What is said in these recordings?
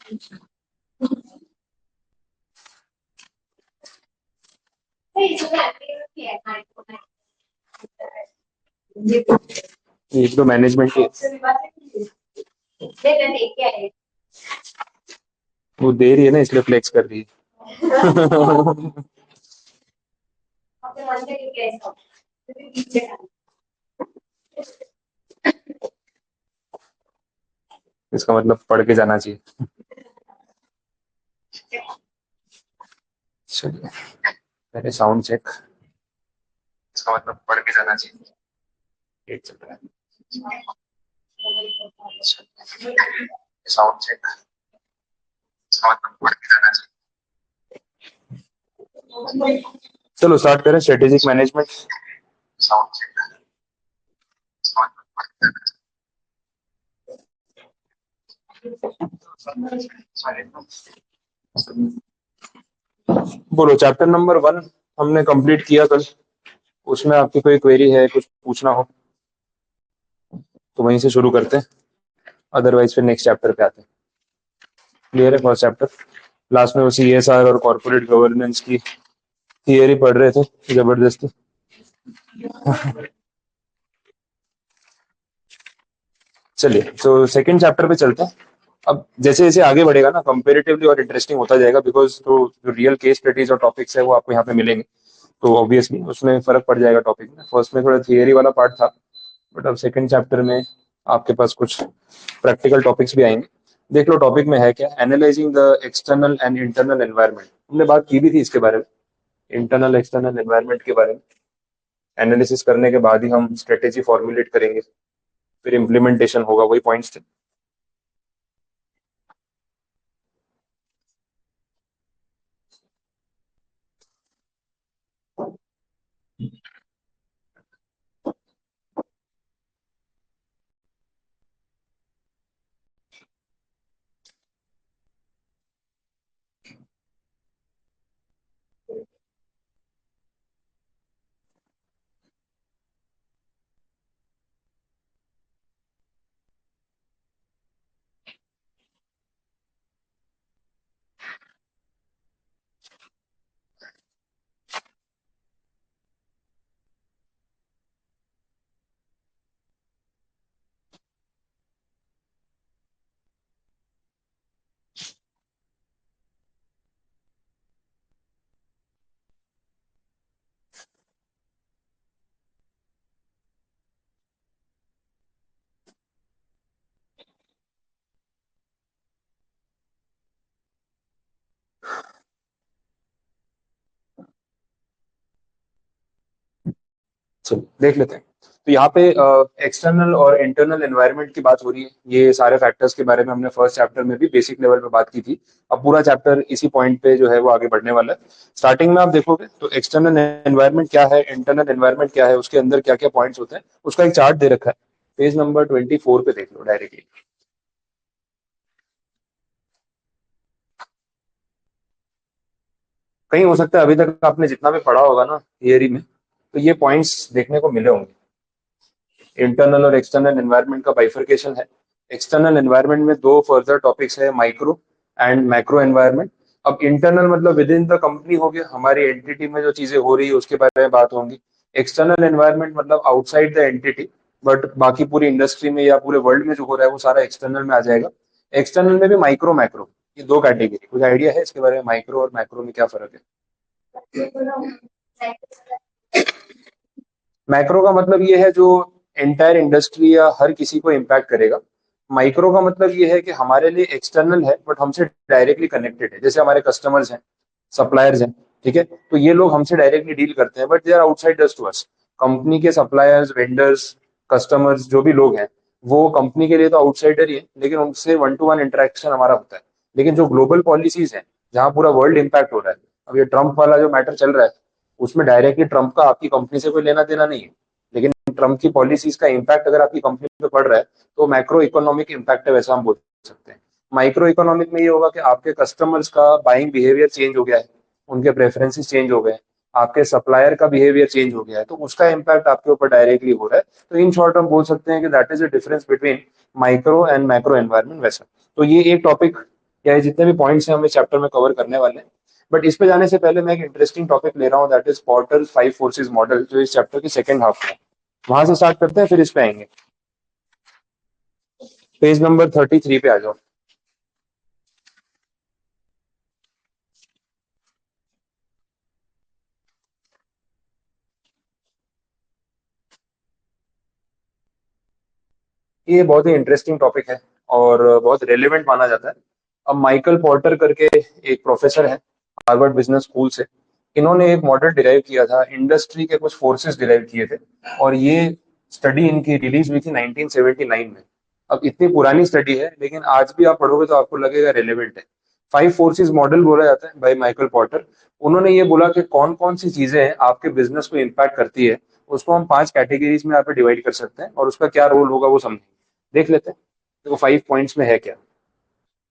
एक तो मैनेजमेंट की वो दे रही है ना, इसलिए फ्लेक्स कर रही है। इसका मतलब पढ़ के जाना चाहिए। चलिए पहले साउंड चेक। इसका मतलब पढ़ के जाना चाहिए। एक चल रहा है साउंड चेक। इसका मतलब पढ़ के जाना चाहिए। चलो स्टार्ट करें, स्ट्रेटेजिक मैनेजमेंट। Sound check. इसका मतलब पढ़ के जाना चाहिए। बोलो, चैप्टर नंबर 1 हमने कंप्लीट किया कल। उसमें आपकी कोई क्वेरी है, कुछ पूछना हो तो वहीं से शुरू करते हैं, अदरवाइज फिर नेक्स्ट चैप्टर पे आते हैं। क्लियर है फर्स्ट चैप्टर? लास्ट में वो CSR और कॉर्पोरेट गवर्नेंस की थियरी पढ़ रहे थे जबरदस्ती। चलिए तो सेकंड चैप्टर पे चलते हैं। अब जैसे जैसे आगे बढ़ेगा ना, कंपेरेटिवली और इंटरेस्टिंग होता जाएगा, बिकॉज तो जो रियल केस स्टडीज और टॉपिक्स है वो आपको यहाँ पे मिलेंगे। तो ऑब्वियसली उसमें फर्क पड़ जाएगा टॉपिक में। फर्स्ट में थोड़ा थियरी वाला पार्ट था, बट अब सेकंड चैप्टर में आपके पास कुछ प्रैक्टिकल टॉपिक्स भी आएंगे। देख लो टॉपिक में है क्या, analysing the external and internal environment. हमने बात की भी थी इसके बारे में, इंटरनल एक्सटर्नल एनवायरनमेंट के बारे में। एनालिसिस करने के बाद ही हम स्ट्रेटेजी फॉर्मुलेट करेंगे, फिर इम्प्लीमेंटेशन होगा, वही पॉइंट्स थे। चलो देख लेते हैं। तो यहाँ पे एक्सटर्नल और इंटरनल एनवायरनमेंट की बात हो रही है। ये सारे फैक्टर्स के बारे में हमने फर्स्ट चैप्टर में भी बेसिक लेवल पे बात की थी। अब पूरा चैप्टर इसी पॉइंट पे जो है वो आगे बढ़ने वाला है। स्टार्टिंग में आप देखोगे तो एक्सटर्नल एनवायरनमेंट क्या है, इंटरनल एनवायरनमेंट क्या है, उसके अंदर क्या क्या पॉइंट्स होते हैं, उसका एक चार्ट दे रखा है। पेज नंबर 24 पे देख लो डायरेक्टली। कहीं हो सकता है अभी तक आपने जितना भी पढ़ा होगा ना थियरी में, तो ये पॉइंट्स देखने को मिले होंगे। इंटरनल और एक्सटर्नल एनवायरनमेंट का बाइफर्केशन है। एक्सटर्नल एनवायरनमेंट में दो फर्दर टॉपिक्स है, माइक्रो एंड मैक्रो एनवायरनमेंट। अब इंटरनल मतलब विद इन द कंपनी हो गया, हमारी एंटिटी में जो चीजें हो रही है उसके बारे में बात होगी। एक्सटर्नल एनवायरनमेंट मतलब आउटसाइड द एंटिटी, बट बाकी पूरी इंडस्ट्री में या पूरे वर्ल्ड में जो हो रहा है वो सारा एक्सटर्नल में आ जाएगा। एक्सटर्नल में भी माइक्रो मैक्रो, ये दो कैटेगरी। कुछ आइडिया है इसके बारे में, माइक्रो और मैक्रो में क्या फर्क है? मैक्रो का मतलब ये है जो एंटायर इंडस्ट्री या हर किसी को इम्पैक्ट करेगा। माइक्रो का मतलब ये है कि हमारे लिए एक्सटर्नल है बट हमसे डायरेक्टली कनेक्टेड है, जैसे हमारे कस्टमर्स हैं, सप्लायर्स हैं। ठीक है, तो ये लोग हमसे डायरेक्टली डील करते हैं but they are outsiders to us. Company के सप्लायर्स, वेंडर्स, कस्टमर्स जो भी लोग हैं वो कंपनी के लिए तो आउटसाइडर ही है, लेकिन उनसे वन टू वन इंटरेक्शन हमारा होता है। लेकिन जो ग्लोबल पॉलिसीज हैं, जहां पूरा वर्ल्ड इम्पैक्ट हो रहा है, अब ये ट्रम्प वाला जो मैटर चल रहा है, उसमें डायरेक्टली ट्रम्प का आपकी कंपनी से कोई लेना देना नहीं है, लेकिन ट्रम्प की पॉलिसीज का इम्पैक्ट अगर आपकी कंपनी पे पड़ रहा है तो मैक्रो इकोनॉमिक इम्पैक्ट है, वैसा हम बोल सकते हैं। माइक्रो इकोनॉमिक में ये होगा कि आपके कस्टमर्स का बाइंग बिहेवियर चेंज हो गया है, उनके प्रेफरेंसेस चेंज हो गए हैं, आपके सप्लायर का बिहेवियर चेंज हो गया है, तो उसका इम्पैक्ट आपके ऊपर डायरेक्टली हो रहा है। तो इन शॉर्ट हम बोल सकते हैं कि that is the difference between micro and macro environment, वैसा। तो ये एक टॉपिक क्या है, जितने भी पॉइंट्स हैं हम इस चैप्टर में कवर करने वाले हैं। बट इस पे जाने से पहले मैं एक इंटरेस्टिंग टॉपिक ले रहा हूँ, that is porter 5 forces model, जो इस चैप्टर की सेकंड हाफ में है। वहां से स्टार्ट करते हैं, फिर इस पे आएंगे। पेज नंबर 33 पे आ जाओ। ये बहुत ही इंटरेस्टिंग टॉपिक है और बहुत रेलेवेंट माना जाता है। अब माइकल पोर्टर करके एक प्रोफेसर है हार्वर्ड बिजनेस स्कूल से। इन्होंने एक मॉडल डिराइव किया था, इंडस्ट्री के कुछ फोर्सेस डिराइव किए थे, और ये स्टडी इनकी रिलीज हुई थी 1979 में। अब इतनी पुरानी स्टडी है, लेकिन आज भी आप पढ़ोगे तो आपको लगेगा रेलेवेंट है। 5 फोर्सेस मॉडल बोला जाता है बाय माइकल पोर्टर। उन्होंने ये बोला कि कौन कौन सी चीजें हैं आपके बिजनेस को इम्पैक्ट करती है, उसको हम 5 कैटेगरीज में यहाँ पे डिवाइड कर सकते हैं, और उसका क्या रोल होगा वो समझेंगे। देख लेते हैं देखो 5 पॉइंट्स में है क्या।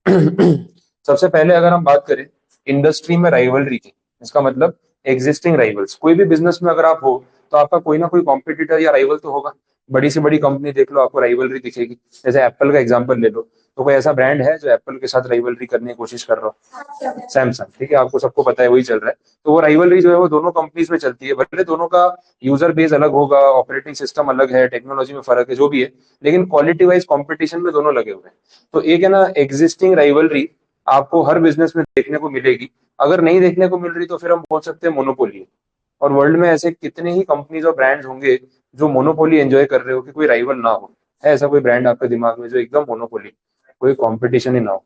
सबसे पहले अगर हम बात करें इंडस्ट्री में राइवलरी की, इसका मतलब एग्जिस्टिंग राइवल्स। कोई भी बिजनेस में अगर आप हो तो आपका कोई ना कोई कॉम्पिटिटर या राइवल तो होगा। बड़ी से बड़ी कंपनी देख लो, आपको राइवलरी दिखेगी। जैसे एप्पल का एग्जांपल ले लो, तो कोई ऐसा ब्रांड है जो एप्पल के साथ राइवलरी करने की कोशिश कर रहा हो? सैमसंग, ठीक है, आपको सबको पता है वही चल रहा है। तो वो राइवलरी जो है वो दोनों कंपनीज में चलती है, भले दोनों का यूजर बेस अलग होगा, ऑपरेटिंग सिस्टम अलग है, टेक्नोलॉजी में फर्क है, जो भी है, लेकिन क्वालिटी वाइज कॉम्पिटिशन में दोनों लगे हुए हैं। तो एक है ना एग्जिस्टिंग राइवलरी, आपको हर बिजनेस में देखने को मिलेगी। अगर नहीं देखने को मिल रही तो फिर हम बोल सकते हैं मोनोपोली है। और वर्ल्ड में ऐसे कितने ही कंपनीज और ब्रांड्स होंगे जो मोनोपोली एंजॉय कर रहे हो कि कोई राइवल ना हो? है ऐसा कोई ब्रांड आपके दिमाग में जो एकदम मोनोपोली, कोई कंपटीशन ही ना हो?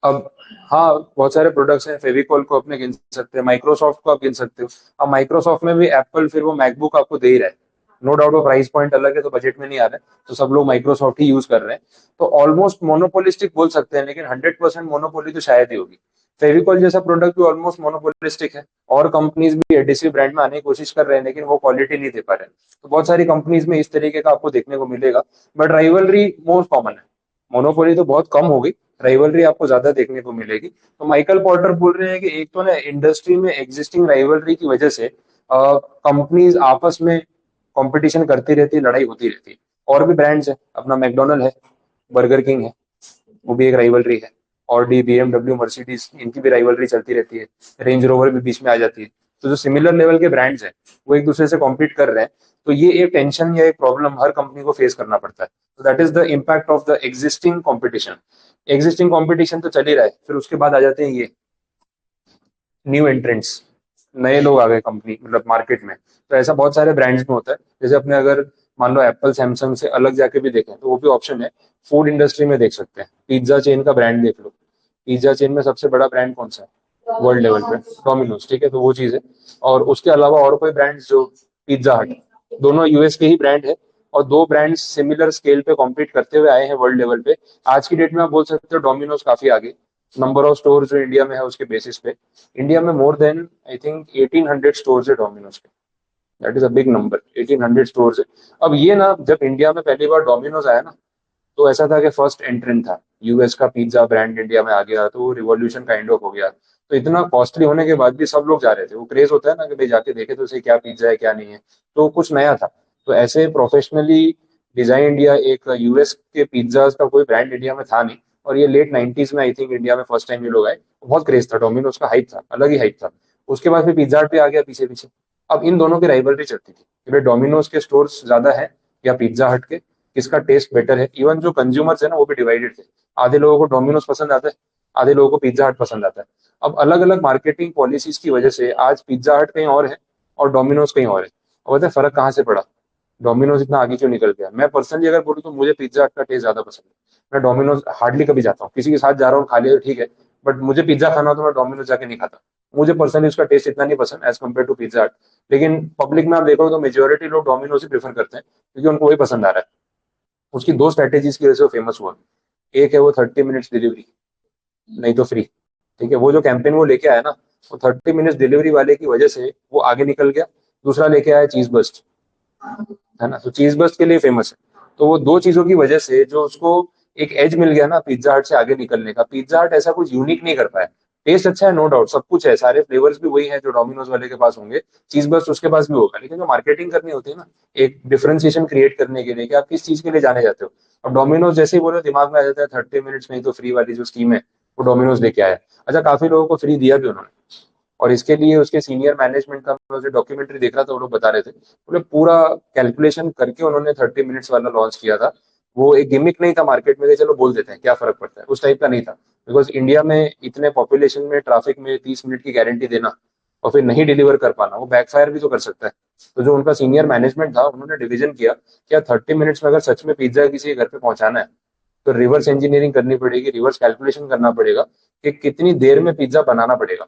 अब हाँ, बहुत सारे प्रोडक्ट्स हैं। फेविकॉल को अपने गिन सकते हैं, माइक्रोसॉफ्ट को आप गिन सकते हो। अब माइक्रोसॉफ्ट में भी एप्पल फिर वो मैकबुक आपको दे ही रहा है। नो डाउट वो प्राइस पॉइंट अलग है तो बजट में नहीं आ रहा है, तो सब लोग माइक्रोसॉफ्ट ही यूज कर रहे हैं। तो ऑलमोस्ट मोनोपोलिस्टिक बोल सकते हैं, लेकिन 100% मोनोपोली तो शायद ही होगी। फेविकॉल जैसा प्रोडक्ट भी ऑलमोस्ट मोनोपोलिस्टिक है, और कंपनीज भी एडिसिव ब्रांड में आने की कोशिश कर रहे हैं, लेकिन वो क्वालिटी नहीं दे पा रहे हैं। तो बहुत सारी कंपनीज में इस तरीके का आपको देखने को मिलेगा। बट राइवलरी मोस्ट कॉमन है, मोनोपोली तो बहुत कम होगी, राइवलरी आपको ज्यादा देखने को मिलेगी। तो माइकल पॉर्टर बोल रहे हैं कि एक तो ना इंडस्ट्री में एग्जिस्टिंग राइवलरी की वजह से कंपनीज आपस में कंपटीशन करती रहती है, लड़ाई होती रहती है। और भी ब्रांड्स है, अपना मैकडोनल्ड है, बर्गर किंग है, वो भी एक राइवलरी है। ऑडी, बीएमडब्ल्यू, मर्सिडीज, इनकी भी राइवलरी चलती रहती है। रेंज रोवर भी बीच में आ जाती है। तो जो सिमिलर लेवल के ब्रांड्स हैं वो एक दूसरे से कॉम्पीट कर रहे हैं। तो ये एक टेंशन या एक प्रॉब्लम हर कंपनी को फेस करना पड़ता है। तो that is the impact of the existing competition. Existing competition तो चल ही रहा है, फिर उसके बाद आ जाते हैं ये न्यू एंट्रेंट्स। नए लोग आ गए कंपनी मतलब मार्केट में। तो ऐसा बहुत सारे ब्रांड्स में होता है। जैसे अपने अगर मान लो एप्पल सैमसंग से अलग जाके भी देखें तो वो भी ऑप्शन है। फूड इंडस्ट्री में देख सकते हैं, पिज्जा चेन का ब्रांड देख लो। पिज्जा चेन में सबसे बड़ा ब्रांड कौन सा है वर्ल्ड लेवल पे? डोमिनोज, ठीक है, तो वो चीज है। और उसके अलावा और कोई ब्रांड्स जो पिज्जा हट, दोनों यूएस के ही ब्रांड है। और दो ब्रांड्स सिमिलर स्केल पे कॉम्पीट करते हुए आए हैं वर्ल्ड लेवल पे। आज की डेट में आप बोल सकते हो डोमिनोज काफी आगे, नंबर ऑफ स्टोर जो इंडिया में है उसके बेसिस पे। इंडिया में more than I think 1800 store है डोमिनोज के। That is a big number, 1800 store है। अब ये ना, जब इंडिया में पहली बार डोमिनोज आया ना, तो ऐसा था कि फर्स्ट एंट्रेंट था, यूएस का पिज्जा ब्रांड इंडिया में आ गया तो वो रिवॉल्यूशन काइंड ऑफ हो गया। तो इतना कॉस्टली होने के बाद भी सब लोग जा रहे थे, वो क्रेज होता है ना कि भाई जाके देखे तो उसे क्या पिज्जा है क्या नहीं है। तो कुछ नया था। तो ऐसे प्रोफेशनली डिजाइन या एक यूएस के पिज्जा का कोई ब्रांड इंडिया में था नहीं। और ये लेट 90s में आई थिंक इंडिया में फर्स्ट टाइम ये लोग आए। बहुत क्रेज था, डोमिनोज का हाइप था, अलग ही हाइप था। उसके बाद फिर पिज्जा हट पे आ गया पीछे पीछे। अब इन दोनों की राइवलरी चलती थी कि भाई डोमिनोज के स्टोर्स ज्यादा है या पिज्जा हट के, किसका टेस्ट बेटर है। इवन जो कंज्यूमर्स है ना वो भी डिवाइडेड थे। आधे लोगों को डोमिनोज पसंद आता है, आधे लोगों को पिज्जा हट पसंद आता है। अब अलग अलग मार्केटिंग पॉलिसीज की वजह से आज पिज्जा हट कहीं और है और डोमिनोज कहीं और है। और पता है फर्क कहाँ से पड़ा? डोमिनोज इतना आगे क्यों निकल गया? मैं पर्सनली अगर बोलूँ तो मुझे पिज्जा हट का टेस्ट ज्यादा पसंद है। मैं डोमिनोज हार्डली कभी जाता हूँ, किसी के साथ जा रहा हूँ खा लिया तो ठीक है, बट मुझे पिज्जा खाना हो तो मैं डोमिनोज जाके नहीं खाता। मुझे पर्सनली उसका टेस्ट इतना नहीं पसंद एज कम्पेयर टू पिज्जा हट। लेकिन पब्लिक में आप देखो तो मेजोरिटी लोग डोमिनोज ही प्रेफर करते हैं, क्योंकि उनको वही पसंद आ रहा है। उसकी दो स्ट्रेटेजीज की वजह से वो फेमस हुआ। एक है वो 30 मिनट्स डिलीवरी, नहीं तो फ्री। ठीक है, वो जो कैंपेन वो लेके आया ना, वो 30 मिनट्स डिलीवरी वाले की वजह से वो आगे निकल गया। दूसरा लेके आया चीज बस्ट, है ना, तो चीज बस्ट के लिए फेमस है। तो वो दो चीजों की वजह से जो उसको एक एज मिल गया ना पिज्जा हट से आगे निकलने का। पिज्जा हट ऐसा कुछ यूनिक नहीं कर पाया। टेस्ट अच्छा है, नो डाउट, सब कुछ है, सारे फ्लेवर्स भी वही है जो डोमिनोज वाले के पास होंगे, चीज बस्ट उसके पास भी होगा, लेकिन जो मार्केटिंग करनी होती है ना, एक डिफरेंशिएशन क्रिएट करने के लिए कि आप किस चीज के लिए जाने जाते हो, अब डोमिनोज जैसे ही बोले दिमाग में आ जाता है 30 मिनट्स में ही तो फ्री वाली जो स्कीम है वो डोमिनोज लेके आया। अच्छा, काफी लोगों को फ्री दिया भी उन्होंने। और इसके लिए उसके सीनियर मैनेजमेंट का मैं उसे डॉक्यूमेंट्री देख रहा था, वो लोग बता रहे थे, बोले पूरा कैलकुलेशन करके उन्होंने 30 मिनट्स वाला लॉन्च किया था। वो एक गिमिक नहीं था मार्केट में कि चलो बोल देते हैं क्या फर्क पड़ता है, उस टाइप का नहीं था। बिकॉज इंडिया में इतने पॉपुलेशन में ट्रैफिक में 30 मिनट की गारंटी देना और फिर नहीं डिलीवर कर पाना, वो बैकफायर भी तो कर सकता है। तो जो उनका सीनियर मैनेजमेंट था उन्होंने डिवीजन किया, क्या 30 मिनट्स में अगर सच में पिज्जा किसी के घर पे पहुंचाना है तो रिवर्स इंजीनियरिंग करनी पड़ेगी, रिवर्स कैलकुलेशन करना पड़ेगा कि कितनी देर में पिज्जा बनाना पड़ेगा।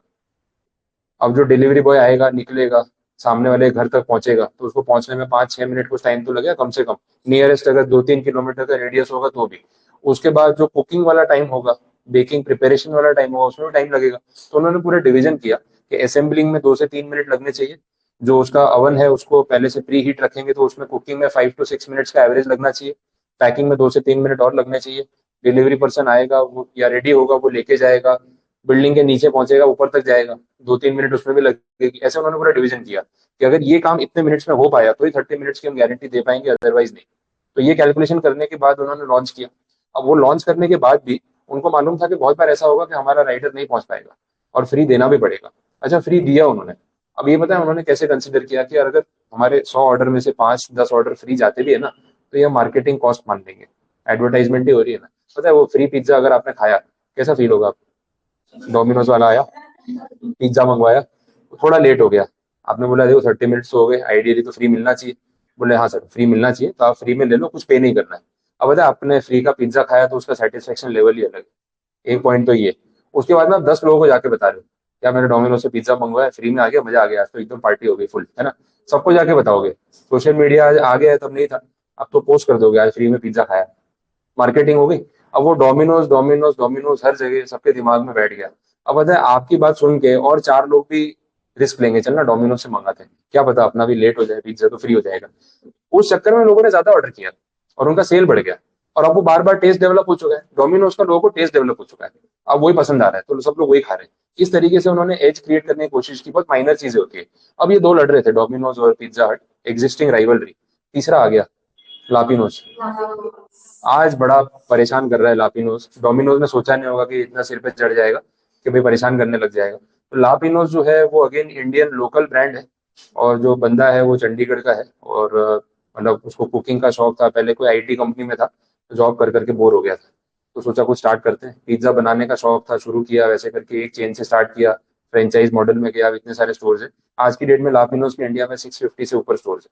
अब जो डिलीवरी बॉय आएगा निकलेगा सामने वाले के घर तक पहुंचेगा तो उसको पहुंचने में 5-6 मिनट कुछ टाइम तो लगेगा कम से कम। नियरेस्ट अगर 2-3 किलोमीटर का रेडियस होगा तो भी। उसके बाद जो कुकिंग वाला टाइम होगा, बेकिंग प्रिपरेशन वाला टाइम होगा, उसमें टाइम लगेगा। तो उन्होंने पूरा डिवीजन किया कि असेंबलिंग में 2 से 3 मिनट लगने चाहिए। जो उसका अवन है उसको पहले से प्री हीट रखेंगे तो उसमें कुकिंग में 5 to 6 मिनट्स का एवरेज लगना चाहिए। पैकिंग में 2 से 3 मिनट और लगने चाहिए। डिलीवरी पर्सन आएगा वो या रेडी होगा वो लेके जाएगा, बिल्डिंग के नीचे पहुंचेगा ऊपर तक जाएगा, 2-3 मिनट उसमें भी लगेगी। ऐसे उन्होंने पूरा डिवीजन किया कि अगर ये काम इतने मिनट्स में हो पाया तो ही 30 मिनट्स की हम गारंटी दे पाएंगे, अदरवाइज नहीं। तो ये कैलकुलेशन करने के बाद उन्होंने लॉन्च किया। अब वो लॉन्च करने के बाद भी उनको मालूम था कि बहुत बार ऐसा होगा कि हमारा राइडर नहीं पहुंच पाएगा और फ्री देना भी पड़ेगा। अच्छा, फ्री दिया उन्होंने। अब ये पता है उन्होंने कैसे कंसिडर किया कि अगर हमारे 100 ऑर्डर में से 5-10 ऑर्डर फ्री जाते भी है ना तो ये मार्केटिंग कॉस्ट मान लेंगे, एडवर्टाइजमेंट ही हो रही है ना। पता है वो फ्री पिज्जा अगर आपने खाया कैसा फील होगा? डोमिनोज वाला आया, पिज्जा मंगवाया, थोड़ा लेट हो गया, आपने बोला देखो 30 मिनट्स हो गए, आइडियली तो फ्री मिलना चाहिए। बोले हाँ सर फ्री मिलना चाहिए तो आप फ्री में ले लो, कुछ पे नहीं करना है। अब बता आपने फ्री का पिज्जा खाया तो उसका सेटिस्फेक्शन लेवल ही अलग है। एक पॉइंट तो ये। उसके बाद ना 10 लोगों को जाके बता रहे हो क्या मैंने डोमिनोज से पिज्जा मंगवाया, फ्री में आ गया, मजा आ गया, आज तो एकदम पार्टी हो गई फुल, है ना। सबको जाके बताओगे। सोशल मीडिया आज आ गया है, तब नहीं था। अब तो पोस्ट कर दोगे आज फ्री में पिज्जा खाया, मार्केटिंग हो गई। अब वो डोमिनोज डोमिनोज डोमिनोज हर जगह सबके दिमाग में बैठ गया। अब पता है आपकी बात सुन के और 4 लोग भी रिस्क लेंगे, चलना डोमिनोज से मंगाते हैं, क्या पता अपना भी लेट हो जाए, पिज्जा तो फ्री हो जाएगा। उस चक्कर में लोगों ने ज्यादा ऑर्डर किया और उनका सेल बढ़ गया। और अब वो बार बार टेस्ट डेवलप हो चुका है, डोमिनोज का लोगों को टेस्ट डेवलप हो चुका है। अब वही पसंद आ रहा है तो सब लोग वही खा रहे हैं। इस तरीके से उन्होंने एज क्रिएट करने की कोशिश की, बहुत माइनर चीजें होती है। अब ये दो लड़ रहे थे, डोमिनोज और पिज्जा हट, एग्जिस्टिंग राइवलरी। तीसरा आ गया लापिनोज। आज बड़ा परेशान कर रहा है लापिनोज। डोमिनोज ने सोचा नहीं होगा कि इतना सिर पे चढ़ जाएगा कि भाई परेशान करने लग जाएगा। तो लापिनोज जो है वो अगेन इंडियन लोकल ब्रांड है। और जो बंदा है वो चंडीगढ़ का है और मतलब उसको कुकिंग का शौक था, पहले कोई आईटी कंपनी में था तो जॉब कर करके बोर हो गया था। तो सोचा कुछ स्टार्ट करते हैं, पिज्जा बनाने का शौक था, शुरू किया वैसे करके, एक चेन से स्टार्ट किया, फ्रेंचाइज मॉडल में गया, अब इतने सारे स्टोर्स हैं। आज की डेट में लापिनोज के इंडिया में 650 से ऊपर स्टोर्स है,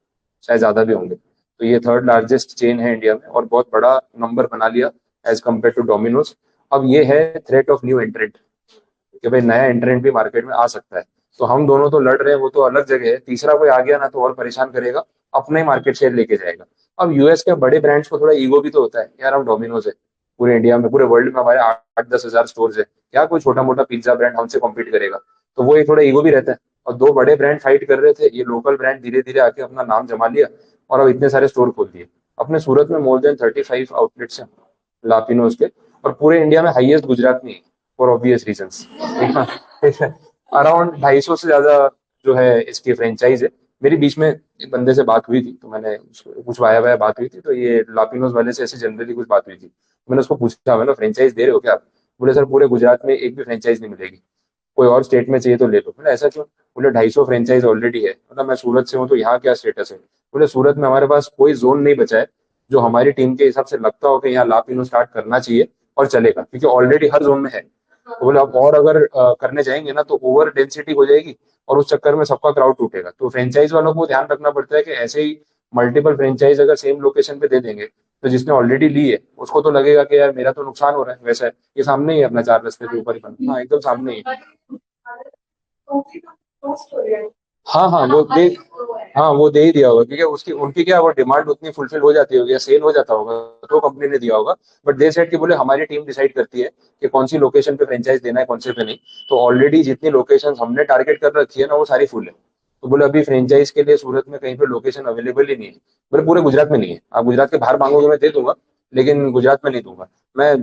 शायद ज्यादा भी होंगे। तो ये थर्ड लार्जेस्ट चेन है इंडिया में और बहुत बड़ा नंबर बना लिया एज कम्पेयर टू डोमिनोज। अब ये है थ्रेट ऑफ न्यू एंट्रेंट कि भाई नया एंट्रेंट भी मार्केट में आ सकता है। तो हम दोनों तो लड़ रहे हैं वो तो अलग जगह है, तीसरा कोई आ गया ना तो और परेशान करेगा, अपना ही मार्केट शेयर लेके जाएगा। अब यूएस के बड़े ब्रांड्स को थोड़ा ईगो भी तो होता है यार, हम डोमिनोज है, पूरे इंडिया में पूरे वर्ल्ड में हमारे 8-10 हजार स्टोर्स है, क्या कोई छोटा मोटा पिज्जा ब्रांड हमसे कॉम्पीट करेगा। तो वो एक थोड़ा ईगो भी रहता है। और दो बड़े ब्रांड फाइट कर रहे थे, ये लोकल ब्रांड धीरे धीरे आके अपना नाम जमा लिया और अब इतने सारे स्टोर खोल दिए। अपने सूरत में मोर देन 35 आउटलेट्स हैं लापिनोज के। और पूरे इंडिया में हाईएस्ट गुजरात में, फॉर ऑब्वियस रीजंस। अराउंड 250 से ज्यादा जो है इसकी फ्रेंचाइज है। मेरी बीच में एक बंदे से बात हुई थी तो मैंने कुछ वाया वाया बात हुई थी, तो ये लापिनोज वाले से ऐसे जनरली कुछ बात हुई थी, मैंने उसको पूछा मैंने फ्रेंचाइज दे रहे हो क्या आप? बोले सर पूरे गुजरात में एक भी फ्रेंचाइज नहीं मिलेगी, कोई और स्टेट में चाहिए तो ले लो। बोले ऐसा क्यों? बोले 250 फ्रेंचाइज ऑलरेडी है। मतलब मैं सूरत से हूँ तो यहाँ क्या स्टेटस है? बोले सूरत में हमारे पास कोई जोन नहीं बचा है जो हमारी टीम के हिसाब से लगता हो कि यहाँ लापिनो स्टार्ट करना चाहिए और चलेगा, क्योंकि ऑलरेडी हर जोन में है। तो बोले अब और अगर करने जाएंगे ना तो ओवर डेंसिटी हो जाएगी और उस चक्कर में सबका क्राउड टूटेगा। तो फ्रेंचाइज वालों को ध्यान रखना पड़ता है कि ऐसे ही मल्टीपल फ्रेंचाइज अगर सेम लोकेशन पे दे देंगे तो जिसने ऑलरेडी ली है उसको तो लगेगा कि यार मेरा तो नुकसान हो रहा है। वैसा है, ये सामने ही है अपना 4 रास्ते के ऊपर ही बना, हाँ एकदम सामने ही है। हाँ हाँ वो दे, हाँ वो दे ही दिया होगा क्योंकि उसकी उनकी क्या वो डिमांड उतनी फुलफिल हो जाती होगी या सेल हो जाता होगा तो कंपनी ने दिया होगा। बट दे सेड कि बोले हमारी टीम डिसाइड करती है कि कौन सी लोकेशन पे फ्रेंचाइज देना है कौन से पे नहीं। तो ऑलरेडी जितनी लोकेशन हमने टारगेट कर रखी है ना वो सारी फुल है। तो बोले अभी फ्रेंचाइज के लिए सूरत में कहीं पे लोकेशन अवेलेबल ही नहीं है। बोले पूरे गुजरात में नहीं है, आप गुजरात के बाहर मांगोगे मैं दे दूंगा लेकिन गुजरात में नहीं दूंगा। मैं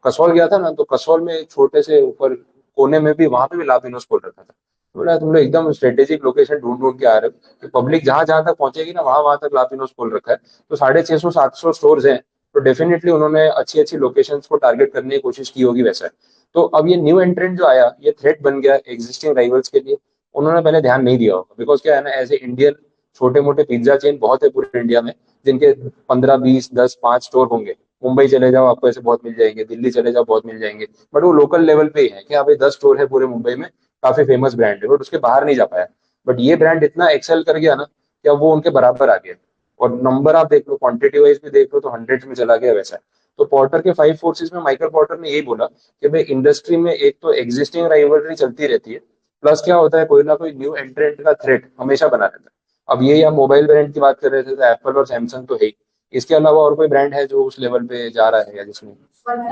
कसौल गया था ना तो कसौल में एक छोटे से ऊपर कोने में भी वहां पे भी लापिनोज खोल रखा था। बोला तुम लोग एकदम स्ट्रेटेजिक लोकेशन ढूंढ ढूंढ के आ रहे हो कि पब्लिक जहां जहां तक पहुंचेगी ना वहां वहां तक लापिनोज खोल रखा है। तो 650-700 स्टोर्स हैं तो डेफिनेटली उन्होंने अच्छी अच्छी लोकेशंस को टारगेट करने की कोशिश की होगी वैसा। तो अब ये न्यू एंट्रेंट जो आया ये थ्रेट बन गया एग्जिस्टिंग राइवल्स के लिए। उन्होंने पहले ध्यान नहीं दिया होगा, बिकॉज क्या है ना, एज ए इंडियन छोटे मोटे पिज्जा चेन बहुत है पूरे इंडिया में, जिनके 15 20 10 5 स्टोर होंगे। मुंबई चले जाओ आपको ऐसे बहुत मिल जाएंगे, दिल्ली चले जाओ बहुत मिल जाएंगे, बट वो लोकल लेवल पे ही है कि हाँ भाई 10 स्टोर है पूरे मुंबई में, काफी फेमस ब्रांड है, बट उसके बाहर नहीं जा पाया। बट ये ब्रांड इतना एक्सेल कर गया ना कि अब वो उनके बराबर आ गया। और नंबर आप देख लो, क्वांटिटी वाइज भी देख लो तो हंड्रेड्स में चला गया वैसा है। तो पॉर्टर के 5 फोर्सेस में माइकल पॉर्टर ने यही बोला कि भाई इंडस्ट्री में एक तो एग्जिस्टिंग राइवलरी चलती रहती है, प्लस क्या होता है कोई ना कोई न्यू एंट्रेंट का थ्रेट हमेशा बना रहता है। अब ये या मोबाइल ब्रांड की बात कर रहे थे तो एप्पल और सैमसंग तो है ही। इसके अलावा और कोई ब्रांड है जो उस लेवल पे जा रहा है, या जिसमें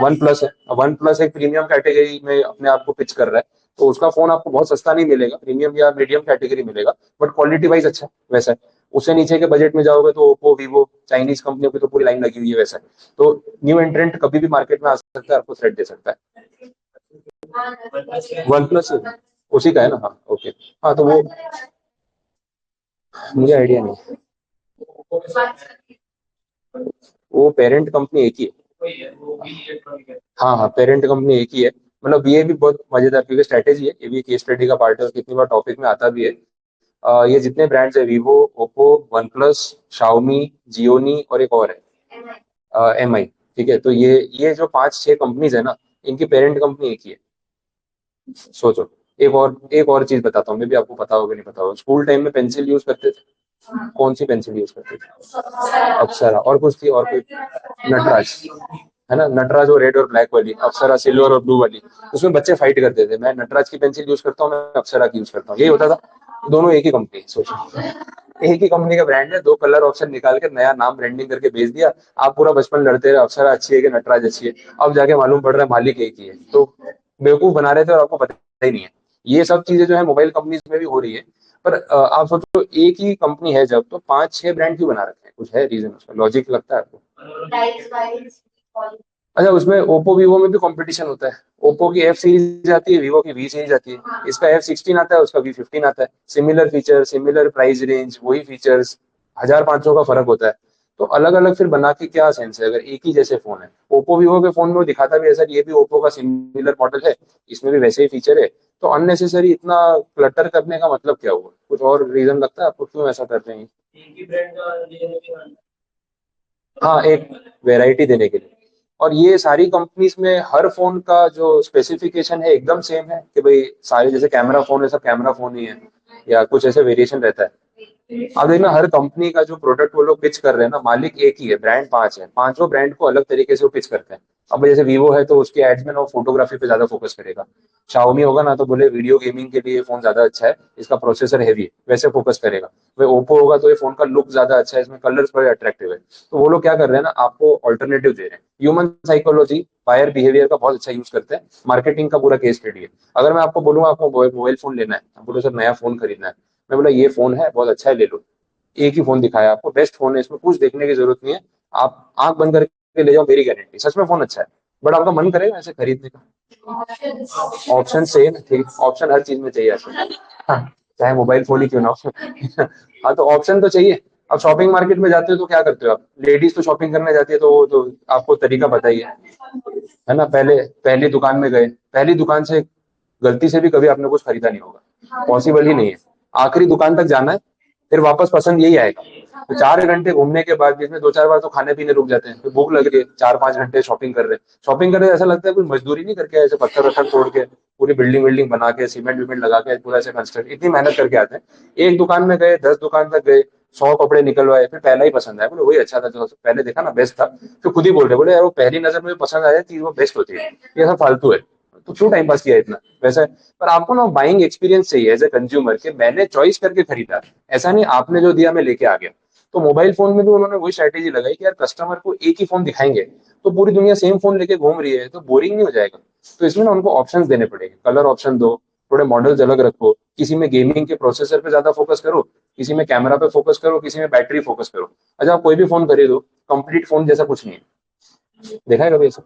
वन प्लस है। वन प्लस एक प्रीमियम कैटेगरी में अपने आप को पिच कर रहा है, तो उसका फोन आपको बहुत सस्ता नहीं मिलेगा, प्रीमियम या मीडियम कैटेगरी मिलेगा, बट क्वालिटी वाइज अच्छा है वैसा है। उससे नीचे के बजट में जाओगे तो ओप्पो वीवो चाइनीज कंपनियों की तो पूरी लाइन लगी हुई है वैसा है। तो न्यू एंट्रेंट कभी भी मार्केट में आ सकता है, आपको थ्रेट दे सकता है। वन प्लस उसी का है ना, हाँ ओके। हाँ तो वो मुझे आइडिया नहीं। वो पेरेंट कंपनी एक ही है। हाँ हाँ, पेरेंट कंपनी एक ही है। मतलब ये भी बहुत मजेदार क्योंकि स्ट्रेटेजी है, ये भी केस स्टडी का पार्ट है और कितनी बार टॉपिक में आता भी है। ये जितने ब्रांड्स है, Vivo, Oppo, one plus, Xiaomi, Gionee और एक और है एम आई। ठीक है, तो ये जो 5 6 कंपनीज है ना, इनकी पेरेंट कंपनी एक ही है। सोचो। एक और चीज बताता हूँ, मे भी आपको पता होगा नहीं पता होगा, स्कूल टाइम में पेंसिल यूज करते थे, कौन सी पेंसिल यूज करते थे? अप्सरा। और कुछ थी और कोई? नटराज। है ना, नटराज वो रेड और ब्लैक वाली, अप्सरा सिल्वर और ब्लू वाली। उसमें बच्चे फाइट करते थे, मैं नटराज की पेंसिल यूज करता हूँ, मैं अप्सरा की यूज करता हूँ, यही होता था। दोनों एक ही कंपनी, सोचो। एक ही कंपनी का ब्रांड है, दो कलर ऑप्शन निकाल के नया नाम ब्रांडिंग करके भेज दिया। आप पूरा बचपन लड़ते रहे अप्सरा अच्छी है कि नटराज अच्छी है, अब जाके मालूम पड़ रहा है मालिक एक ही है। तो बेवकूफ बना रहे थे और आपको पता ही नहीं है। ये सब चीजें जो है मोबाइल कंपनीज में भी हो रही है। पर आप सोचो एक ही कंपनी है जब, तो 5 6 ब्रांड क्यों बना रखे हैं? कुछ है रीजन उसका, लॉजिक लगता है आपको? अच्छा, उसमें ओप्पो वीवो में भी कंपटीशन होता है। ओप्पो की एफ सीरीज आती है, वीवो की वी सीरीज आती है, इसका F16 आता है, उसका V15 आता है। Similar feature, similar price range, वही फीचर्स, 1000 500 का फर्क होता है। तो अलग अलग फिर बना के क्या सेंस है, अगर एक ही जैसे फोन है। ओप्पो वीवो के फोन में वो दिखाता भी ऐसा, ये भी ओप्पो का सिमिलर मॉडल है, इसमें भी वैसे ही फीचर है। तो अननेसेसरी इतना क्लटर करने का मतलब क्या हुआ? कुछ और रीजन लगता है आपको क्यों ऐसा कर रहे हैं? हाँ, एक वैरायटी देने के लिए। और ये सारी कंपनीज में हर फोन का जो स्पेसिफिकेशन है एकदम सेम है कि भाई सारे जैसे कैमरा फोन है सब कैमरा फोन ही है, या कुछ ऐसे वेरिएशन रहता है? अब देखना, हर कंपनी का जो प्रोडक्ट वो लोग पिच कर रहे हैं ना, मालिक एक ही है, ब्रांड 5 है, पांचों ब्रांड को अलग तरीके से वो पिच करते हैं। अब जैसे वीवो है तो उसके एड्स में ना वो फोटोग्राफी पे ज्यादा फोकस करेगा। शाओमी होगा ना तो बोले वीडियो गेमिंग के लिए फोन ज्यादा अच्छा है, इसका प्रोसेसर हैवी है, वैसे फोकस करेगा। वही ओप्पो होगा तो ये फोन का लुक ज्यादा अच्छा है, इसमें कलर्स बड़े अट्रैक्टिव है। तो वो लोग क्या कर रहे हैं ना, आपको ऑल्टरनेटिव दे रहे हैं। ह्यूमन साइकोलॉजी, बायर बिहेवियर का बहुत अच्छा यूज करते हैं, मार्केटिंग का पूरा केस स्टडी है। अगर मैं आपको बोलूंगा आपको मोबाइल फोन लेना है, आप बोलो सर नया फोन खरीदना है, मैं बोला ये फोन है बहुत अच्छा है ले लो, एक ही फोन दिखाया आपको, बेस्ट फोन है, इसमें कुछ देखने की जरूरत नहीं है, आप आंख बंद करके ले जाओ, मेरी गारंटी, सच में फोन अच्छा है। बट आपका मन करेगा ऐसे खरीदने का? ऑप्शन सेम, ठीक, ऑप्शन हर चीज में चाहिए ऐसे। हाँ, चाहे मोबाइल फोन ही क्यों ना हो। हाँ, तो ऑप्शन तो चाहिए। अब शॉपिंग मार्केट में जाते हो तो क्या करते हो आप? लेडीज तो शॉपिंग करने जाती है तो वो तो आपको तरीका पता ही है ना। पहले पहली दुकान में गए, पहली दुकान से गलती से भी कभी आपने कुछ खरीदा नहीं होगा, पॉसिबल ही नहीं है। आखिरी दुकान तक जाना है, फिर वापस पसंद यही आएगा। तो 4 घंटे घूमने के बाद, जिसमें 2 4 बार तो खाने पीने रुक जाते हैं, फिर भूख लग रही है, 4 5 घंटे शॉपिंग कर रहे हैं। शॉपिंग कर रहे ऐसा लगता है कोई मजदूरी नहीं करके, ऐसे पत्थर वत्थर तोड़ के पूरी बिल्डिंग बिल्डिंग बना के सीमेंट विमेंट लगा के पूरा ऐसे कंस्ट्रक्ट, इतनी मेहनत करके आते हैं। एक दुकान में गए, 10 दुकान तक गए, 100 कपड़े निकलवाए, फिर पहला ही पसंद आया, बोले वही अच्छा था जो पहले देखा ना, बेस्ट था। फिर खुद ही बोल रहे, बोले यार वो पहली नजर में पसंद आया चीज वो बेस्ट होती है, ये सब फालतू है, तो क्यों टाइम पास किया इतना वैसा। पर आपको ना बाइंग एक्सपीरियंस चाहिए एज ए कंज्यूमर, कि मैंने चॉइस करके खरीदा, ऐसा नहीं आपने जो दिया मैं लेके आ गया। तो मोबाइल फोन में भी उन्होंने वही स्ट्रैटेजी लगाई कि यार कस्टमर को एक ही फोन दिखाएंगे, तो पूरी दुनिया सेम फोन लेके घूम रही है तो बोरिंग नहीं हो जाएगा। तो इसमें ना उनको ऑप्शंस देने पड़ेंगे, कलर ऑप्शन दो, थोड़े मॉडल्स अलग रखो, किसी में गेमिंग के प्रोसेसर पे ज्यादा फोकस करो, किसी में कैमरा पे फोकस करो, किसी में बैटरी फोकस करो। अच्छा, आप कोई भी फोन खरीदो, कंप्लीट फोन जैसा कुछ नहीं है, देखा है कभी ऐसा?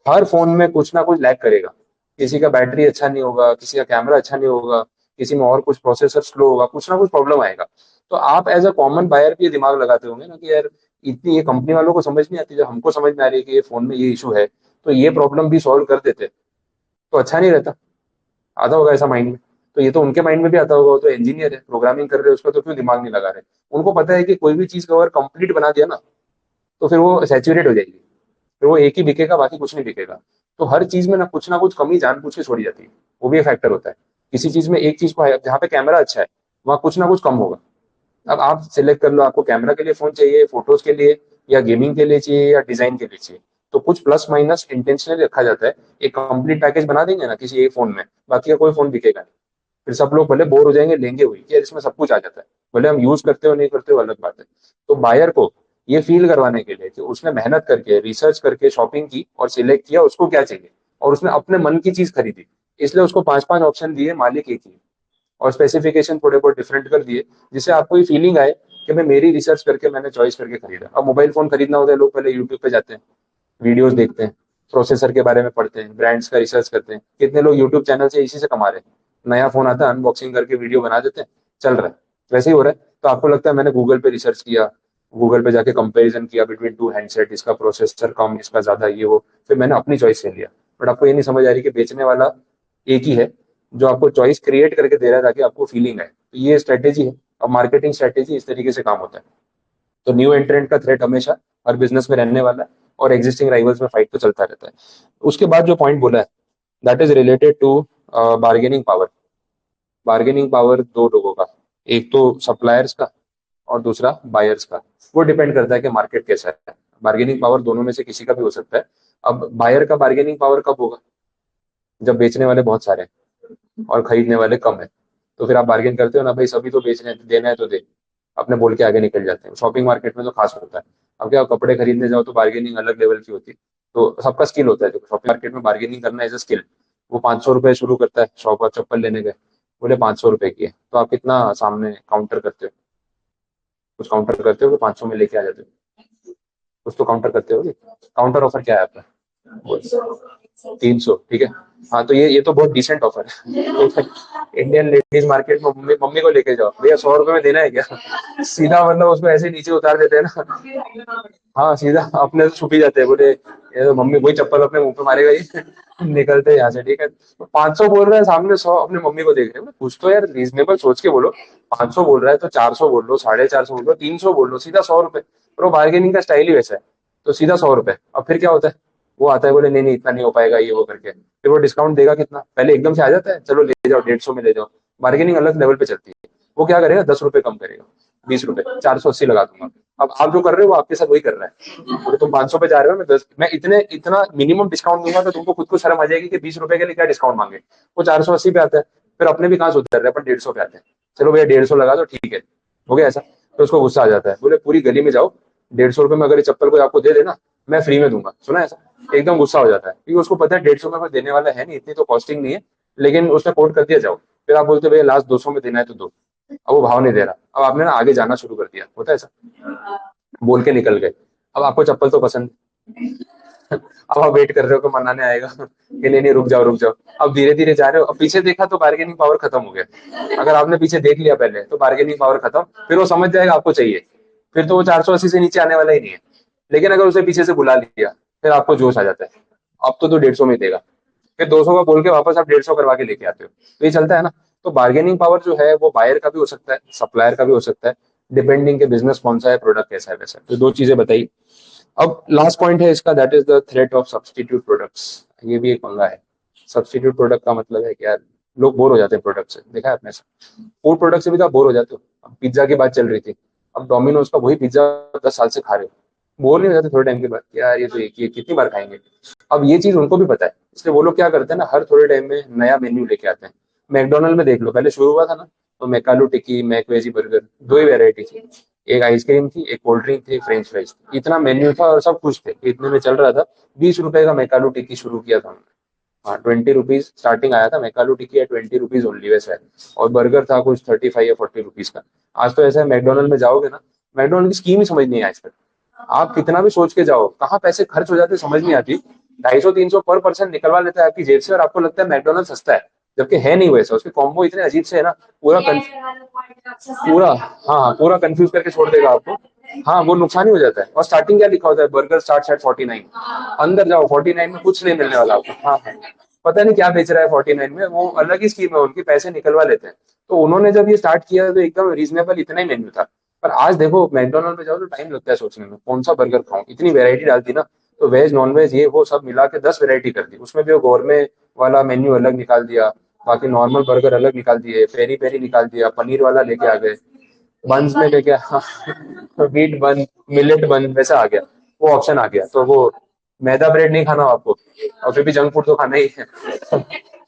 हर फोन में कुछ ना कुछ लैग करेगा। किसी का बैटरी अच्छा नहीं होगा, किसी का कैमरा अच्छा नहीं होगा, किसी में और कुछ प्रोसेसर स्लो होगा, कुछ ना कुछ प्रॉब्लम आएगा। तो आप एज अ कॉमन बायर भी ये दिमाग लगाते होंगे ना कि यार इतनी ये कंपनी वालों को समझ नहीं आती। जब हमको समझ में आ रही है कि ये फोन में ये इशू है, तो ये प्रॉब्लम भी सॉल्व कर देते तो अच्छा नहीं रहता? आता होगा ऐसा माइंड में। तो ये तो उनके माइंड में भी आता होगा, वो तो इंजीनियर है, प्रोग्रामिंग कर रहे हैं, उसका तो क्यों दिमाग नहीं लगा रहे? उनको पता है कि कोई भी चीज को अगर कंप्लीट बना दिया ना, तो फिर वो सैचुरेट हो जाएगी, फिर वो एक ही बिकेगा, बाकी कुछ नहीं बिकेगा। तो हर चीज में ना कुछ कमी जानबूझ के छोड़ी जाती है। वो भी एक फैक्टर होता है। किसी चीज में एक चीज को जहाँ पे कैमरा अच्छा है, वहाँ कुछ ना कुछ कम होगा। अब आप सिलेक्ट कर लो, आपको कैमरा के लिए फोन चाहिए, फोटोज के लिए, या गेमिंग के लिए चाहिए, या डिजाइन के लिए चाहिए। तो कुछ प्लस माइनस इंटेंशनली रखा जाता है। एक कंप्लीट पैकेज बना देंगे ना किसी एक फोन में, बाकी का कोई फोन बिकेगा नहीं। फिर सब लोग भले बोर हो जाएंगे, लेंगे हुई कि यार इसमें सब कुछ आ जाता है, भले हम यूज करते हो नहीं करते हो अलग बात है। तो बायर को ये फील करवाने के लिए कि उसने मेहनत करके रिसर्च करके शॉपिंग की और सिलेक्ट किया उसको क्या चाहिए, और उसने अपने मन की चीज खरीदी, इसलिए उसको पांच पांच ऑप्शन दिए, मालिक एक ही, और स्पेसिफिकेशन थोड़े बहुत डिफरेंट कर दिए, जिससे आपको ये फीलिंग आए कि मैं मेरी रिसर्च करके मैंने चॉइस करके खरीदा। अब मोबाइल फोन खरीदना होता है, लोग पहले यूट्यूब पे जाते हैं, वीडियोस देखते हैं, प्रोसेसर के बारे में पढ़ते हैं, ब्रांड्स का रिसर्च करते हैं। कितने लोग यूट्यूब चैनल से इसी से कमा रहे हैं। नया फोन आता है, अनबॉक्सिंग करके वीडियो बना देते हैं, चल रहा है। वैसे ही हो रहा है। तो आपको लगता है मैंने गूगल पे रिसर्च किया, गूगल पे जाके कंपैरिजन किया बिटवीन टू हैंडसेट, इसका प्रोसेसर कम, इसका ज्यादा, ये वो, फिर मैंने अपनी चॉइस से लिया। बट आपको ये नहीं समझ आ रही कि बेचने वाला एक ही है, जो आपको चॉइस क्रिएट करके दे रहा है ताकि आपको फीलिंग आए। तो ये स्ट्रेटेजी है। अब मार्केटिंग स्ट्रेटेजी इस तरीके से काम होता है। तो न्यू एंट्रेंट का थ्रेट हमेशा हर बिजनेस में रहने वाला है, और एग्जिस्टिंग राइवल्स में फाइट तो चलता रहता है। उसके बाद जो पॉइंट बोला है, that is related to bargaining power. Bargaining power दो लोगों का, एक तो सप्लायर्स का और दूसरा बायर्स का। वो डिपेंड करता है कि मार्केट कैसा है। बार्गेनिंग पावर दोनों में से किसी का भी हो सकता है। अब बायर का बार्गेनिंग पावर कब होगा? जब बेचने वाले बहुत सारे हैं और खरीदने वाले कम है। तो फिर आप बार्गेन करते हो ना, भाई सभी तो बेच रहे हैं, देना है तो दे, अपने बोल के आगे निकल जाते हैं। शॉपिंग मार्केट में तो खास होता है। अब क्या, कपड़े खरीदने जाओ तो बार्गेनिंग अलग लेवल की होती है। तो सबका स्किल होता है। जो शॉपिंग मार्केट में बार्गेनिंग करना एज अ स्किल, वो 500 रुपये शुरू करता है। शॉप पर चप्पल लेने गए, बोले 500 रुपये की है, तो आप कितना सामने काउंटर करते हो? कुछ काउंटर करते हो कि 500 में लेके आ जाते हो? कुछ तो काउंटर करते हो। काउंटर ऑफर क्या है आपका? 300, ठीक है। हाँ, तो ये तो बहुत डिसेंट ऑफर है। इंडियन लेडीज मार्केट में मम्मी मम्मी को लेके जाओ, भैया 100 रुपए में देना है क्या? सीधा मतलब उसको ऐसे नीचे उतार देते हैं ना। हाँ, सीधा अपने से छुप ही जाते हैं, बोले ये तो मम्मी वही चप्पल अपने मुंह पे मारेगा ये। निकलते हैं यहाँ से, ठीक है। 500 बोल रहे हैं, सामने 100 अपने मम्मी को देख रहे हैं। कुछ तो यार रीजनेबल सोच के बोलो। 500 बोल रहा है तो 400 बोल लो, 450 बोल लो, 300 बोल लो, सीधा 100 रुपए। और वो बार्गेनिंग का स्टाइल ही वैसा है। तो सीधा 100 रुपए। अब फिर क्या होता है? वो आता है, बोले नहीं नहीं इतना नहीं हो पाएगा, ये वो करके फिर वो डिस्काउंट देगा कितना, पहले एकदम से आ जाता है, चलो ले जाओ 150 में ले जाओ। बार्गेनिंग अलग लेवल पे चलती है। वो क्या करेगा, 10 रुपए कम करेगा, 20 रुपए, 480 लगा दूंगा। अब आप जो कर रहे हो वो आपके साथ वही कर रहा है। बोले तुम 500 पे जा रहे हो, मैं इतने इतना मिनिमम डिस्काउंट दूंगा, तो तुमको खुद को शर्म आ जाएगी कि 20 रुपए के लिए क्या डिस्काउंट मांगे। वो 480 पे आता है। फिर अपने भी कहाँ से उतर रहे हैं, अपन 150 पे आते हैं। चलो भैया 150 लगा दो, ठीक है, हो गया ऐसा। तो उसको गुस्सा आ जाता है, बोले पूरी गली में जाओ, 150 रुपए में अगर ये चप्पल कोई आपको दे देना, मैं फ्री में दूंगा। सुना है ऐसा? एकदम गुस्सा हो जाता है, क्योंकि उसको पता है 150 में कोई देने वाला है नहीं, इतनी तो कॉस्टिंग नहीं है। लेकिन उसने कोट कर दिया, जाओ। फिर आप बोलते भैया लास्ट 200 में देना है तो दो। अब वो भाव नहीं दे रहा, अब आपने ना आगे जाना शुरू कर दिया, होता है ऐसा। बोल के निकल गए। अब आपको चप्पल तो पसंद, अब आप वेट कर रहे हो कि मनाने आएगा कि नहीं नहीं रुक जाओ रुक जाओ। अब धीरे धीरे जा रहे हो, अब पीछे देखा तो बार्गेनिंग पावर खत्म हो गया। अगर आपने पीछे देख लिया पहले, तो बार्गेनिंग पावर खत्म। फिर वो समझ जाएगा आपको चाहिए, फिर तो वो 480 से नीचे आने वाला ही नहीं है। लेकिन अगर उसे पीछे से बुला लिया, फिर आपको जोश आ जाता है, अब तो 150 में देगा। फिर 200 का बोल के वापस आप 150 करवा के लेके आते हो। तो ये चलता है ना। तो बार्गेनिंग पावर जो है वो बायर का भी हो सकता है, सप्लायर का भी हो सकता है, डिपेंडिंग के बिजनेस कौन सा है, प्रोडक्ट कैसा है, वैसा। तो दो चीजें बताई। अब लास्ट पॉइंट है इसका, that is the threat of substitute products. ये भी एक पंगा है। सब्स्टिट्यूट प्रोडक्ट का मतलब है कि यार लोग बोर हो जाते हैं प्रोडक्ट से, देखा है आपने? फूड प्रोडक्ट से भी तो आप बोर हो जाते हो। अब पिज्जा की बात चल रही थी, अब डोमिनोज का वही पिज्जा 10 साल से खा रहे हो, बोर नहीं हो जाते थोड़े टाइम के बाद? यार ये तो एक ही है, कितनी बार खाएंगे? अब ये चीज उनको भी पता है, इसलिए वो लोग क्या करते हैं ना, हर थोड़े टाइम में नया मेन्यू लेके आते हैं। मैकडोनल्ड में देख लो, पहले शुरू हुआ था ना, तो मैकालू टिक्की, मैक वेजी बर्गर, दो ही वेरायटी थी। एक आइसक्रीम थी, एक कोल्ड ड्रिंक थी, एक फ्रेंच फ्राइज थी। इतना मेन्यू था और सब कुछ थे, इतने में चल रहा था। 20 रुपए का मैकालू टिक्की शुरू किया था उन्होंने। हाँ, 20 रुपीज स्टार्टिंग आया था मैकालू टिक्की, या 20 रुपीज ओनली वैसा है। और बर्गर था कुछ 35 या 40 रुपीज का। आज तो ऐसा है, मैकडोनल्ड में जाओगे ना, मैकडोनल्ड की स्कीम ही समझ नहीं आई आज तक। आप कितना भी सोच के जाओ, कहाँ पैसे खर्च हो जाते हैं समझ नहीं आती। 250-300 पर पर्सन निकलवा लेता है आपकी जेब से, और आपको लगता है मैकडोनल्ड सस्ता है, जबकि है नहीं वैसा। उसके कॉम्बो इतने अजीब से है ना, पूरा हाँ हाँ, पूरा कंफ्यूज करके छोड़ देगा आपको। हाँ वो नुकसान ही हो जाता है। और स्टार्टिंग क्या लिखा होता है, बर्गर स्टार्ट एट 49। अंदर जाओ 49 में कुछ नहीं मिलने वाला आपको। हाँ हाँ, पता नहीं क्या बेच रहा है 49 में, वो अलग ही स्कीम है उनकी, पैसे निकलवा लेते हैं। तो उन्होंने जब ये स्टार्ट किया तो एकदम रीजनेबल इतना ही मेन्यू था। पर आज देखो मैकडोनल्ड में जाओ तो टाइम लगता है सोचने में कौन सा बर्गर खाऊं, इतनी वेरायटी डालती ना। तो वेज नॉन वेज ये वो सब मिला के 10 वैरायटी कर दी, उसमें भी वो गौरमे वाला मेन्यू अलग निकाल दिया, बाकी नॉर्मल बर्गर अलग निकाल दिए, पेरी पेरी निकाल दिया, पनीर वाला लेके आ गए, बंस में लेके व्हीट बन, मिलेट बन वैसा आ गया, वो ऑप्शन आ गया। तो वो मैदा ब्रेड नहीं खाना हो आपको, और फिर भी जंक फूड तो खाना ही है।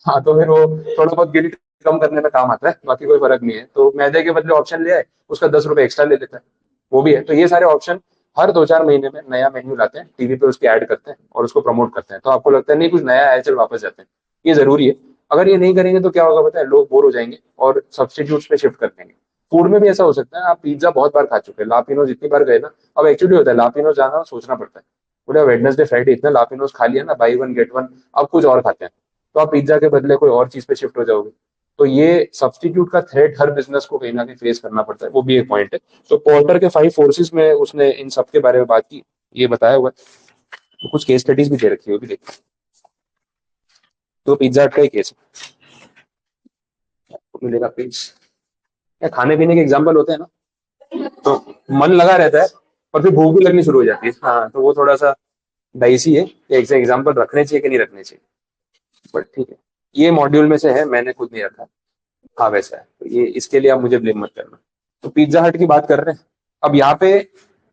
हाँ तो फिर वो थोड़ा बहुत गिल्ट कम करने में काम आता है, बाकी कोई फर्क नहीं है। तो मैदे के बदले ऑप्शन ले आए, उसका 10 रुपए एक्स्ट्रा ले लेता है, वो भी है। तो ये सारे ऑप्शन हर 2-4 महीने में नया मेन्यू लाते हैं, टीवी पे उसके ऐड करते हैं और उसको प्रमोट करते हैं। तो आपको लगता है नहीं कुछ नया है, चल वापस जाते हैं, ये जरूरी है। अगर ये नहीं करेंगे तो क्या होगा पता है, लोग बोर हो जाएंगे और सब्सटीट्यूट्स पे शिफ्ट कर देंगे। फूड में भी ऐसा हो सकता है, आप पिज्जा बहुत बार खा चुके हैं, लापिनोज जितनी बार गए ना, अब एक्चुअली होता है लापिनोज जाना सोचना पड़ता है, पूरा वेडनेसडे फ्राइडे इतना लापिनोज खा लिया ना, बाई वन गेट वन, अब कुछ और खाते हैं। तो आप पिज्जा के बदले कोई और चीज पे शिफ्ट हो जाओगे। तो ये सब्स्टिट्यूट का थ्रेट हर बिजनेस को कहीं ना कहीं फेस करना पड़ता है, वो भी एक पॉइंट है। तो पोर्टर के 5 फोर्सेस में उसने इन सब के बारे में बात की, ये बताया हुआ है। तो कुछ केस स्टडीज भी दे रखी है, वो भी देखिए। तो पिज्जा हट का ही केस है, आपको मिलेगा पेज। या खाने पीने के एग्जाम्पल होते हैं ना, तो मन लगा रहता है और फिर भूख भी लगनी शुरू हो जाती है। हाँ तो वो थोड़ा सा डाइसी है कि एक से एग्जाम्पल रखने चाहिए कि नहीं रखने चाहिए, बट ठीक है। ये मॉड्यूल में से है, मैंने खुद नहीं रखा। हाँ वैसा है, तो ये इसके लिए आप मुझे ब्लेम मत करना। तो पिज्जा हट की बात कर रहे हैं। अब यहाँ पे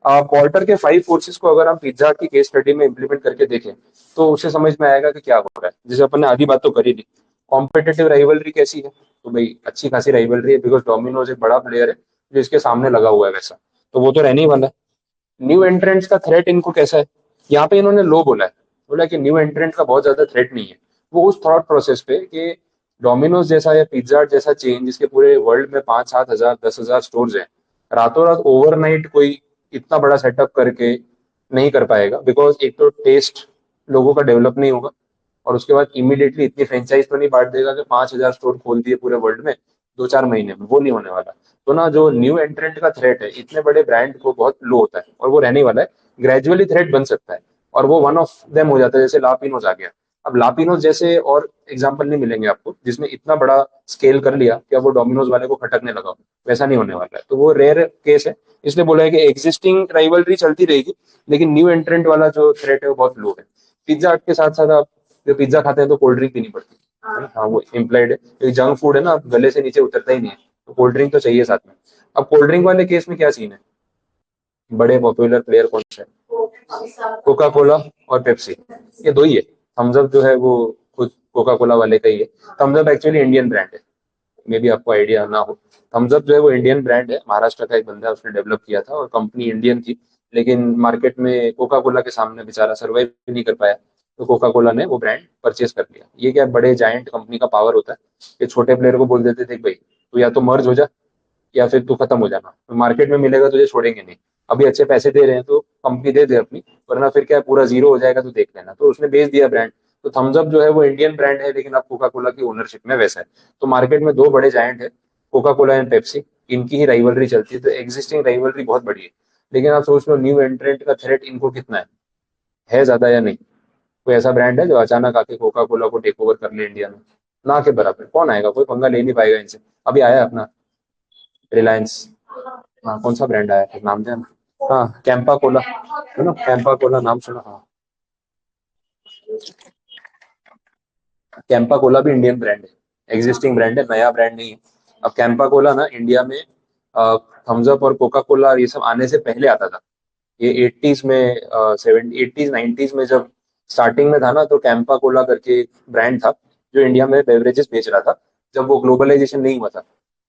पॉर्टर के 5 फोर्सेस को अगर हम पिज्जा हट की केस स्टडी में इम्प्लीमेंट करके देखें, तो उससे समझ में आएगा कि क्या हो रहा है। जैसे अपन ने आधी बात तो करी ली, कॉम्पिटेटिव राइवलरी कैसी है, तो भाई अच्छी खासी राइवलरी है, बिकॉज डोमिनोज एक बड़ा प्लेयर है जो इसके सामने लगा हुआ है वैसा, तो वो तो रहने ही वाला है। न्यू एंट्रेंट्स का थ्रेट इनको कैसा है, यहाँ पे इन्होंने लो बोला है, बोला कि न्यू एंट्रेंट का बहुत ज्यादा थ्रेट नहीं है। वो उस थॉट प्रोसेस पे कि डोमिनोज जैसा या पिज्जा हट जैसा चेन जिसके पूरे वर्ल्ड में 5-7 हजार 10 हजार स्टोर्स हैं, रातों रात ओवरनाइट कोई इतना बड़ा सेटअप करके नहीं कर पाएगा। बिकॉज एक तो टेस्ट लोगों का डेवलप नहीं होगा, और उसके बाद इमीडिएटली इतनी फ्रेंचाइज तो नहीं बांट देगा कि 5 हजार स्टोर खोल दिए पूरे वर्ल्ड में 2-4 महीने में, वो नहीं होने वाला। तो ना जो न्यू एंट्रेंट का थ्रेट है इतने बड़े ब्रांड को बहुत लो होता है, और वो रहने वाला है। ग्रेजुअली थ्रेट बन सकता है, और वो वन ऑफ देम हो जाता है, जैसे लापिनोज आ गया। अब लापिनोज जैसे और एग्जाम्पल नहीं मिलेंगे आपको जिसने इतना बड़ा स्केल कर लिया कि अब वो डोमिनोज वाले को खटकने लगा हो। वैसा नहीं होने वाला है, तो वो रेयर केस है। इसलिए बोला है कि एग्जिस्टिंग राइवलरी चलती रहेगी, लेकिन न्यू एंट्रेंट वाला जो थ्रेट है वो बहुत लो है। पिज्जा हट के साथ साथ आप जो पिज्जा खाते हैं तो कोल्ड ड्रिंक पीनी पड़ती है ना? हाँ वो इम्प्लाइड है, क्योंकि जंक फूड है ना, गले से नीचे उतरता ही नहीं है, तो कोल्ड ड्रिंक तो चाहिए साथ में। अब कोल्ड ड्रिंक वाले केस में क्या सीन है, बड़े पॉपुलर प्लेयर कौन से हैं, कोका कोला और पेप्सी, ये दो ही है। थम्स अप जो है वो खुद कोका कोला वाले का ही है। Thums Up actually Indian brand है, मे बी आपको आइडिया ना हो। थम्स अप जो है वो इंडियन ब्रांड है, महाराष्ट्र का एक बंदा है उसने डेवलप किया था, और कंपनी इंडियन थी। लेकिन मार्केट में कोका कोला के सामने बेचारा सर्वाइव नहीं कर पाया, तो कोका कोला ने वो ब्रांड परचेज कर लिया। ये क्या बड़े जायंट कंपनी का पावर होता है कि छोटे प्लेयर को बोल देते थे भाई तू या तो मर्ज हो जा या फिर तू खत्म हो जाना, तो मार्केट में मिलेगा तुझे, छोड़ेंगे नहीं। अभी अच्छे पैसे दे रहे हैं तो कंपनी दे दे अपनी, वरना फिर क्या पूरा जीरो हो जाएगा, तो देख लेना। तो उसने बेच दिया ब्रांड। तो थम्स अप जो है वो इंडियन ब्रांड है, लेकिन अब कोका कोला की ओनरशिप में वैसा है। तो मार्केट में दो बड़े जायंट है, कोका कोला एंड पेप्सी, इनकी ही राइवलरी चलती है। तो एग्जिस्टिंग राइवलरी बहुत बड़ी है, लेकिन आप सोच लो न्यू एंट्रेंट का थ्रेट इनको कितना है ज्यादा या नहीं? कोई ऐसा ब्रांड है जो अचानक आके कोका कोला को टेक ओवर कर ले इंडिया में? ना के बराबर, कौन आएगा, कोई पंगा ले नहीं पाएगा इनसे। अभी आया है अपना रिलायंस, हाँ कौन सा ब्रांड आया है नाम देना, हाँ कैंपा कोला, है ना, कैंपा कोला नाम सुना, हाँ। कैंपा कोला भी इंडियन ब्रांड है, एग्जिस्टिंग ब्रांड है, नया ब्रांड नहीं है। अब कैंपा कोला ना इंडिया में थम्स अप और कोका कोला ये सब आने से पहले आता था। ये 80s में, 70 90s में जब स्टार्टिंग में था ना, तो कैंपा कोला करके एक ब्रांड था जो इंडिया में बेवरेजेस बेच रहा था, जब वो ग्लोबलाइजेशन नहीं हुआ था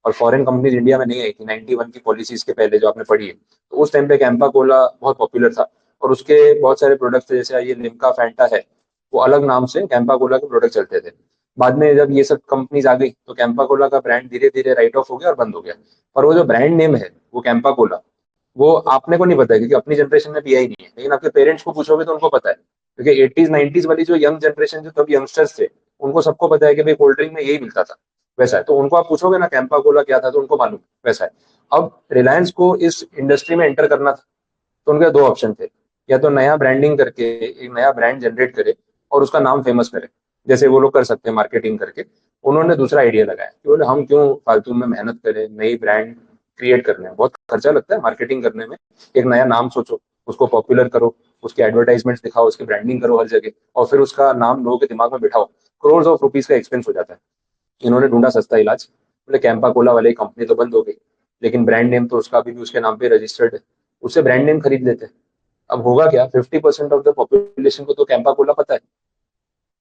और फॉरेन कंपनीज इंडिया में नहीं आई थी 91 की पॉलिसीज के पहले जो आपने पढ़ी है। तो उस टाइम पे कैंपा कोला बहुत पॉपुलर था, और उसके बहुत सारे प्रोडक्ट्स जैसे ये लिम्का फैंटा है, वो अलग नाम से कैंपा कोला के प्रोडक्ट चलते थे। बाद में जब ये सब कंपनीज आ गई तो कैंपा कोला का ब्रांड धीरे धीरे राइट ऑफ हो गया और बंद हो गया। पर वो जो ब्रांड नेम है वो कैंपा कोला, वो आपने को नहीं पता है क्योंकि अपनी जनरेशन में पिया ही नहीं है, लेकिन आपके पेरेंट्स को पूछोगे तो उनको पता है, क्योंकि 80s 90s वाली जो यंग जनरेशन जो तब यंगस्टर्स थे, उनको सबको पता है कि भाई कोल्ड ड्रिंक में यही मिलता था। वैसा है। तो उनको आप पूछोगे ना कैंपा कोला क्या था, तो उनको मालूम वैसा है। अब रिलायंस को इस इंडस्ट्री में एंटर करना था, तो उनके दो ऑप्शन थे, या तो नया ब्रांडिंग करके एक नया ब्रांड जनरेट करे और उसका नाम फेमस करे, जैसे वो लोग कर सकते हैं मार्केटिंग करके। उन्होंने दूसरा आइडिया लगाया कि बोले हम क्यों फालतू में मेहनत करें, नई ब्रांड क्रिएट करने में बहुत खर्चा लगता है मार्केटिंग करने में। एक नया नाम सोचो, उसको पॉपुलर करो, उसके एडवर्टाइजमेंट्स दिखाओ, उसकी ब्रांडिंग करो हर जगह, और फिर उसका नाम लोगों के दिमाग में बिठाओ। करोड़ ऑफ रुपीज का एक्सपेंस हो जाता है। इन्होंने ढूंढा सस्ता इलाज, बोले कैंपा कोला वाली कंपनी तो बंद हो गई, लेकिन ब्रांड नेम तो उसका अभी भी उसके नाम पे रजिस्टर्ड है, उससे ब्रांड नेम खरीद लेते हैं। अब होगा क्या, 50% ऑफ द पॉपुलेशन को तो कैंपा कोला पता है।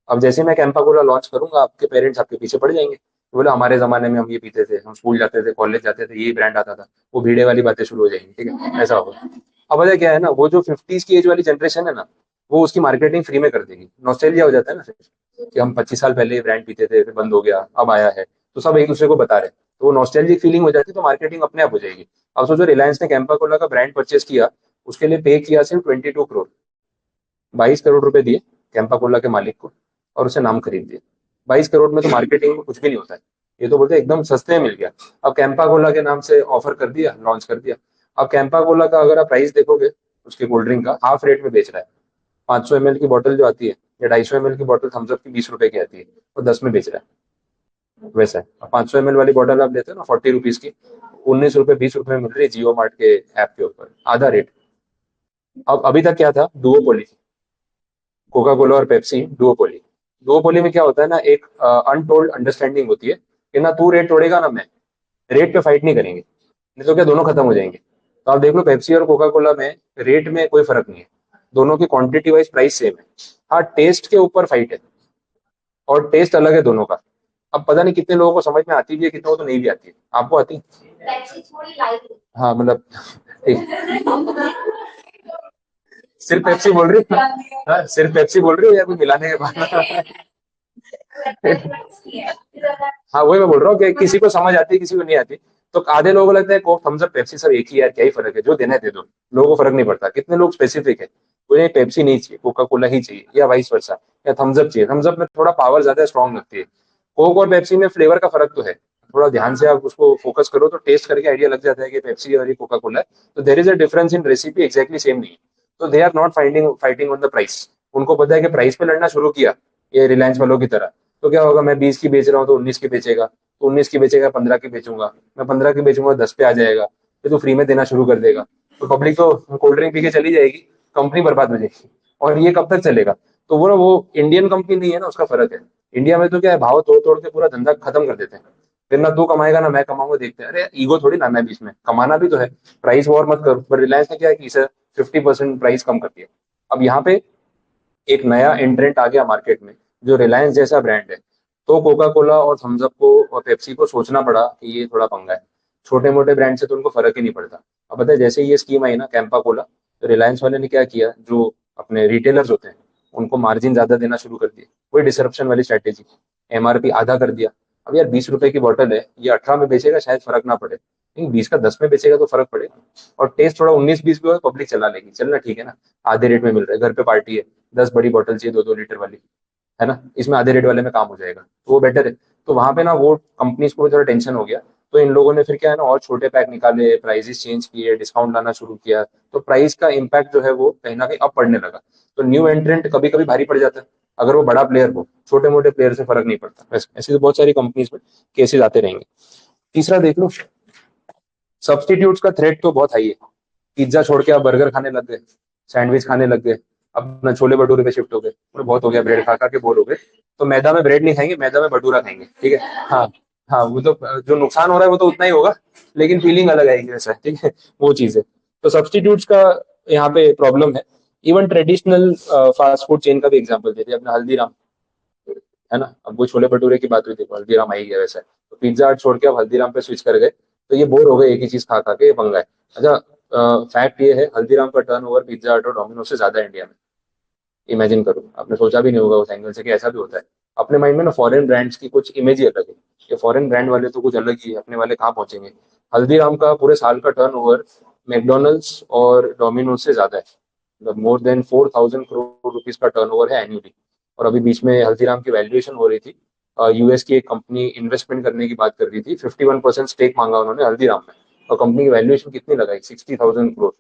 अब जैसे मैं कैंपा कोला लॉन्च करूंगा, आपके पेरेंट्स आपके पीछे पड़ जाएंगे, तो बोले हमारे जमाने में हम ये पीते थे, हम स्कूल जाते थे, कॉलेज जाते थे, ये ब्रांड आता था। वो भीड़े वाली बातें शुरू हो जाएंगी, ठीक है, ऐसा होगा। अब वजह क्या है ना, वो जो 50s की एज वाली जनरेशन है ना, वो उसकी मार्केटिंग फ्री में कर देगी, नॉस्टैल्जिया हो जाता है ना फिर, कि हम 25 साल पहले ये ब्रांड पीते थे, फिर बंद हो गया, अब आया है, तो सब एक दूसरे को बता रहे हैं, तो वो नॉस्टैल्जिक फीलिंग हो जाती है, तो मार्केटिंग अपने आप हो जाएगी। अब सोचो रिलायंस ने कैंपा कोला का ब्रांड परचेस किया, उसके लिए पे किया सिर्फ 22 करोड़, 22 करोड़ रुपए दिए कैंपा कोला के मालिक को, और उसे नाम खरीद दिया। 22 करोड़ में तो मार्केटिंग में कुछ भी नहीं होता है। ये तो बोलते हैं एकदम सस्ते में मिल गया। अब कैंपा कोला के नाम से ऑफर कर दिया, लॉन्च कर दिया। अब कैंपा कोला का अगर आप प्राइस देखोगे, उसके कोल्ड ड्रिंक का हाफ रेट में बेच रहा है। 500 ml की बोतल जो आती है, या 250 ml की बोतल थम्सअप की 20 रुपए की आती है, वो 10 में बेच रहा है। वैसा है। 500 ml वाली बोतल आप लेते हो ना 40 रुपीज की, 19 रुपए 20 रुपए में मिल रही है जियो मार्ट के ऐप के ऊपर, आधा रेट। अब अभी तक क्या था, डुओपोली, कोका कोला और पेप्सी डुओपोली। डुओपोली में क्या होता है ना, एक अनटोल्ड अंडरस्टैंडिंग होती है कि ना तू रेट तोड़ेगा ना मैं, रेट पे फाइट नहीं करेंगे, नहीं तो क्या दोनों खत्म हो जाएंगे। तो आप देख लो पेप्सी और कोका कोला में रेट में कोई फर्क नहीं है, दोनों की क्वांटिटी वाइज प्राइस सेम है। हाँ, टेस्ट के ऊपर फाइट है, और टेस्ट अलग है दोनों का। अब पता नहीं कितने लोगों को समझ में आती भी है, कितनों को तो नहीं भी आती है। आपको आती है? हाँ मतलब ठीक। सिर्फ पेप्सी बोल रही हो? हाँ, सिर्फ पेप्सी बोल रही हो या कोई मिलाने के बाद? हाँ वही मैं बोल रहा हूँ कि किसी को समझ आती है, किसी को नहीं आती। तो आधे लोगों को लगता है कोक थम्स अप पेप्सी सब एक ही, यार क्या ही फर्क है, जो देना है दे दो, लोगों को फर्क नहीं पड़ता। कितने लोग स्पेसिफिक है, उन्हें पेप्सी नहीं चाहिए, कोका कोला ही चाहिए, या वाइस वर्सा, या थम्स अप चाहिए, थम्स अप में थोड़ा पावर ज्यादा स्ट्रॉन्ग लगती है। कोक और पेप्सी में फ्लेवर का फर्क तो है, थोड़ा ध्यान से आप उसको फोकस करो तो टेस्ट करके आइडिया लग जाता है कि पेप्सी और ये कोका कोला है। तो there is a difference in recipe, exactly same नहीं है। तो they are not fighting fighting on the price. उनको पता है कि प्राइस पे लड़ना शुरू किया, ये रिलायंस वालों की तरह, तो क्या होगा, मैं 20 की बेच रहा हूँ तो 19 की बेचेगा, तो 19 की बेचेगा 15 की बेचूंगा, मैं 15 की बेचूंगा 10 पे आ जाएगा, फिर तो फ्री में देना शुरू कर देगा। तो पब्लिक तो कोल्ड ड्रिंक पी के चली जाएगी, कंपनी बर्बाद हो जाएगी। और ये कब तक चलेगा? तो वो इंडियन कंपनी नहीं है ना, उसका फर्क है। इंडिया में तो क्या है, भाव तोड़ तोड़ के पूरा धंधा खत्म कर देते हैं, फिर ना तू कमाएगा ना मैं कमाऊंगा, देखते हैं। अरे ईगो थोड़ी लाना है बीच में, कमाना भी तो है। प्राइस वॉर मत करो, पर रिलायंस ने क्या है, 50% प्राइस कम कर दिया। अब यहाँ पे एक नया एंट्रेंट आ गया मार्केट में, जो रिलायंस जैसा ब्रांड है, तो कोका कोला और थम्स अप को और पेप्सी को सोचना पड़ा कि ये थोड़ा पंगा है। छोटे मोटे ब्रांड से तो उनको फर्क ही नहीं पड़ता। अब पता है जैसे ये स्कीम आई ना कैंपा कोला, तो रिलायंस वाले ने क्या किया, जो अपने रिटेलर्स होते हैं उनको मार्जिन ज्यादा देना शुरू कर दिए, वही डिसरप्शन वाली स्ट्रैटेजी, एमआरपी आधा कर दिया। अब यार 20 रुपए की बोतल है, ये 18 में बेचेगा शायद फर्क ना पड़े, लेकिन 20 का 10 में बेचेगा तो फर्क पड़ेगा। और टेस्ट थोड़ा 19-20 भी हो, पब्लिक चला लेगी, चलना ठीक है ना, आधे रेट में मिल रहा है, घर पे पार्टी है, 10 बड़ी बोतल चाहिए 2-2 लीटर वाली, है ना, इसमें आधे रेट वाले में काम हो जाएगा, तो वो बेटर है। तो वहां पे ना वो कंपनीज को भी थोड़ा टेंशन हो गया, तो इन लोगों ने फिर क्या है ना, और छोटे पैक निकाले, प्राइसेस चेंज किए, डिस्काउंट लाना शुरू किया, तो प्राइस का इम्पैक्ट जो है वो कहीं ना कहीं अब पड़ने लगा। तो न्यू एंट्रेंट कभी कभी भारी पड़ जाता है, अगर वो बड़ा प्लेयर हो, छोटे मोटे प्लेयर से फर्क नहीं पड़ता। ऐसी तो बहुत सारी कंपनीज में केसेस आते रहेंगे। तीसरा देख लो, सब्सटीट्यूट्स का थ्रेट तो बहुत हाई है। पिज्जा छोड़ के आप बर्गर खाने लग गए, सैंडविच खाने लग गए, अपना छोले भटूरे पे शिफ्ट हो गए, बोले बहुत हो गया ब्रेड खा खा के बोर हो गए, तो मैदा में ब्रेड नहीं खाएंगे, मैदा में भटूरा खाएंगे, ठीक है। हाँ, हाँ वो तो जो नुकसान हो रहा है वो तो उतना ही होगा, लेकिन फीलिंग अलग आएगी वैसा, ठीक है, वो चीज है। तो सब्सटीट्यूट्स का यहाँ पे प्रॉब्लम है। Even traditional fast food chain का भी एग्जाम्पल देते हैं, अपना हल्दीराम, है ना, अब वो छोले भटूरे की बात हुई थी, हल्दीराम आई गया वैसा है। तो पिज्जा हट छोड़ के अब हल्दीराम पे स्विच कर गए, तो ये बोर हो गए एक ही चीज खा खा के, ये पंगा है। अच्छा, फैक्ट ये है, हल्दीराम का टर्नओवर पिज्जा हट और डोमिनोज से ज्यादा है इंडिया में। इमेजिन करो, आपने सोचा भी नहीं होगा उस एंगल से कि ऐसा भी होता है। अपने माइंड में ना फॉरेन ब्रांड्स की कुछ इमेज ही अलग है, ये फॉरेन ब्रांड वाले तो कुछ अलग ही है, अपने वाले कहाँ पहुंचेंगे। हल्दीराम का पूरे साल का टर्नओवर मैकडोनल्ड्स और डोमिनोज से ज्यादा है, मतलब मोर देन 4,000 करोड़ रुपीज का टर्नओवर है एन्युअली। और अभी बीच में हल्दीराम की वैल्यूएशन हो रही थी, यूएस की एक कंपनी इन्वेस्टमेंट करने की बात कर रही थी, 51% स्टेक मांगा उन्होंने हल्दीराम में, और कंपनी की वैल्यूएशन कितनी लगाई, 60,000 करोड़।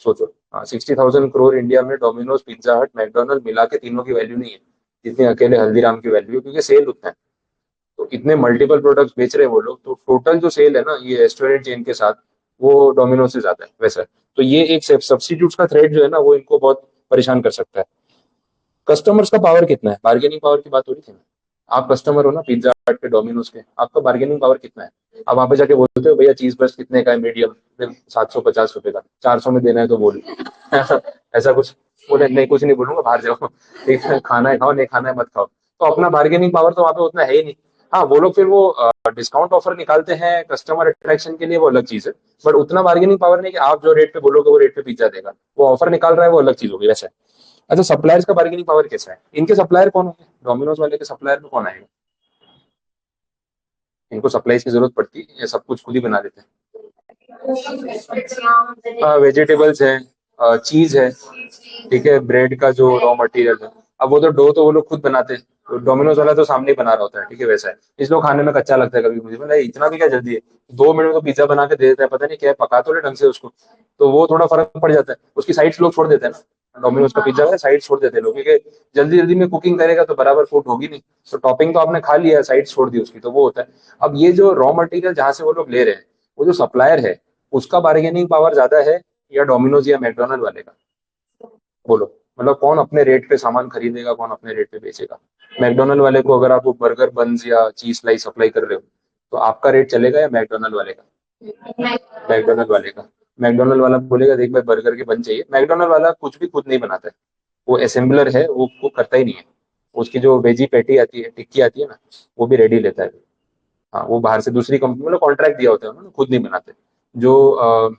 सोचो, हाँ, 60,000 करोड़ इंडिया में डोमिनोज, पिज्जा हट, मैकडोनल्ड मिला के तीनों की वैल्यू नहीं है जितनी अकेले हल्दीराम की वैल्यू है, क्योंकि सेल उतना है। तो इतने मल्टीपल प्रोडक्ट्स बेच रहे हैं वो लोग, तो टोटल जो सेल है ना ये रेस्टोरेंट चेन के साथ, वो डोमिनोज से ज्यादा है वैसा। तो ये एक सब्सिट्यूट्स का थ्रेड जो है ना वो इनको बहुत परेशान कर सकता है। कस्टमर्स का पावर कितना है, बार्गेनिंग पावर की बात हो रही थी ना। आप कस्टमर हो ना पिज्जा हट के, डोमिनोज के, आपका बार्गेनिंग पावर कितना है। आप वहां पे जाके बोलते हो भैया चीज बस कितने का है, मीडियम, 750 रुपए का, 400 में देना है तो बोल। ऐसा कुछ बोले, नहीं कुछ नहीं बोलूंगा, बाहर जाओ, ठीक है, खाना है खाओ, नहीं खाना है मत खाओ। तो अपना बार्गेनिंग पावर तो वहाँ पे उतना है ही नहीं। हाँ, वो लोग फिर वो डिस्काउंट ऑफर निकालते हैं कस्टमर अट्रैक्शन के लिए, वो अलग चीज है। बट उतना बार्गेनिंग पावर नहीं कि आप जो रेट पे बोलोगे वो रेट पे पिज्जा देगा। वो ऑफर निकाल रहा है, वो अलग चीज होगी वैसे। अच्छा, सप्लायर्स का बार्गेनिंग पावर कैसा है, इनके सप्लायर कौन होंगे, डोमिनोज वाले के सप्लायर में कौन आएगा। इनको सप्लाईज की जरूरत पड़ती है या सब कुछ खुद ही बना देते हैं। वेजिटेबल्स है, चीज है, ठीक है, ब्रेड का जो रॉ मटेरियल है। अब वो तो डो तो वो लोग खुद बनाते हैं, तो डोमिनोज वाला तो सामने ही बना रहा होता है, ठीक है वैसा है। इसलिए खाने में कच्चा लगता है कभी मुझे, मतलब इतना भी क्या जल्दी है, 2 मिनट में तो पिज्जा बना के दे देता है, पता नहीं क्या है, पका तो ले ढंग से उसको। तो वो थोड़ा फर्क पड़ जाता है, उसकी साइड्स लोग छोड़ देते हैं ना, डोमिनोज का पिज्जा है साइड छोड़ देते हैं लोग, क्योंकि जल्दी जल्दी में कुकिंग करेगा तो बराबर फूड होगी नहीं। तो टॉपिंग तो आपने खा लिया, साइड छोड़ दी उसकी, तो वो होता है। अब ये जो रॉ मटेरियल जहां से वो लोग ले रहे हैं, वो जो सप्लायर है, उसका बार्गेनिंग पावर ज्यादा है या डोमिनोज या मैकडोनल्ड वाले का, बोलो। मतलब कौन अपने रेट पे सामान खरीदेगा, कौन अपने रेट पे बेचेगा। मैकडोनल्ड वाले को अगर आप बर्गर बंस या चीज स्लाइस सप्लाई कर रहे हो, तो आपका रेट चलेगा या मैकडोनल्ड वाले का। मैकडोनल्ड वाले का। मैकडोनल्ड वाला बोलेगा देख भाई बर्गर के बन चाहिए, मैकडोनल्ड वाला कुछ भी खुद नहीं बनाता है, वो असेंबलर है, वो करता ही नहीं है। उसकी जो वेजी पैटी आती है, टिक्की आती है ना, वो भी रेडी लेता है। हाँ, वो बाहर से दूसरी कंपनी, मतलब कॉन्ट्रैक्ट दिया होता है उन्होंने, खुद नहीं बनाते। जो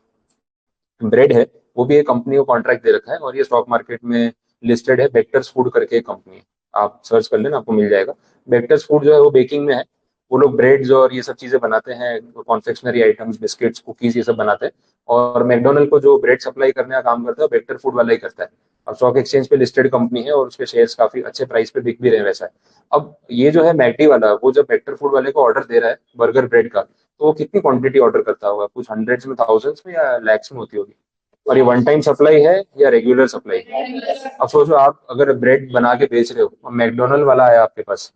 ब्रेड है, वो भी एक कंपनी को कॉन्ट्रैक्ट दे रखा है, और ये स्टॉक मार्केट में लिस्टेड है, बेक्टर्स फूड करके एक कंपनी है। आप सर्च कर लेना, आपको मिल जाएगा। बेक्टर्स फूड जो है वो बेकिंग में है। वो लोग ब्रेड्स और ये सब चीजें बनाते हैं, कॉन्फेक्शनरी आइटम्स, बिस्किट्स, कुकीज, ये सब बनाते हैं। और मैकडोनल्ड को जो ब्रेड सप्लाई करने का काम करता है बेक्टर फूड वाला ही करता है। अब स्टॉक एक्सचेंज पे लिस्टेड कंपनी है और उसके शेयर्स काफी अच्छे प्राइस पे बिक भी रहे हैं वैसा है। अब ये जो है मैकडी वाला, वो जब बेक्टर फूड वाले को ऑर्डर दे रहा है बर्गर ब्रेड का, तो वो कितनी क्वांटिटी ऑर्डर करता होगा, कुछ हंड्रेड्स में, थाउजेंड्स में या लैक्स में होती होगी। और ये वन टाइम सप्लाई है या रेगुलर सप्लाई है। अब सोचो, आप अगर ब्रेड बना के बेच रहे हो और मैकडोनल्ड वाला आया आपके पास,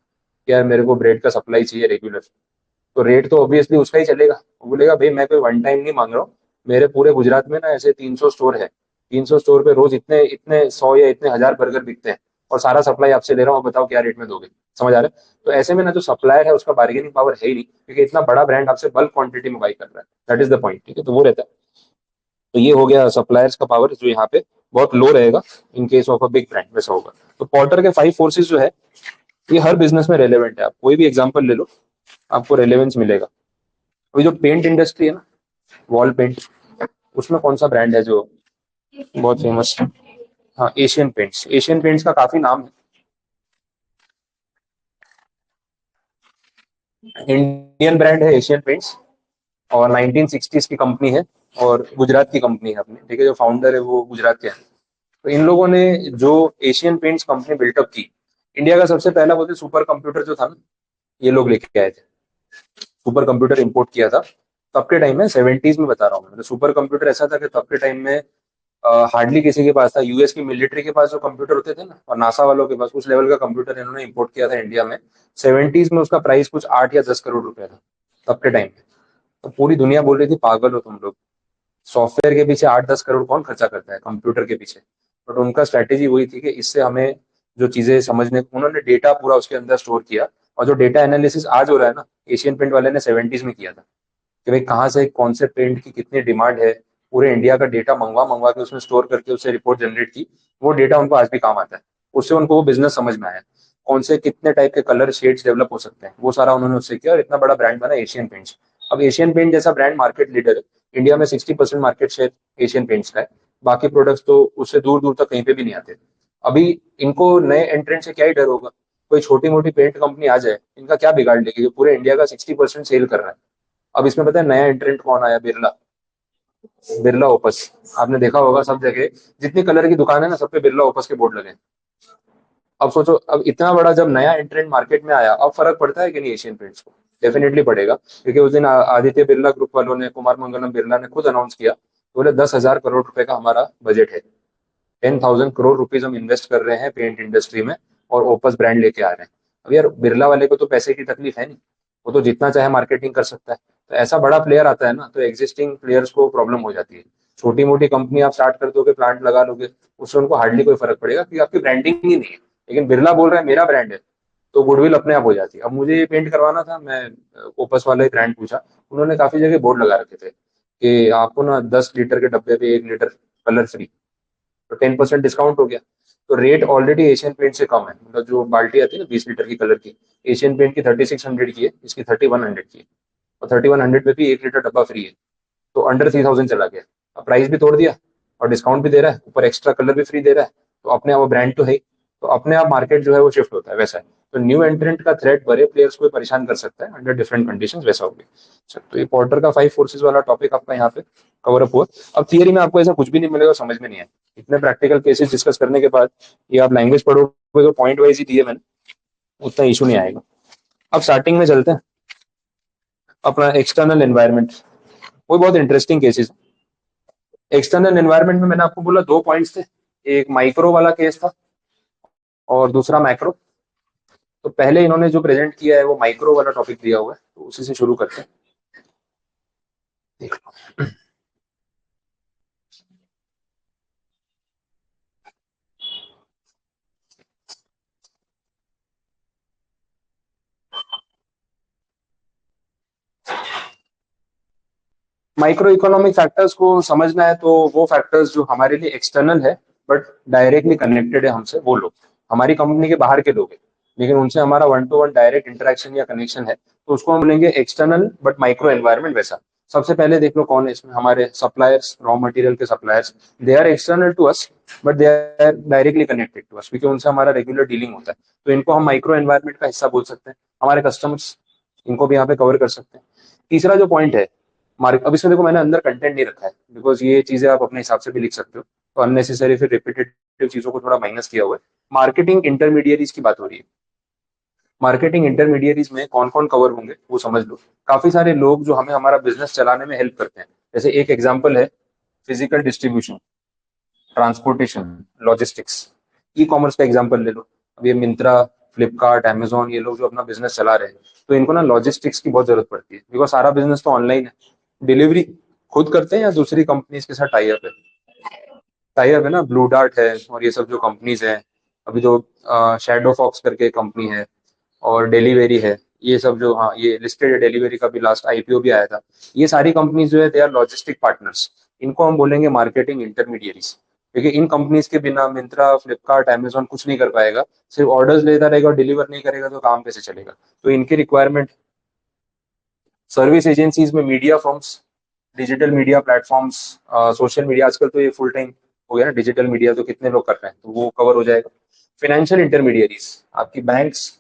यार मेरे को ब्रेड का सप्लाई चाहिए रेगुलर, तो रेट तो ऑब्वियसली उसका ही चलेगा। वो बोलेगा भाई मैं कोई वन टाइम नहीं मांग रहा हूँ, मेरे पूरे गुजरात में ना ऐसे 300 स्टोर है, 300 स्टोर पे रोज इतने इतने 100 या इतने हजार बर्गर बिकते हैं, और सारा सप्लाई आपसे ले रहा हूँ, अब बताओ क्या रेट में दोगे। समझ आ रहा है। तो ऐसे में ना जो सप्लायर है उसका बार्गेनिंग पावर है ही नहीं, क्योंकि इतना बड़ा ब्रांड आपसे बल्क क्वांटिटी में बाई कर रहा है। दैट इज द पॉइंट, ठीक है, तो वो रहता है। तो ये हो गया सप्लायर्स का पावर, जो यहाँ पे बहुत लो रहेगा in case of a big brand, वैसा होगा। तो पॉर्टर के 5 फोर्सेस जो है, ये हर बिजनेस में रेलेवेंट है, आप कोई भी एग्जांपल ले लो, आपको रेलेवेंस मिलेगा। अभी जो पेंट इंडस्ट्री है ना, वॉल पेंट, उसमें कौन सा ब्रांड है जो बहुत फेमस है। हाँ, एशियन पेंट्स, एशियन पेंट्स का काफी नाम है, इंडियन ब्रांड है एशियन पेंट्स, और 1960s की कंपनी है, और गुजरात की कंपनी है अपनी, ठीक है, जो फाउंडर है वो गुजरात के हैं। तो इन लोगों ने जो एशियन पेंट्स कंपनी बिल्टअप की, इंडिया का सबसे पहला बोलते सुपर कंप्यूटर जो था ना, ये लोग लेके आए थे। सुपर कंप्यूटर इंपोर्ट किया था तब के टाइम में, 70s में बता रहा हूँ मैं। तो सुपर कंप्यूटर ऐसा था कि तब के टाइम में हार्डली किसी के पास था। यूएस की मिलिट्री के पास जो कंप्यूटर होते थे ना, और नासा वालों के पास, उस लेवल का कंप्यूटर इन्होंने इंपोर्ट किया था इंडिया में। 70s में उसका प्राइस कुछ 8 या 10 करोड़ रुपया था तब के टाइम में। तो पूरी दुनिया बोल रही थी पागल हो तुम लोग, सॉफ्टवेयर के पीछे 8-10 करोड़ कौन खर्चा करता है कंप्यूटर के पीछे। बट उनका स्ट्रैटेजी वही थी कि इससे हमें जो चीजें समझने, उन्होंने डेटा पूरा उसके अंदर स्टोर किया। और जो डेटा एनालिसिस आज हो रहा है ना, एशियन पेंट वाले ने 70s में किया था, कि भाई कहाँ से कौन से पेंट की कितनी डिमांड है, पूरे इंडिया का डेटा मंगवा मंगवा के उसमें स्टोर करके उससे रिपोर्ट जनरेट की। वो डेटा उनको आज भी काम आता है। उससे उनको वो बिजनेस समझ में आया, कौन से कितने टाइप के कलर शेड्स डेवलप हो सकते हैं, वो सारा उन्होंने उससे किया, और इतना बड़ा ब्रांड बना एशियन पेंट्स। अब एशियन पेंट जैसा ब्रांड मार्केट लीडर है, इंडिया में 60% मार्केट शेयर एशियन पेंट्स का है। बाकी प्रोडक्ट्स तो उससे दूर दूर तक कहीं पे भी नहीं आते। अभी इनको नए एंट्रेंट से क्या ही डर होगा, कोई छोटी मोटी पेंट कंपनी आ जाए, इनका क्या बिगाड़ लेगी, जो पूरे इंडिया का 60% सेल कर रहा है। अब इसमें पता है नया एंट्रेंट कौन आया, बिरला, बिरला ओपस। आपने देखा होगा सब जगह, जितनी कलर की दुकान है ना, सब पे बिरला ओपस के बोर्ड लगे हैं। अब सोचो, अब इतना बड़ा जब नया एंट्रेंट मार्केट में आया, अब फर्क पड़ता है कि नहीं एशियन पेंट्स को? डेफिनेटली पड़ेगा, क्योंकि उस दिन आदित्य बिरला ग्रुप वालों ने, कुमार मंगलम बिरला ने खुद अनाउंस किया, बोले 10,000 करोड़ रुपए का हमारा बजट है। 10,000 करोड़ रुपीज हम इन्वेस्ट कर रहे हैं पेंट इंडस्ट्री में, और ओपस ब्रांड लेके आ रहे हैं। अब यार बिरला वाले को तो पैसे की तकलीफ है नहीं, वो तो जितना चाहे मार्केटिंग कर सकता है। तो ऐसा बड़ा प्लेयर आता है ना, तो एग्जिस्टिंग प्लेयर्स को प्रॉब्लम हो जाती है। छोटी मोटी कंपनी आप स्टार्ट कर दोगे, प्लांट लगा लोगे, उससे उनको हार्डली कोई फर्क पड़ेगा, क्योंकि आपकी ब्रांडिंग ही नहीं है। लेकिन बिरला बोल रहा है मेरा ब्रांड है, तो गुडविल अपने आप हो जाती है। अब मुझे ये पेंट करवाना था, मैं ओपस वाले ब्रांड पूछा, उन्होंने काफी जगह बोर्ड लगा रखे थे कि आपको ना 10 लीटर के डब्बे पे 1 लीटर कलर फ्री, तो 10% डिस्काउंट हो गया। तो रेट ऑलरेडी एशियन पेंट से कम है, मतलब जो बाल्टी आती है ना 20 लीटर की कलर की, एशियन पेंट की 3600 की है, इसकी 3100 की है। और 3100 पे भी 1 लीटर डब्बा फ्री है, तो अंडर 3000 चला गया। अब प्राइस भी तोड़ दिया, और डिस्काउंट भी दे रहा है, ऊपर एक्स्ट्रा कलर भी फ्री दे रहा है। तो अपने आप वो ब्रांड तो है ही, तो अपने आप मार्केट जो है वो शिफ्ट होता है, वैसा है। तो न्यू एंट्रेंट का थ्रेट बड़े प्लेयर्स को परेशान कर सकता है अंडर डिफरेंट कंडीशंस, वैसा हो गया। अच्छा, तो ये पॉर्टर का 5 फोर्सेस वाला टॉपिक आपका यहाँ पे कवर अप हुआ। अब थियरी में आपको ऐसा कुछ भी नहीं मिलेगा, समझ में नहीं आए। इतने प्रैक्टिकल केसेस डिस्कस करने के बाद ये आप लैंग्वेज पढ़ोगे तो पॉइंट वाइज ही दिए मैंने, उतना इशू नहीं आएगा। अब स्टार्टिंग में चलते हैं अपना एक्सटर्नल एनवायरनमेंट। वो बहुत इंटरेस्टिंग केसेस। एक्सटर्नल एनवायरनमेंट में मैंने आपको बोला 2 पॉइंट्स थे, एक माइक्रो वाला केस था और दूसरा मैक्रो। तो पहले इन्होंने जो प्रेजेंट किया है वो माइक्रो वाला टॉपिक दिया हुआ है, तो उसी से शुरू करते हैं। देख लो। माइक्रो इकोनॉमिक फैक्टर्स को समझना है तो वो फैक्टर्स जो हमारे लिए एक्सटर्नल है बट डायरेक्टली कनेक्टेड है हमसे, वो लोग हमारी कंपनी के बाहर के लोग हैं, लेकिन उनसे हमारा one two one direct interaction या कनेक्शन है, तो उसको हम बोलेंगे एक्सटर्नल बट माइक्रो एनवायरनमेंट वैसा। सबसे पहले देख लो कौन है इसमें, हमारे सप्लायर्स, रॉ मटेरियल के suppliers. They are external to us, but they are directly connected to us, क्योंकि उनसे हमारा रेगुलर डीलिंग होता है। तो इनको हम माइक्रो एनवायरनमेंट का हिस्सा बोल सकते हैं। हमारे कस्टमर्स, इनको भी यहाँ पे कवर कर सकते हैं। तीसरा जो पॉइंट है, मार्क, अब इसमें देखो मैंने अंदर कंटेंट नहीं रखा है, बिकॉज ये चीजें आप अपने हिसाब से भी लिख सकते हो, तो अननेसेसरी फिर रिपीटेटिव चीजों को थोड़ा माइनस किया हुआ है। मार्केटिंग इंटरमीडिएरीज की बात हो रही है। मार्केटिंग इंटरमीडिएरीज में कौन कौन कवर होंगे वो समझ लो। काफी सारे लोग जो हमें हमारा बिजनेस चलाने में हेल्प करते हैं। जैसे एक एग्जांपल है, physical distribution, transportation, logistics. E commerce का एग्जांपल ले लो। अब ये मिंत्रा, फ्लिपकार्ट, अमेजोन, ये लोग जो अपना बिजनेस चला रहे हैं, तो इनको ना लॉजिस्टिक्स की बहुत जरूरत पड़ती है, बिकॉज सारा बिजनेस तो ऑनलाइन है। डिलीवरी खुद करते हैं या दूसरी कंपनीज के साथ टाई अप है? टाई अप है ना, ब्लू डार्ट है और ये सब जो कंपनीज हैं। अभी जो शैडो फॉक्स करके कंपनी है, और डिलीवरी है, ये सब जो, हाँ ये लिस्टेड है, डिलीवरी का भी लास्ट आईपीओ भी आया था। ये सारी कंपनीज जो है दे आर लॉजिस्टिक पार्टनर्स। इनको हम बोलेंगे मार्केटिंग इंटरमीडियरीज, क्योंकि इन कंपनीज के बिना मिंत्रा, फ्लिपकार्ट, अमेजोन कुछ नहीं कर पाएगा। सिर्फ ऑर्डर्स लेता रहेगा और डिलीवर नहीं करेगा तो काम कैसे चलेगा? तो इनकी रिक्वायरमेंट। सर्विस एजेंसीज में media firms, digital media platforms, social media, आजकल तो ये फुल टाइम हो गया ना डिजिटल मीडिया, तो कितने लोग कर रहे हैं, तो वो कवर हो जाएगा। फाइनेंशियल इंटरमीडियरीज, आपकी banks,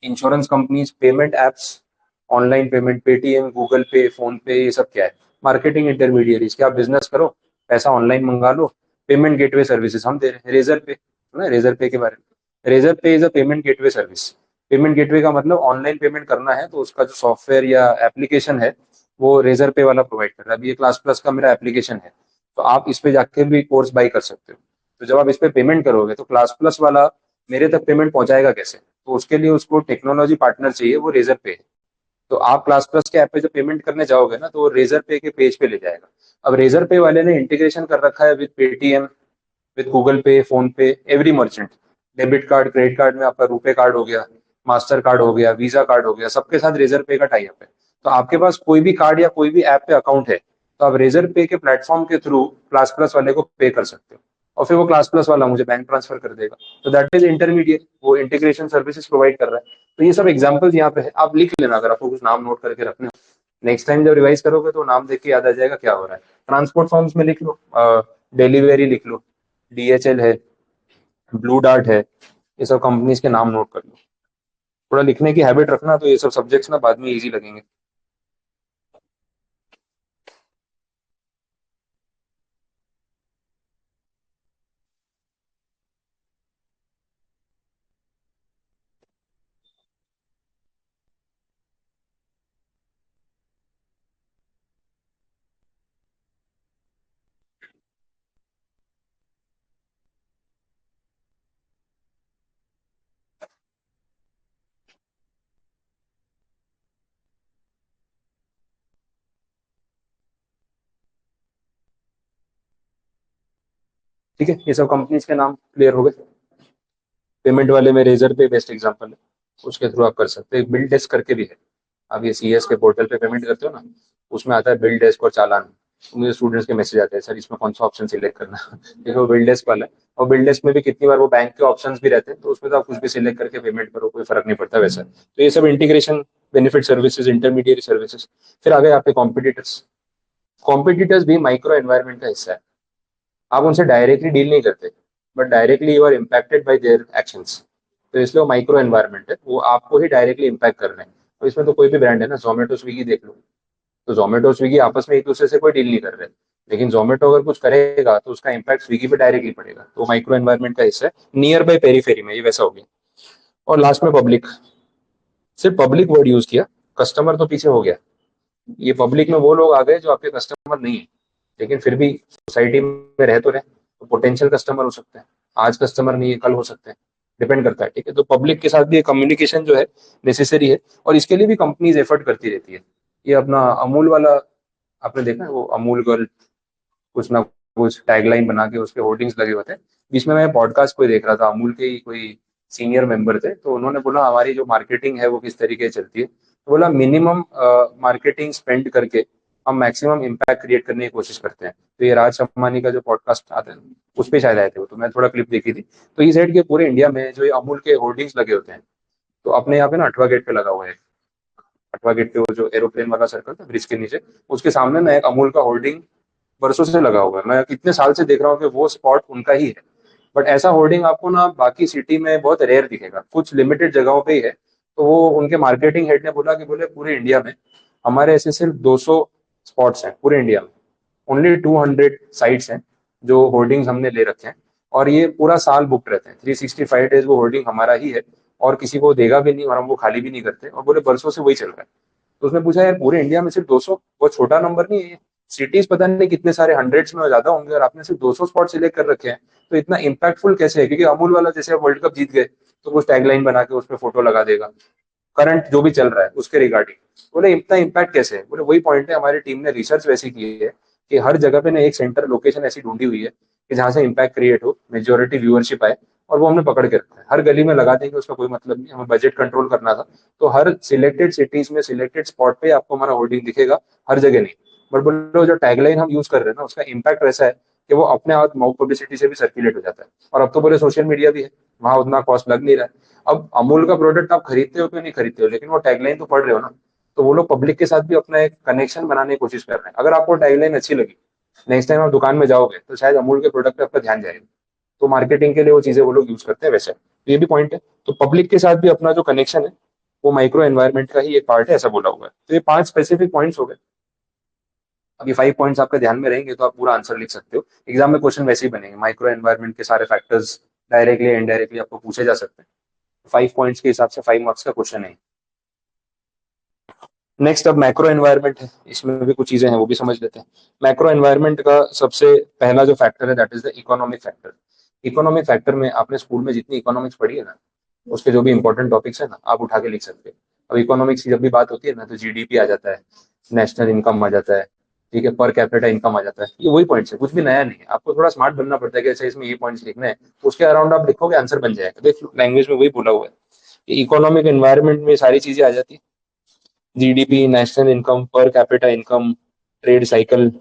insurance companies, payment apps, online payment, Paytm, Google पे, फोन पे, ये सब क्या है? Marketing intermediaries. क्या आप बिजनेस करो, पैसा ऑनलाइन मंगा लो, पेमेंट गेटवे सर्विसेज हम दे रहे हैं। रेजर पे, सुना रेजर पे के बारे में? रेजर पे is a payment gateway service. Payment gateway का मतलब ऑनलाइन पेमेंट करना है तो उसका जो सॉफ्टवेयर या एप्लीकेशन है, वो रेजर पे वाला प्रोवाइड कर रहा है। अभी ये क्लास प्लस का मेरा एप्लीकेशन है, तो आप इस पे जाके भी कोर्स बाई कर सकते हो। तो जब आप इस पे पेमेंट करोगे तो क्लास प्लस वाला मेरे तक पेमेंट पहुंचाएगा कैसे? तो उसके लिए उसको टेक्नोलॉजी पार्टनर चाहिए, वो रेजर पे है। तो आप क्लास प्लस के ऐप पे जब पेमेंट करने जाओगे ना, तो वो रेजर पे के पेज पे ले जाएगा। अब रेजर पे वाले ने इंटीग्रेशन कर रखा है विद पेटीएम, विद गूगल पे, फोन पे, every merchant. Debit card, credit card में आपका रुपे कार्ड हो गया, मास्टर कार्ड हो गया, वीजा कार्ड हो गया, सबके साथ रेजर पे का टाई अप है। तो आपके पास कोई भी कार्ड या कोई भी ऐप पे अकाउंट है, तो आप रेजर पे के प्लेटफॉर्म के थ्रू क्लास प्लस वाले को पे कर सकते हो, और फिर वो क्लास प्लस वाला मुझे बैंक ट्रांसफर कर देगा। तो दैट इज इंटरमीडिएट, वो इंटीग्रेशन सर्विसेज प्रोवाइड कर रहा है। तो ये सब एग्जांपल्स यहाँ पे है, आप लिख लेना अगर आपको कुछ नाम नोट करके रखने हो। नेक्स्ट टाइम जब रिवाइज करोगे तो नाम देख के याद आ जाएगा क्या हो रहा है। ट्रांसपोर्ट फॉर्म्स में लिख लो, डिलीवरी लिख लो, डीएचएल है, ब्लू डार्ट है, ये सब कंपनीज के नाम नोट कर लो। थोड़ा लिखने की हैबिट रखना, तो ये सब सब्जेक्ट्स ना बाद में इजी लगेंगे। ठीक है, ये सब कंपनीज के नाम क्लियर हो गए। पेमेंट वाले में रेजर पे बेस्ट एग्जांपल है, उसके थ्रू आप कर सकते हैं। बिल डेस्क करके भी है, आप ये सीएस के पोर्टल पे पेमेंट करते हो ना, उसमें आता है बिल डेस्क और चालान। तो मुझे स्टूडेंट्स के मैसेज आते हैं, सर इसमें कौन सा ऑप्शन सिलेक्ट करना है देखो वो बिल डेस्क वाला है। और बिल डेस्क में भी कितनी बार वो बैंक के ऑप्शंस भी रहते हैं, तो उसमें तो आप कुछ भी सिलेक्ट करके पेमेंट करो, कोई फर्क नहीं पड़ता वैसा। तो ये सब integration, benefit services, intermediate services. फिर आ गए आपके कॉम्पिटिटर्स। कॉम्पिटिटर्स भी माइक्रो एनवायरनमेंट का हिस्सा है। आप उनसे डायरेक्टली डील नहीं करते, but directly you are impacted by their actions. तो इसलिए वो माइक्रो एनवायरनमेंट है, वो आपको ही डायरेक्टली इम्पैक्ट कर रहे हैं। तो इसमें तो कोई भी ब्रांड है ना, जोमेटो स्विगी देख लो, तो जोमेटो स्विगी आपस में एक दूसरे से कोई डील नहीं कर रहे, लेकिन जोमेटो अगर कुछ करेगा तो उसका इम्पैक्ट स्विगी पे डायरेक्टली पड़ेगा। तो माइक्रो एनवायरनमेंट का हिस्सा है, नियर बाय पेरीफेरी में, ये वैसा हो गया। और लास्ट में पब्लिक। सिर्फ पब्लिक वर्ड यूज किया, कस्टमर तो पीछे हो गया। ये पब्लिक में वो लोग आ गए जो आपके कस्टमर नहीं है, लेकिन फिर भी सोसाइटी में रह तो रहे, तो पोटेंशियल कस्टमर हो सकते हैं। आज कस्टमर नहीं है, कल हो सकते हैं, डिपेंड करता है। ठीक है, तो पब्लिक के साथ भी कम्युनिकेशन जो है नेसेसरी है, और इसके लिए भी कंपनीज एफर्ट करती रहती है। ये अपना अमूल वाला आपने देखा है, वो अमूल गर्ल कुछ ना कुछ टैगलाइन बना के उसके होर्डिंग्स लगे होते हैं। बीच में मैं पॉडकास्ट कोई देख रहा था, अमूल के ही कोई सीनियर मेंबर थे, तो उन्होंने बोला हमारी जो मार्केटिंग है वो किस तरीके से चलती है, तो बोला मिनिमम मार्केटिंग स्पेंड करके हम मैक्सिमम इम्पैक्ट क्रिएट करने की कोशिश करते हैं। तो ये राज शर्मानी का जो पॉडकास्ट आता है उस पर शायद आए थे वो, तो मैं थोड़ा क्लिप देखी थी। तो ये साइड के पूरे इंडिया में जो ये अमूल के होर्डिंग्स लगे होते हैं, तो अपने यहाँ पे ना अठवा गेट पे लगा हुआ है। अठवा गेट पे वो जो एरोप्लेन वाला सर्कल था ब्रिज के नीचे, उसके सामने ना एक अमूल का होर्डिंग बरसों से लगा हुआ है। मैं कितने साल से देख रहा हूँ कि वो स्पॉट उनका ही है। बट ऐसा होर्डिंग आपको ना बाकी सिटी में बहुत रेयर दिखेगा, कुछ लिमिटेड जगहों पे ही है। तो वो उनके मार्केटिंग हेड ने बोला कि बोले पूरे इंडिया में हमारे ऐसे सिर्फ 200 स्पॉट्स हैं पूरे इंडिया में। ओनली 200 साइट्स हैं जो होर्डिंग्स हमने ले रखे हैं, और ये पूरा साल बुक रहते हैं, 365 डेज वो होर्डिंग हमारा ही है, और किसी को देगा भी नहीं, और हम वो खाली भी नहीं करते। और बोले बरसों से वही चल रहा है। तो उसने पूछा यार पूरे इंडिया में सिर्फ 200, बहुत छोटा नंबर नहीं है ये? सिटीज पता नहीं कितने सारे हंड्रेड्स में ज्यादा होंगे, और आपने सिर्फ 200 स्पॉट सिलेक्ट कर रखे हैं। तो इतना इम्पैक्टफुल कैसे है? क्योंकि अमूल वाला जैसे वर्ल्ड कप जीत गए तो वो टैगलाइन बना के उसमें फोटो लगा देगा करंट जो भी चल रहा है उसके रिगार्डिंग। बोले इतना इम्पैक्ट कैसे है? बोले वही पॉइंट है, हमारी टीम ने रिसर्च वैसी की है कि हर जगह पे ना एक सेंटर लोकेशन ऐसी ढूंढी हुई है कि जहां से इम्पैक्ट क्रिएट हो, मेजोरिटी व्यूअरशिप आए, और वो हमने पकड़ के रखा है। हर गली में लगा देंगे उसका कोई मतलब नहीं, हमें बजट कंट्रोल करना था। तो हर सिलेक्टेड सिटीज में सिलेक्टेड स्पॉट पे आपको हमारा होर्डिंग दिखेगा, हर जगह नहीं। बट बोलो जो टैगलाइन हम यूज कर रहे हैं ना, उसका इम्पैक्ट वैसा है कि वो अपने आप माउथ पब्लिसिटी से भी सर्कुलेट हो जाता है। और अब तो बोले सोशल मीडिया भी है, वहां उतना कॉस्ट लग नहीं रहा है। अब अमूल का प्रोडक्ट आप खरीदते हो तो नहीं खरीदते हो, लेकिन वो टैगलाइन तो पढ़ रहे हो ना। तो वो लोग पब्लिक के साथ भी अपना एक कनेक्शन बनाने की कोशिश कर रहे हैं। अगर आपको टैगलाइन अच्छी लगी, नेक्स्ट टाइम आप दुकान में जाओगे तो शायद अमूल के प्रोडक्ट पे आपका ध्यान जाएगा। तो मार्केटिंग के लिए वो चीजें वो लोग यूज करते हैं वैसे, तो ये भी पॉइंट है। तो पब्लिक के साथ भी अपना जो कनेक्शन है वो माइक्रो एनवायरनमेंट का ही एक पार्ट है, ऐसा बोला हुआ है। तो ये 5 स्पेसिफिक पॉइंट्स हो गए। अब ये 5 पॉइंट्स आपके ध्यान में रहेंगे तो आप पूरा आंसर लिख सकते हो। एग्जाम में क्वेश्चन वैसे ही बनेंगे, माइक्रो एनवायरनमेंट के सारे फैक्टर्स डायरेक्टली इनडायरेक्टली आपको पूछे जा सकते हैं। 5 पॉइंट्स के हिसाब से 5 मार्क्स का क्वेश्चन है। नेक्स्ट अब मैक्रो एनवायरनमेंट है, इसमें भी कुछ चीजें हैं वो भी समझ लेते हैं। मैक्रो एनवायरनमेंट का सबसे पहला जो फैक्टर है that is the economic factor. Economic factor में आपने स्कूल में जितनी इकोनॉमिक्स पढ़ी है ना, उसके जो भी इंपॉर्टेंट टॉपिक्स है ना, आप उठा के लिख सकते हैं। अब इकोनॉमिक्स की जब भी बात होती है ना, तो जीडीपी आ जाता है, नेशनल इनकम आ जाता है, ठीक है, पर कैपिटा इनकम आ जाता है। ये वही पॉइंट्स है, कुछ भी नया नहीं है। आपको थोड़ा स्मार्ट बनना पड़ता है कि अच्छा इसमें ये पॉइंट्स लिखने हैं, तो उसके अराउंड आप लिखोगे आंसर बन जाएगा। देख लैंग्वेज में वही बोला हुआ है। इकोनॉमिक एनवायरनमेंट में सारी चीजें आ जाती है, GDP, national income, per capita income, trade cycle,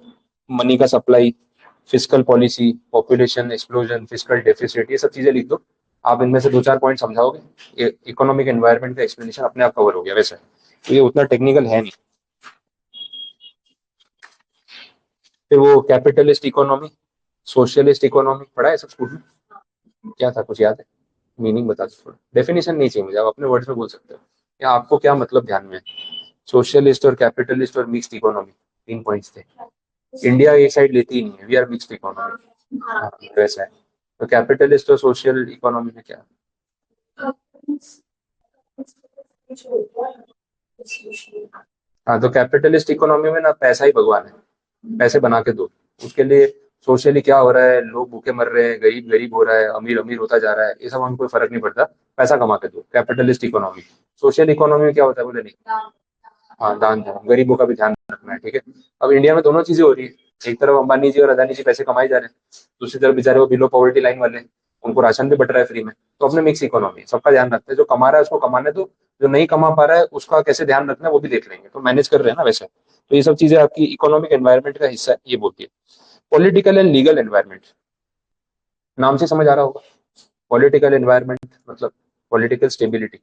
money का supply, fiscal policy, population explosion, fiscal deficit, ये सब चीजें लिख दो। आप इनमें से 2-4 पॉइंट समझाओगे, इकोनॉमिक एनवायरनमेंट का एक्सप्लेनेशन अपने आप कवर हो गया वैसे। तो ये उतना टेक्निकल है नहीं। फिर वो कैपिटलिस्ट इकोनॉमी, सोशलिस्ट इकोनॉमी पढ़ा है सब स्कूल में? क्या था, कुछ याद है? मीनिंग बता दो थोड़ा, डेफिनेशन नहीं चाहिए मुझे, आप अपने वर्ड्स में बोल सकते हो। या आपको क्या मतलब ध्यान में है? सोशलिस्ट और कैपिटलिस्ट और मिक्स्ड इकोनॉमी, 3 पॉइंट्स थे। इंडिया एक साइड लेती ही नहीं है, वी आर मिक्स्ड इकोनॉमी। हाँ, वैसा है। तो कैपिटलिस्ट और सोशल इकोनॉमी में क्या? हाँ, तो कैपिटलिस्ट इकोनॉमी में ना पैसा ही भगवान है, पैसे बना के दो। उसके लिए सोशली क्या हो रहा है, लोग भूखे मर रहे हैं, गरीब गरीब हो रहा है, अमीर अमीर होता जा रहा है, ये सब हमको कोई फर्क नहीं पड़ता, पैसा कमा के दो, कैपिटलिस्ट इकोनॉमी। सोशल इकोनॉमी में क्या होता है बोले नहीं, हाँ दान धर्म, गरीबों का भी ध्यान रखना है, ठीक है। अब इंडिया में दोनों चीजें हो रही है, एक तरफ अंबानी जी और अदानी जी पैसे कमाई जा रहे हैं, दूसरी तरफ बेचारे वो बिलो पॉवर्टी लाइन वाले हैं, उनको राशन भी बट रहा है फ्री में। तो अपने मिक्स इकोनॉमी, सबका ध्यान रखते हैं, जो कमा रहा है उसको कमाने दो, जो नहीं कमा पा रहा है उसका कैसे ध्यान रखना है वो भी देख लेंगे, तो मैनेज कर रहे हैं ना वैसे। तो ये सब चीजें आपकी इकोनॉमिक एनवायरनमेंट का हिस्सा है, ये बोलती है। पॉलिटिकल एंड लीगल एनवायरनमेंट, नाम से समझ आ रहा होगा। पॉलिटिकल एनवायरनमेंट मतलब पॉलिटिकल स्टेबिलिटी,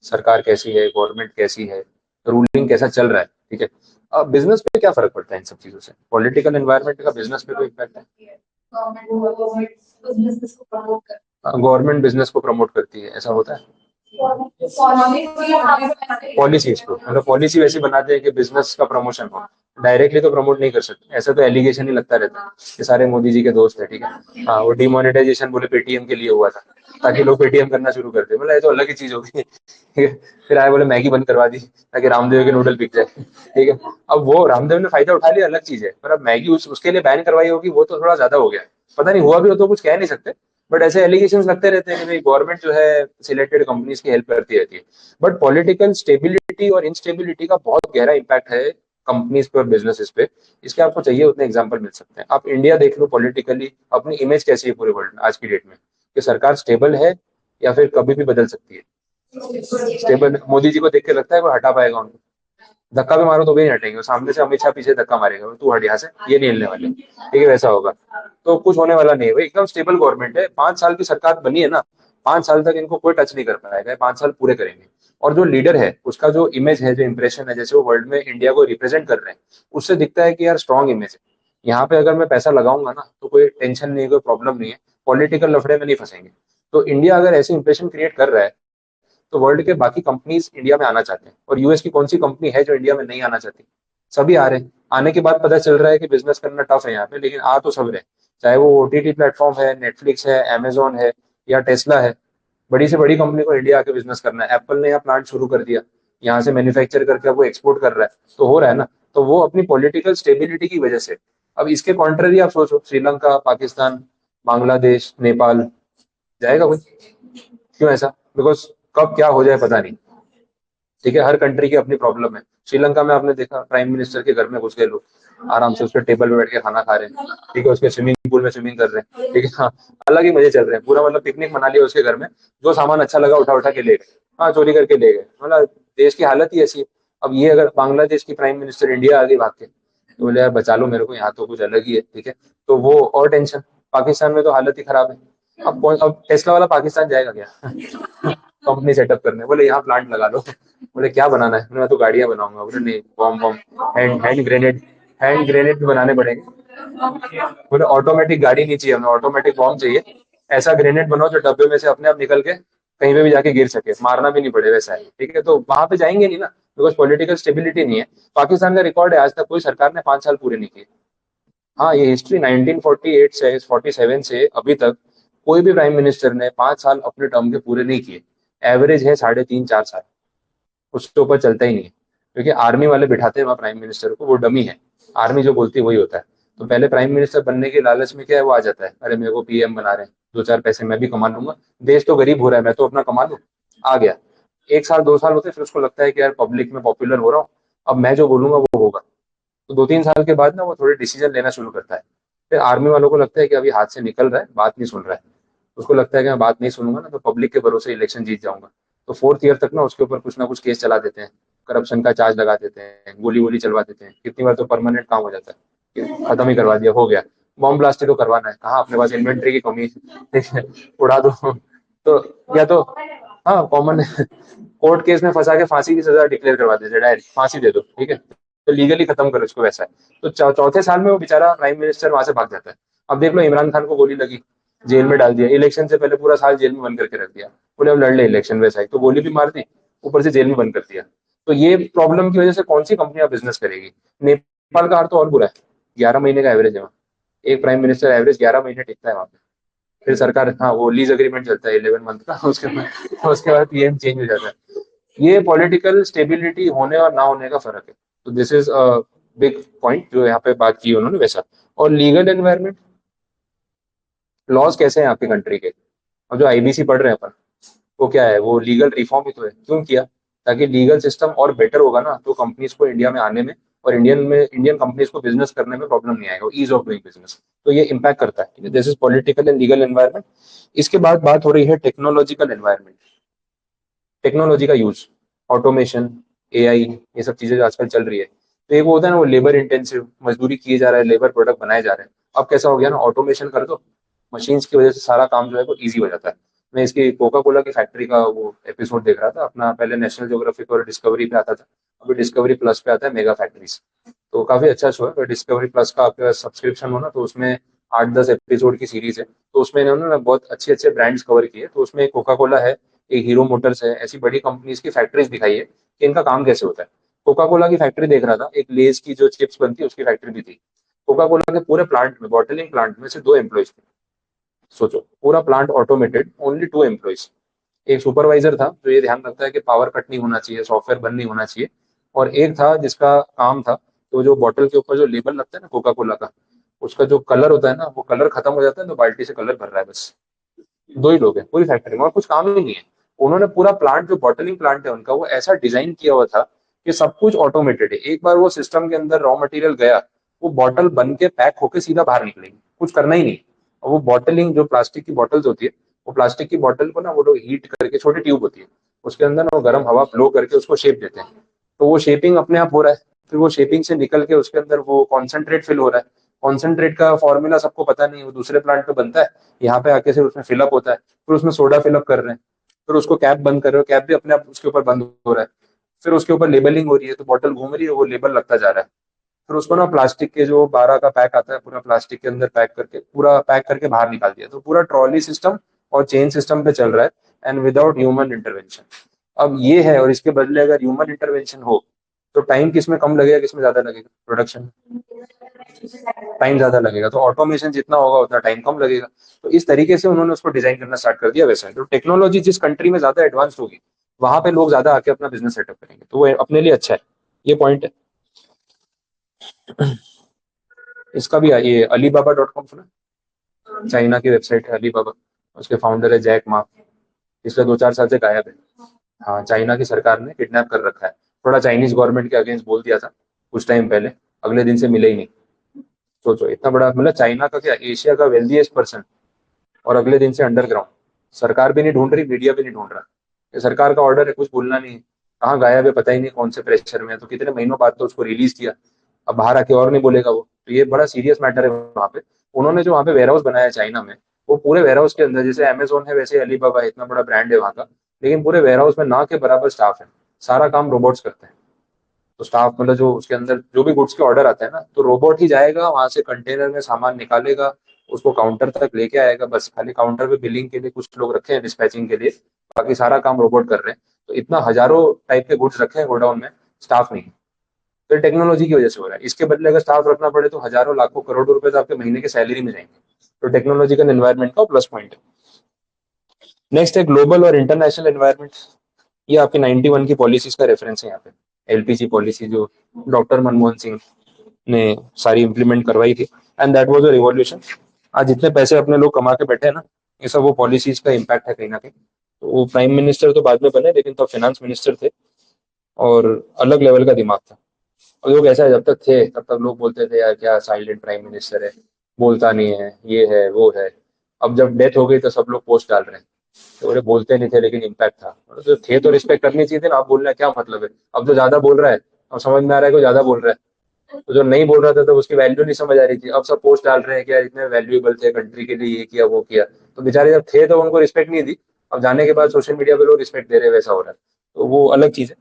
सरकार कैसी है, गवर्नमेंट कैसी है, रूलिंग कैसा चल रहा है, ठीक है। अब बिजनेस पे क्या फर्क पड़ता है इन सब चीजों से, पॉलिटिकल एनवायरनमेंट का बिजनेस पे कोई इम्पैक्ट है? गवर्नमेंट बिजनेस को प्रमोट करती है, ऐसा होता है पॉलिसीज को, मतलब पॉलिसी वैसी बनाते हैं कि बिजनेस का प्रमोशन हो। डायरेक्टली तो प्रमोट नहीं कर सकते, ऐसा तो एलिगेशन ही लगता रहता है कि सारे मोदी जी के दोस्त है, ठीक है। हाँ, वो डिमोनेटाइजेशन बोले पेटीएम के लिए हुआ था, ताकि लोग पेटीएम करना शुरू कर दे, मतलब ये तो अलग ही चीज होगी, ठीक है। फिर आए बोले मैगी बंद करवा दी ताकि रामदेव के नूडल बिक जाए, ठीक है। अब वो रामदेव ने फायदा उठा लिया, अलग चीज है, पर अब मैगी उसके लिए बैन करवाई होगी, वो तो थोड़ा ज्यादा हो गया। पता नहीं हुआ भी हो तो कुछ कह नहीं सकते, बट ऐसे एलिगेशन लगते रहते हैं कि भाई गवर्नमेंट जो है सिलेक्टेड कंपनीज की हेल्प करती रहती है। बट पॉलिटिकल स्टेबिलिटी और इंस्टेबिलिटी का बहुत गहरा इम्पैक्ट है कंपनीज पे और बिजनेसेस पे। इसके आपको चाहिए उतने एग्जांपल मिल सकते हैं। आप इंडिया देख लो, पॉलिटिकली अपनी इमेज कैसी है पूरे वर्ल्ड में आज की डेट में, कि सरकार स्टेबल है या फिर कभी भी बदल सकती है। स्टेबल मोदी जी को देख के लगता है वो हटा पाएगा उनको, धक्का भी मारो तो भी नहीं हटेंगे, सामने से अमित शाह पीछे धक्का मारेगा, तू हट यहाँ से, ये नहीं हिलने वाले, ठीक है, वैसा होगा। तो कुछ होने वाला नहीं है भाई, एकदम स्टेबल गवर्नमेंट है, 5 साल की सरकार बनी है ना, 5 साल तक इनको कोई टच नहीं कर पाएगा, 5 साल पूरे करेंगे। और जो लीडर है उसका जो इमेज है, जो इंप्रेशन है, जैसे वो वर्ल्ड में इंडिया को रिप्रेजेंट कर रहे हैं, उससे दिखता है कि यार स्ट्रॉन्ग इमेज है, यहाँ पे अगर मैं पैसा लगाऊंगा ना तो कोई टेंशन नहीं है, कोई प्रॉब्लम नहीं है, पॉलिटिकल लफड़े में नहीं फंसेंगे। तो इंडिया अगर ऐसे इंप्रेशन क्रिएट कर रहा है, तो वर्ल्ड के बाकी कंपनीज इंडिया में आना चाहते हैं। और यूएस की कौन सी कंपनी है जो इंडिया में नहीं आना चाहती? सभी आ रहे हैं। आने के बाद पता चल रहा है कि बिजनेस करना टफ है यहाँ पे, लेकिन आ तो सब रहे, चाहे वो ओटीटी प्लेटफॉर्म है, नेटफ्लिक्स है, अमेजोन है, या टेस्ला है। बड़ी से बड़ी कंपनी को इंडिया आके बिजनेस करना है। एप्पल ने यहाँ प्लांट शुरू कर दिया, यहाँ से मैन्युफैक्चर करके अब वो एक्सपोर्ट कर रहा है, तो हो रहा है ना। तो वो अपनी पॉलिटिकल स्टेबिलिटी की वजह से। अब इसके कॉन्ट्ररी आप सोचो, श्रीलंका, पाकिस्तान, बांग्लादेश, नेपाल, जाएगा कोई? क्यों ऐसा? बिकॉज कब क्या हो जाए पता नहीं, ठीक है। हर कंट्री की अपनी प्रॉब्लम है। श्रीलंका में आपने देखा, प्राइम मिनिस्टर के घर में घुस गए लोग, आराम से उसके टेबल पे बैठ के खाना खा रहे हैं, ठीक है, उसके स्विमिंग पूल में स्विमिंग कर रहे हैं, ठीक है। हाँ, अलग ही मजे चल रहे हैं, पूरा मतलब पिकनिक मना लिया उसके घर में, जो सामान अच्छा लगा उठा उठा के ले गए, हाँ, चोरी करके ले गए, मतलब देश की हालत ही ऐसी है। अब ये अगर बांग्लादेश की प्राइम मिनिस्टर इंडिया आ गई भाग के, तो बोले यार बचा लो मेरे को, यहाँ तो कुछ अलग ही है, ठीक है। तो वो और टेंशन। पाकिस्तान में तो हालत ही खराब है। अब टेस्ला वाला पाकिस्तान जाएगा क्या कंपनी सेटअप करने? बोले यहाँ प्लांट लगा लो। बोले क्या बनाना है? मैं तो गाड़ियां बनाऊंगा। बोले नहीं, bomb bomb, hand grenade, hand grenade भी बनाने पड़ेंगे। बोले ऑटोमेटिक गाड़ी नहीं चाहिए हमें, ऑटोमेटिक बॉम्ब चाहिए। ऐसा ग्रेनेड बनाओ जो डब्बे में से अपने आप निकल के कहीं पे भी जाके गिर सके, मारना भी नहीं पड़े, वैसा है, ठीक है। तो वहां पे जाएंगे नहीं ना, बिकॉज पॉलिटिकल स्टेबिलिटी नहीं है। पाकिस्तान का रिकॉर्ड है, आज तक कोई सरकार ने 5 साल पूरे नहीं किए। हाँ, ये हिस्ट्री 1948 से 47 से अभी तक कोई भी प्राइम मिनिस्टर ने 5 साल अपने टर्म के पूरे नहीं किए। एवरेज है 3.5 4 साल, उसके ऊपर चलता ही नहीं है। क्योंकि आर्मी वाले बिठाते हैं वहाँ प्राइम मिनिस्टर को, वो डमी है, आर्मी जो बोलती है वही होता है। तो पहले प्राइम मिनिस्टर बनने के लालच में क्या है, वो आ जाता है, अरे मेरे को पीएम बना रहे हैं, 2 4 पैसे मैं भी कमा लूंगा, देश तो गरीब हो रहा है, मैं तो अपना कमा लूँ। आ गया, 1 साल 2 साल होते हैं, फिर उसको लगता है कि यार पब्लिक में पॉपुलर हो रहा हूँ, अब मैं जो बोलूंगा वो होगा। तो 2 3 साल के बाद ना वो थोड़े डिसीजन लेना शुरू करता है। फिर आर्मी वालों को लगता है कि अभी हाथ से निकल रहा है, बात नहीं सुन रहा है। उसको लगता है कि मैं बात नहीं सुनूंगा ना तो पब्लिक के भरोसे इलेक्शन जीत जाऊंगा। तो 4th ईयर तक ना उसके ऊपर कुछ ना कुछ केस चला देते हैं, करप्शन का चार्ज लगा देते हैं, गोली वोली चलवा देते हैं, कितनी बार तो परमानेंट काम हो जाता है कि खत्म ही करवा दिया, हो गया। बॉम्ब ब्लास्ट ही तो करवाना है, कहाँ अपने पास इन्वेंट्री की कमी है, ठीक है, उड़ा दो। तो या तो हाँ, कॉमन है, कोर्ट केस में फंसा के फांसी की सजा डिक्लेयर करवा देते, डायरेक्ट फांसी दे दो, ठीक है, तो लीगली खत्म करो इसको, वैसा है। तो चौथे साल में वो बेचारा प्राइम मिनिस्टर वहां से भाग जाता है। अब देख लो, इमरान खान को गोली लगी, जेल में डाल दिया, इलेक्शन से पहले पूरा साल जेल में बंद करके रख दिया, बोले अब लड़ ले इलेक्शन, वैसा ही, तो गोली भी मार दी, ऊपर से जेल में बंद कर दिया। तो ये प्रॉब्लम की वजह से कौन सी कंपनियां बिजनेस करेगी? नेपाल का हाल तो और बुरा है, 11 महीने का एवरेज है वहाँ, एक प्राइम मिनिस्टर एवरेज 11 महीने टिकता है वहाँ पे। फिर सरकार, हाँ, वो लीज अग्रीमेंट चलता है 11 मंथ का, उसके बाद पीएम चेंज हो जाता है। ये पॉलिटिकल स्टेबिलिटी होने और ना होने का फर्क है। तो this is a big point जो यहाँ पे बात की उन्होंने, वैसा। और लीगल एनवायरनमेंट, लॉज कैसे हैं आपकी कंट्री के? और जो आईबीसी पढ़ रहे हैं अपन, वो क्या है? वो लीगल रिफॉर्म ही तो है। क्यों किया? ताकि लीगल सिस्टम और बेटर होगा ना, तो कंपनीज को इंडिया में आने में और इंडियन कंपनीज को बिजनेस करने में प्रॉब्लम नहीं आएगा, ईज ऑफ डूइंग बिजनेस। तो ये इम्पैक्ट करता है। This is political and legal environment. इसके बाद बात हो रही है टेक्नोलॉजिकल एनवायरनमेंट। टेक्नोलॉजी का यूज, ऑटोमेशन, एआई, ये सब चीजें जो आजकल चल रही है। तो एक वो होता है ना, वो लेबर इंटेंसिव, मजदूरी किए जा रहा है, लेबर प्रोडक्ट बनाए जा रहे हैं। अब कैसा हो गया ना, ऑटोमेशन कर दो, मशीन्स की वजह से सारा काम जो है वो ईजी हो जाता है। मैं इसकी कोका कोला की फैक्ट्री का वो एपिसोड देख रहा था अपना, पहले नेशनल ज्योग्राफिक और डिस्कवरी पे आता था, अभी डिस्कवरी प्लस पे आता है, मेगा फैक्ट्रीज। तो काफी अच्छा शो है। तो डिस्कवरी प्लस का आपका सब्सक्रिप्शन हो ना, तो उसमें 8-10 एपिसोड की सीरीज है। तो उसमें इन्होंने ना बहुत अच्छे अच्छे ब्रांड्स कवर किए। तो उसमें कोका कोला है, एक हीरो मोटर्स है, ऐसी बड़ी कंपनीज की फैक्ट्रीज दिखाई है कि इनका काम कैसे होता है। कोका कोला की फैक्ट्री देख रहा था, एक लेज की जो चिप्स बनती है उसकी फैक्ट्री भी थी। कोका कोला के पूरे प्लांट में, बॉटलिंग प्लांट में से 2 एम्प्लॉयज थे। सोचो, पूरा प्लांट ऑटोमेटेड, ओनली 2 एम्प्लॉयज। एक सुपरवाइजर था जो ये ध्यान रखता है कि पावर कट नहीं होना चाहिए, सॉफ्टवेयर बंद नहीं होना चाहिए। और एक था जिसका काम था, तो जो बॉटल के ऊपर जो लेबल लगता है ना कोका कोला का, उसका जो कलर होता है ना, वो कलर खत्म हो जाता है तो बाल्टी से कलर भर रहा है बस। 2 ही लोग हैं पूरी फैक्ट्री में और कुछ काम ही नहीं है। उन्होंने पूरा प्लांट, जो बॉटलिंग प्लांट है उनका, वो ऐसा डिजाइन किया हुआ था कि सब कुछ ऑटोमेटेड है। एक बार वो सिस्टम के अंदर रॉ मटेरियल गया, वो बॉटल बन के पैक होके सीधा बाहर निकलेगी, कुछ करना ही नहीं। और वो बॉटलिंग, जो प्लास्टिक की बॉटल्स होती है, वो प्लास्टिक की बॉटल को ना वो लोग हीट करके, छोटी ट्यूब होती है उसके अंदर ना, वो गर्म हवा ब्लो करके उसको शेप देते हैं। तो वो शेपिंग अपने आप हो रहा है। फिर वो शेपिंग से निकल के उसके अंदर वो कॉन्सेंट्रेट फिल हो रहा है। कॉन्सेंट्रेट का फॉर्मूला सबको पता नहीं, वो दूसरे प्लांट पे बनता है, यहाँ पे आके सिर्फ उसमें फिलअप होता है। फिर उसमें सोडा फिलअप कर रहे हैं, फिर उसको कैप बंद कर रहे हो, कैप भी अपने आप उसके ऊपर बंद हो रहा है। फिर उसके ऊपर लेबलिंग हो रही है, तो बॉटल घूम रही है, वो लेबल लगता जा रहा है। फिर उसको ना प्लास्टिक के जो 12 का पैक आता है, पूरा प्लास्टिक के अंदर पैक करके, पूरा पैक करके बाहर निकाल दिया। तो पूरा ट्रॉली सिस्टम और चेन सिस्टम पे चल रहा है, एंड विदाउट ह्यूमन इंटरवेंशन। अब ये है, और इसके बदले अगर ह्यूमन इंटरवेंशन हो, तो टाइम किसमें कम लगेगा, किसमें ज्यादा लगेगा, प्रोडक्शन? टाइम ज्यादा लगेगा। तो ऑटोमेशन जितना होगा उतना टाइम कम लगेगा। तो इस तरीके से उन्होंने उसको डिजाइन करना स्टार्ट कर दिया। वैसा है, तो टेक्नोलॉजी जिस कंट्री में ज्यादा एडवांस होगी, वहां पे लोग ज्यादा आके अपना बिजनेस सेटअप करेंगे, तो वो अपने लिए अच्छा है। ये पॉइंट है। इसका भी ये alibaba.com सुना? चाइना की वेबसाइट है अलीबाबा। उसके फाउंडर है जैक मा। पिछले 2-4 साल से गायब है। हाँ, चाइना की सरकार ने किडनैप कर रखा है। थोड़ा चाइनीज गवर्नमेंट के अगेंस्ट बोल दिया था कुछ टाइम पहले, अगले दिन से मिले ही नहीं। सोचो, इतना बड़ा, मतलब चाइना का क्या, एशिया का वेल्दीएस्ट पर्सन, और अगले दिन से अंडरग्राउंड। सरकार भी नहीं ढूंढ रही, मीडिया भी नहीं ढूंढ रहा। ये सरकार का ऑर्डर है, कुछ बोलना नहीं है। कहाँ गायब है पता ही नहीं, कौन से प्रेशर में है। तो कितने महीनों बाद तो उसको रिलीज किया, अब बाहर आके और नहीं बोलेगा वो। तो ये बड़ा सीरियस मैटर है वहाँ पे। उन्होंने जो वहाँ पे वेयर हाउस बनाया है चाइना में, वो पूरे वेयर हाउस के अंदर, जैसे अमेजोन है वैसे अलीबाबा है, इतना बड़ा ब्रांड है वहाँ का, लेकिन पूरे वेयर हाउस में ना के बराबर स्टाफ है। सारा काम रोबोट्स करते हैं। तो स्टाफ, मतलब जो उसके अंदर जो भी गुड्स के ऑर्डर आते हैं ना, तो रोबोट ही जाएगा वहां से, कंटेनर में सामान निकालेगा, उसको काउंटर तक लेके आएगा। बस खाली काउंटर पे बिलिंग के लिए कुछ लोग रखे हैं, डिस्पैचिंग के लिए, बाकी सारा काम रोबोट कर रहे हैं। तो इतना हजारों टाइप के गुड्स रखे हैं गोडाउन में, स्टाफ नहीं है। तो टेक्नोलॉजी की वजह से हो रहा है। इसके बदले अगर स्टाफ रखना पड़े तो हजारों लाखों करोड़ों रुपए तो आपके महीने के सैलरी में जाएंगे। तो टेक्नोलॉजिकल एनवायरनमेंट का प्लस पॉइंट है। नेक्स्ट है ग्लोबल और इंटरनेशनल एनवायरनमेंट। ये आपके 91 की पॉलिसीज का रेफरेंस है यहाँ पे। एलपीजी पॉलिसी जो डॉक्टर मनमोहन सिंह ने सारी इंप्लीमेंट करवाई थी, and that was a revolution. आज जितने पैसे अपने लोग कमा के बैठे हैं ना, ये सब वो पॉलिसीज का इम्पैक्ट है कहीं ना कहीं। तो वो प्राइम मिनिस्टर तो बाद में बने, लेकिन तो फाइनेंस मिनिस्टर थे, और अलग लेवल का दिमाग था। और लोग ऐसा है, जब तक थे तब तक लोग बोलते थे यार क्या साइलेंट प्राइम मिनिस्टर है, बोलता नहीं है, ये है वो है। अब जब डेथ हो गई तो सब लोग पोस्ट डाल रहे हैं। तो बोले बोलते नहीं थे लेकिन इम्पैक्ट था। मतलब जो थे तो रिस्पेक्ट करनी चाहिए थी ना, आप बोल रहे हैं क्या मतलब है? अब जो ज्यादा बोल रहा है, अब समझ में आ रहा है कि ज्यादा बोल रहा है। तो जो नहीं बोल रहा था तो उसकी वैल्यू नहीं समझ आ रही थी। अब सब पोस्ट डाल रहे हैं कि यार इतने वैल्यूएबल थे कंट्री के लिए, ये किया वो किया। तो बेचारे जब थे तो उनको रिस्पेक्ट नहीं दी, अब जाने के बाद सोशल मीडिया पे लोग रिस्पेक्ट दे रहे हैं, वैसा हो रहा है। तो वो अलग चीज है।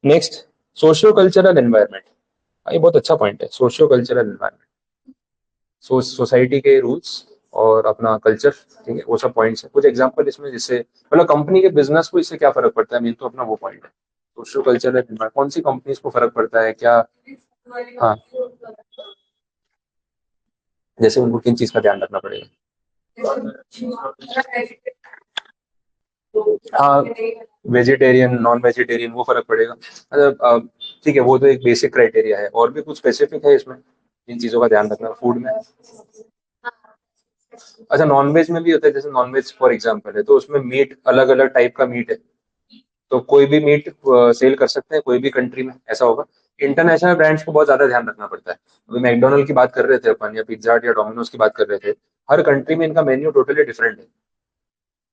Next, socio cultural environment. ये बहुत अच्छा पॉइंट है, सोशियो कल्चरल एनवायरनमेंट। सोसाइटी के रूल्स और अपना कल्चर, ठीक है, वो सब पॉइंट्स है। कुछ एग्जांपल इसमें, जिससे मतलब कंपनी के बिजनेस को इससे क्या फर्क पड़ता है, मेन तो अपना वो पॉइंट है। सोशियो कल्चरल एनवायरनमेंट, कौन सी कंपनीज को फर्क पड़ता है क्या? हाँ, जैसे उनको किन चीज का ध्यान रखना पड़ेगा? हाँ, वेजिटेरियन नॉन वेजिटेरियन, वो फर्क पड़ेगा। मतलब ठीक है, वो तो एक बेसिक क्राइटेरिया है, और भी कुछ स्पेसिफिक है इसमें इन चीजों का ध्यान रखना फूड में? अच्छा, नॉनवेज में भी होता है, जैसे नॉनवेज फॉर एग्जांपल है, तो उसमें मीट, अलग अलग टाइप का मीट है। तो कोई भी मीट सेल कर सकते हैं कोई भी कंट्री में, ऐसा होगा? इंटरनेशनल ब्रांड्स को बहुत ज्यादा ध्यान रखना पड़ता है। अभी मैकडोनल्ड की बात कर रहे थे अपन, या पिज्जा हट या डोमिनोज की बात कर रहे थे, हर कंट्री में इनका मेन्यू टोटली डिफरेंट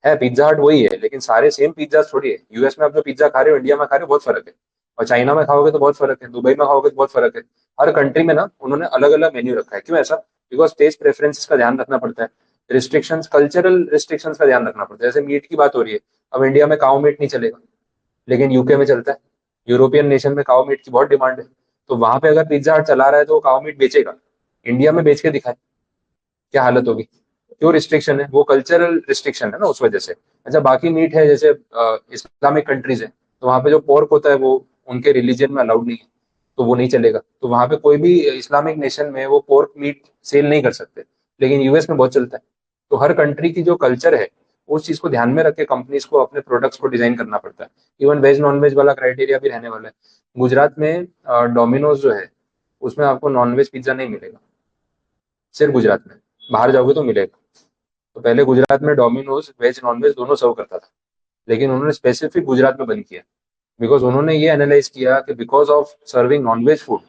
है। पिज्जा हट वही है, लेकिन सारे सेम पिज्जा थोड़ी है। यूएस में आप जो पिज्जा खा रहे हो, इंडिया में खा रहे हो, बहुत फर्क है। और चाइना में खाओगे तो बहुत फर्क है, दुबई में खाओगे तो बहुत फर्क है। हर कंट्री में ना उन्होंने अलग अलग मेन्यू रखा है। क्यों ऐसा? बिकॉज टेस्ट प्रेफरेंसेस का ध्यान रखना पड़ता है, रिस्ट्रिक्शंस, कल्चरल रिस्ट्रिक्शंस का ध्यान रखना पड़ता है। जैसे मीट की बात हो रही है, अब इंडिया में काऊ मीट नहीं चलेगा, लेकिन यूके में चलता है। यूरोपियन नेशन में काऊ मीट की बहुत डिमांड है, तो वहां पे अगर पिज्जा हट चला रहा है तो वो काऊ मीट बेचेगा। इंडिया में बेच के दिखाए, क्या हालत होगी। क्यों रिस्ट्रिक्शन है? वो कल्चरल रिस्ट्रिक्शन है ना, उस वजह से। अच्छा, बाकी मीट है, जैसे इस्लामिक कंट्रीज है, तो वहां पे जो पोर्क होता है वो उनके रिलीजन में अलाउड नहीं है, तो वो नहीं चलेगा। तो वहां पे कोई भी इस्लामिक नेशन में वो पोर्क मीट सेल नहीं कर सकते, लेकिन यूएस में बहुत चलता है। तो हर कंट्री की जो कल्चर है, उस चीज को ध्यान में रख के कंपनीज को अपने प्रोडक्ट्स को डिजाइन करना पड़ता है। इवन वेज नॉन वेज वाला क्राइटेरिया भी रहने वाला है। गुजरात में डोमिनोज जो है, उसमें आपको नॉन वेज पिज्जा नहीं मिलेगा, सिर्फ गुजरात में। बाहर जाओगे तो मिलेगा। तो पहले गुजरात में डोमिनोज वेज नॉन वेज दोनों सर्व करता था, लेकिन उन्होंने स्पेसिफिक गुजरात में बंद किया। बिकॉज उन्होंने ये एनालाइज किया कि because of serving non veg food,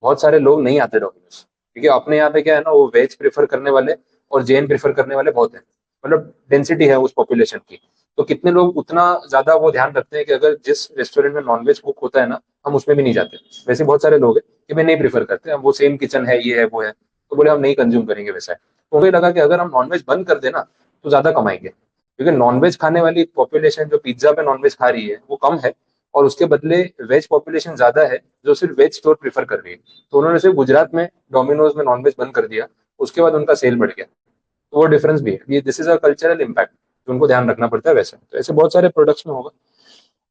बहुत सारे लोग नहीं आते डोमिनोज। क्योंकि अपने यहाँ पे क्या है ना, वो वेज प्रेफर करने वाले और जैन प्रेफर करने वाले बहुत हैं। मतलब डेंसिटी है उस पॉपुलेशन की। तो कितने लोग, उतना ज्यादा वो ध्यान रखते हैं कि अगर जिस रेस्टोरेंट में नॉनवेज कुक होता है ना, हम उसमें भी नहीं जाते। वैसे बहुत सारे लोग हैं कि मैं नहीं प्रेफर करते, हम वो सेम किचन है, ये है वो है, तो बोले हम नहीं कंज्यूम करेंगे वैसा है। तो मुझे लगा कि अगर हम नॉनवेज बंद कर देना तो ज्यादा कमाएंगे, क्योंकि नॉनवेज खाने वाली पॉपुलेशन जो पिज्जा पे नॉनवेज खा रही है वो कम है, और उसके बदले वेज पॉपुलेशन ज्यादा है जो सिर्फ वेज स्टोर प्रेफर कर रही है। तो उन्होंने सिर्फ गुजरात में डोमिनोज में नॉनवेज बंद कर दिया, उसके बाद उनका सेल बढ़ गया। तो वो डिफरेंस भी है, ये this is a cultural impact जो उनको ध्यान रखना पड़ता है। वैसे तो ऐसे बहुत सारे प्रोडक्ट्स में होगा।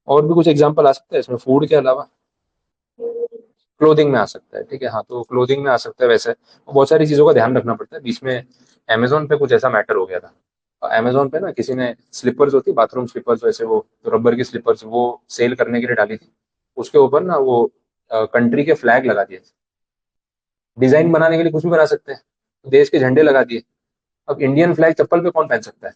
और भी कुछ एग्जांपल आ सकता है इसमें फूड के अलावा? क्लोथिंग में आ सकता है, ठीक है, हाँ, तो क्लोथिंग में आ सकता है। वैसे बहुत सारी चीजों का ध्यान रखना पड़ता है। बीच में अमेजोन पे कुछ ऐसा मैटर हो गया था। अमेजोन पे ना किसी ने स्लीपर्स होती, बाथरूम स्लीपर्स, वैसे वो रबर की स्लीपर्स, वो सेल करने के लिए डाली थी। उसके ऊपर ना वो कंट्री के फ्लैग लगा दिए। डिजाइन बनाने के लिए कुछ भी बना सकते हैं, देश के झंडे लगा दिए। अब इंडियन फ्लैग चप्पल पे कौन पहन सकता है?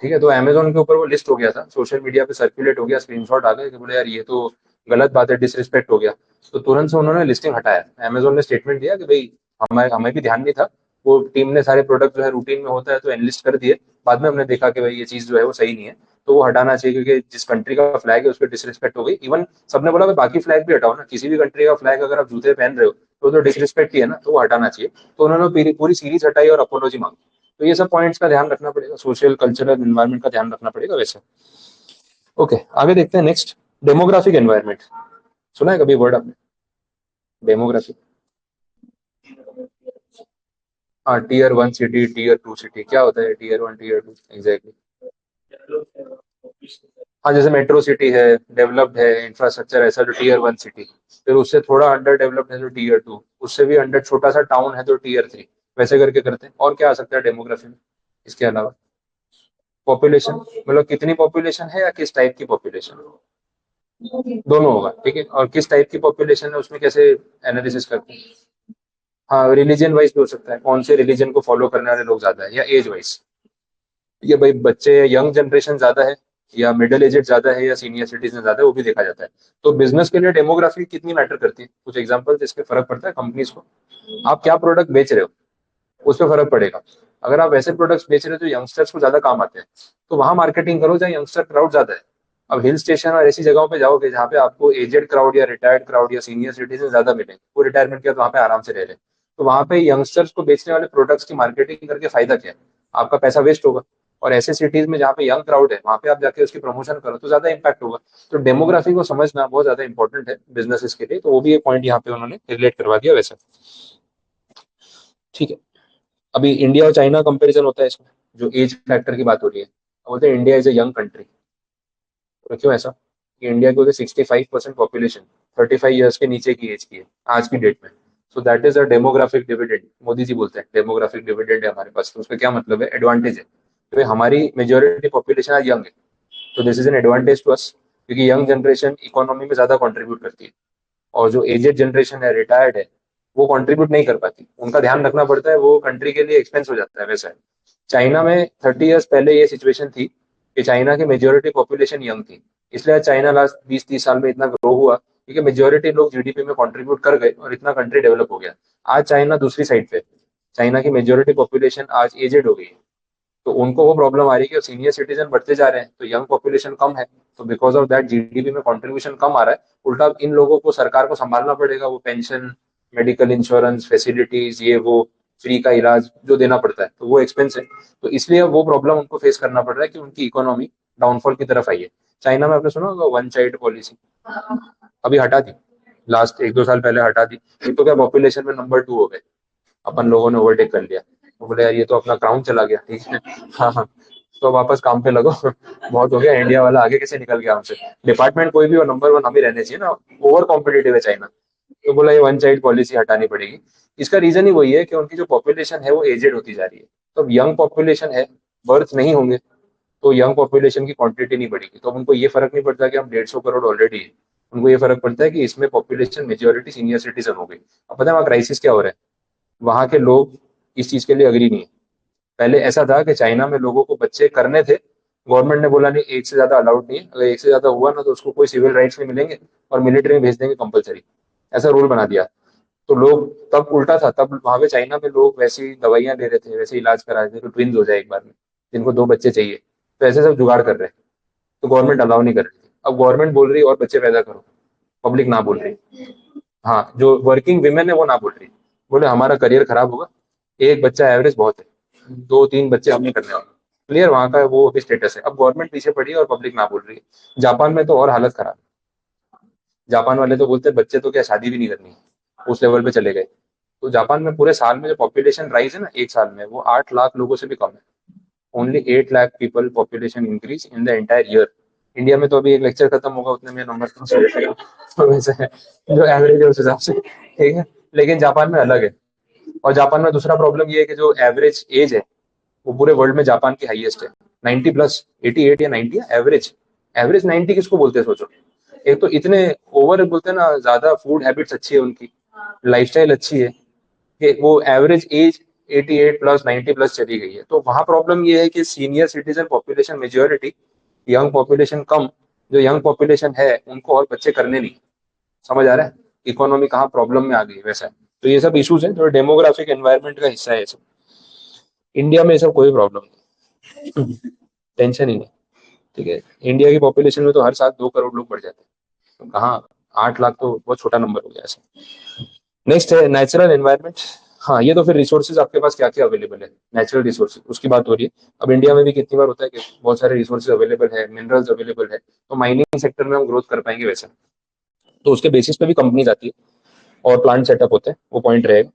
ठीक है, तो अमेजोन के ऊपर वो लिस्ट हो गया था, सोशल मीडिया पे सर्कुलेट हो गया, स्क्रीनशॉट आ गए कि बोले यार ये तो गलत बात है, डिसरिस्पेक्ट हो गया। तो तुरंत से उन्होंने लिस्टिंग हटाया। अमेजोन ने स्टेटमेंट दिया कि भाई हमें हमें भी ध्यान नहीं था, वो टीम ने सारे प्रोडक्ट जो है रूटीन में होता है तो एनलिस्ट कर दिए। बाद में हमने देखा कि भाई ये चीज जो है वो सही नहीं है, तो वो हटाना चाहिए, क्योंकि जिस कंट्री का फ्लैग है उस पर डिसरिस्पेक्ट हो गई। इवन सबने बोला भाई बाकी फ्लैग भी हटाओ ना, किसी भी कंट्री का फ्लैग अगर आप जूते पहन रहे हो तो डिसरिस्पेक्ट ही है ना, तो वो हटाना चाहिए। तो उन्होंने पूरी सीरीज हटाई और अपोलॉजी मांगी। तो ये सब पॉइंट्स का ध्यान रखना पड़ेगा, सोशल कल्चरल एनवायरनमेंट का ध्यान रखना पड़ेगा वैसे। ओके, आगे देखते हैं नेक्स्ट। डेमोग्राफिक एनवायरनमेंट, सुना है कभी वर्ड आपने? डेमोग्राफी। हाँ, टीयर 1 सिटी, टीयर 2 सिटी, क्या होता है टीयर 1 टीयर 2 एग्जैक्टली? हाँ, जैसे मेट्रो सिटी है, डेवलप्ड है इंफ्रास्ट्रक्चर ऐसा, जो टीयर 1 सिटी। फिर उससे थोड़ा अंडर डेवलप्ड है जो टीयर 2, उससे भी अंडर छोटा सा टाउन है तो टीयर 3। वैसे करके करते हैं। और क्या आ सकता है डेमोग्राफी में इसके अलावा? पॉपुलेशन, मतलब कितनी पॉपुलेशन है या किस टाइप की पॉपुलेशन? दोनों होगा, ठीक है। और किस टाइप की पॉपुलेशन है उसमें कैसे एनालिसिस करते हैं? हाँ, रिलीजन वाइज भी हो सकता है, कौन से रिलीजन को फॉलो करने वाले लोग ज्यादा है, या एज वाइज। ये भाई बच्चे, यंग जनरेशन ज्यादा है, या मिडिल एजेड ज्यादा है, या सीनियर सिटीजन ज्यादा है, वो भी देखा जाता है। तो बिजनेस के लिए डेमोग्राफी कितनी मैटर करती है, कुछ एग्जांपल इसके फर्क पड़ता है कंपनीज को। आप क्या प्रोडक्ट बेच रहे हो उस पर फर्क पड़ेगा। अगर आप ऐसे प्रोडक्ट्स बेच रहे हो जो यंगस्टर्स को ज्यादा काम आते हैं, तो वहां मार्केटिंग करो जहाँ यंगस्टर क्राउड ज्यादा है। अब हिल स्टेशन और ऐसी जगहों पे जाओगे जहाँ पे आपको एजेड क्राउड या रिटायर्ड क्राउड या सीनियर सिटीजन ज्यादा मिलेंगे, वो रिटायरमेंट के बाद वहाँ पे आराम से रह रहे हैं, तो वहाँ पे यंगस्टर्स को बेचने वाले प्रोडक्ट्स की मार्केटिंग करके फायदा क्या है? आपका पैसा वेस्ट होगा। और ऐसे सिटीज में जहाँ पे यंग क्राउड है, वहाँ पे आप जाके उसकी प्रमोशन करो तो ज्यादा इंपैक्ट होगा। तो डेमोग्राफी को समझना बहुत ज्यादा इंपॉर्टेंट है बिजनेसेस के लिए, तो वो भी एक पॉइंट यहाँ पे उन्होंने रिलेट करवा दिया वैसे। ठीक है। अभी इंडिया और चाइना कंपैरिजन होता है इसमें, जो एज फैक्टर की बात हो रही है। बोलते हैं India is a young country. तो क्यों ऐसा? कि इंडिया की 65% पॉपुलेशन 35 ईयर्स के नीचे की एज की है आज की डेट में। So that is a demographic dividend. Modi ji बोलते हैं डेमोग्राफिक डिविडेंड है हमारे पास। तो उसका क्या मतलब है? एडवांटेज है, तो हमारी मेजोरिटी पॉपुलेशन आज यंग है, तो this is an advantage to us, क्योंकि यंग जनरेशन इकोनॉमी में ज्यादा कंट्रीब्यूट करती है। और जो एजेड जनरेशन है, रिटायर्ड है, वो कंट्रीब्यूट नहीं कर पाती, उनका ध्यान रखना पड़ता है, वो कंट्री के लिए एक्सपेंस हो जाता है वैसा है। चाइना में 30 ईयर्स पहले ये सिचुएशन थी कि चाइना की मेजोरिटी पॉपुलेशन यंग थी, इसलिए चाइना लास्ट 20-30 साल में इतना ग्रो हुआ, क्योंकि मेजोरिटी लोग जीडीपी में कंट्रीब्यूट कर गए और इतना कंट्री डेवलप हो गया। आज चाइना दूसरी साइड पे, चाइना की मेजोरिटी पॉपुलेशन आज एजेड हो गई है, तो उनको वो प्रॉब्लम आ रही है कि सीनियर सिटीजन बढ़ते जा रहे हैं तो यंग पॉपुलेशन कम है, तो बिकॉज ऑफ दैट जीडीपी में कंट्रीब्यूशन कम आ रहा है। उल्टा इन लोगों को सरकार को संभालना पड़ेगा, वो पेंशन, मेडिकल इंश्योरेंस फैसिलिटीज, ये वो फ्री का इलाज जो देना पड़ता है, तो वो एक्सपेंस है। तो इसलिए वो प्रॉब्लम उनको फेस करना पड़ रहा है कि उनकी इकोनॉमी डाउनफॉल की तरफ आई है। चाइना में आपने सुना होगा वन चाइल्ड पॉलिसी, अभी हटा दी, लास्ट 1-2 साल पहले हटा दी। ये तो क्या पॉपुलेशन में नंबर 2 हो गए, अपन लोगों ने ओवरटेक कर लिया। वो बोले यार ये तो अपना क्राउन चला गया, ठीक है। हाँ हाँ, तो वापस काम पे लगो। बहुत हो गया, इंडिया वाला आगे कैसे निकल गया हमसे। डिपार्टमेंट कोई भी हो, नंबर 1 हम ही रहने चाहिए ना। ओवर कॉम्पिटेटिव है चाइना। तो बोला ये वन चाइल्ड पॉलिसी हटानी पड़ेगी। इसका रीजन ही वही है कि उनकी जो पॉपुलेशन है वो एजेड होती जा रही है। तो अब यंग पॉपुलेशन है, बर्थ नहीं होंगे, तो यंग पॉपुलेशन की क्वांटिटी नहीं बढ़ेगी। तो अब उनको ये फर्क नहीं पड़ता कि हम 150 करोड़ ऑलरेडी है, उनको ये फर्क पड़ता है कि इसमें पॉपुलेशन मेजोरिटी सीनियर सिटीजन हो गई। अब पता है वहाँ क्राइसिस क्या हो रहा है, वहां के लोग इस चीज के लिए अग्री नहीं है। पहले ऐसा था कि चाइना में लोगों को बच्चे करने थे, गवर्नमेंट ने बोला नहीं एक से ज्यादा अलाउड नहीं है, अगर एक से ज्यादा हुआ ना तो उसको कोई सिविल राइट्स नहीं मिलेंगे और मिलिट्री में भेज देंगे कंपलसरी, ऐसा रूल बना दिया। तो लोग तब उल्टा था, तब वहां पे चाइना में लोग वैसी दवाइयां ले रहे थे, वैसे इलाज करा रहे थे तो ट्विंस हो जाए एक बार में, जिनको 2 बच्चे चाहिए, तो ऐसे सब जुगाड़ कर रहे हैं। तो गवर्नमेंट अलाउ नहीं कर रही थी, अब गवर्नमेंट बोल रही है और बच्चे पैदा करो, पब्लिक ना बोल रही। हाँ, जो वर्किंग विमेन है वो ना बोल रही, बोले हमारा करियर खराब होगा, एक बच्चा एवरेज बहुत है, 2-3 बच्चे हम नहीं करने वाले। क्लियर, वहां का वो अभी स्टेटस है। अब गवर्नमेंट पीछे पड़ी है और पब्लिक ना बोल रही है। जापान में तो और हालत खराब है। जापान वाले तो बोलते हैं बच्चे तो क्या शादी भी नहीं करनी है, उस लेवल पे चले गए। तो जापान में पूरे साल में जो पॉपुलेशन राइज है ना, एक साल में वो 8 लाख लोगों से भी कम है। Only 8 lakh people population increase in the entire year. India में तो अभी एक लेक्चर खत्म होगा उतने में नंबर तो वैसे है, जो एवरेज है उस हिसाब से, ठीक है। लेकिन जापान में अलग है। और जापान में दूसरा प्रॉब्लम ये है कि जो एवरेज एज है वो पूरे वर्ल्ड में जापान की हाईएस्ट है, 90+, 88 या 90 है एवरेज। एवरेज 90 किसको बोलते हैं सोचो। एक तो इतने ओवर बोलते हैं ना, ज्यादा फूड हैबिट्स अच्छी है उनकी, लाइफस्टाइल अच्छी है, कि वो एवरेज एज 88+, 90+ चली गई है। तो वहां प्रॉब्लम ये है कि senior citizen population majority, young population कम। जो यंग पॉपुलेशन है उनको और बच्चे करने नहीं। समझ आ रहा है इकोनॉमी कहाँ प्रॉब्लम में आ गई, वैसा है। तो ये सब इश्यूज है जो डेमोग्राफिक एनवायरनमेंट का हिस्सा है ये सब। इंडिया में ये सब कोई प्रॉब्लम नहीं, टेंशन ही नहीं, ठीक है। इंडिया की पॉपुलेशन में तो हर साल 2 करोड़ लोग बढ़ जाते हैं, तो कहाँ 8 लाख तो बहुत छोटा नंबर हो गया ऐसा। नेक्स्ट है नेचुरल एनवायरनमेंट। हाँ, ये तो फिर रिसोर्सेज आपके पास क्या क्या अवेलेबल है, नेचुरल रिसोर्सेज उसकी बात हो रही है। अब इंडिया में भी कितनी बार होता है कि बहुत सारे रिसोर्सेज अवेलेबल है, मिनरल्स अवेलेबल है, तो माइनिंग सेक्टर में हम ग्रोथ कर पाएंगे वैसे, तो उसके बेसिस पे भी कंपनीज आती है और प्लांट सेटअप होते हैं, वो पॉइंट रहेगा।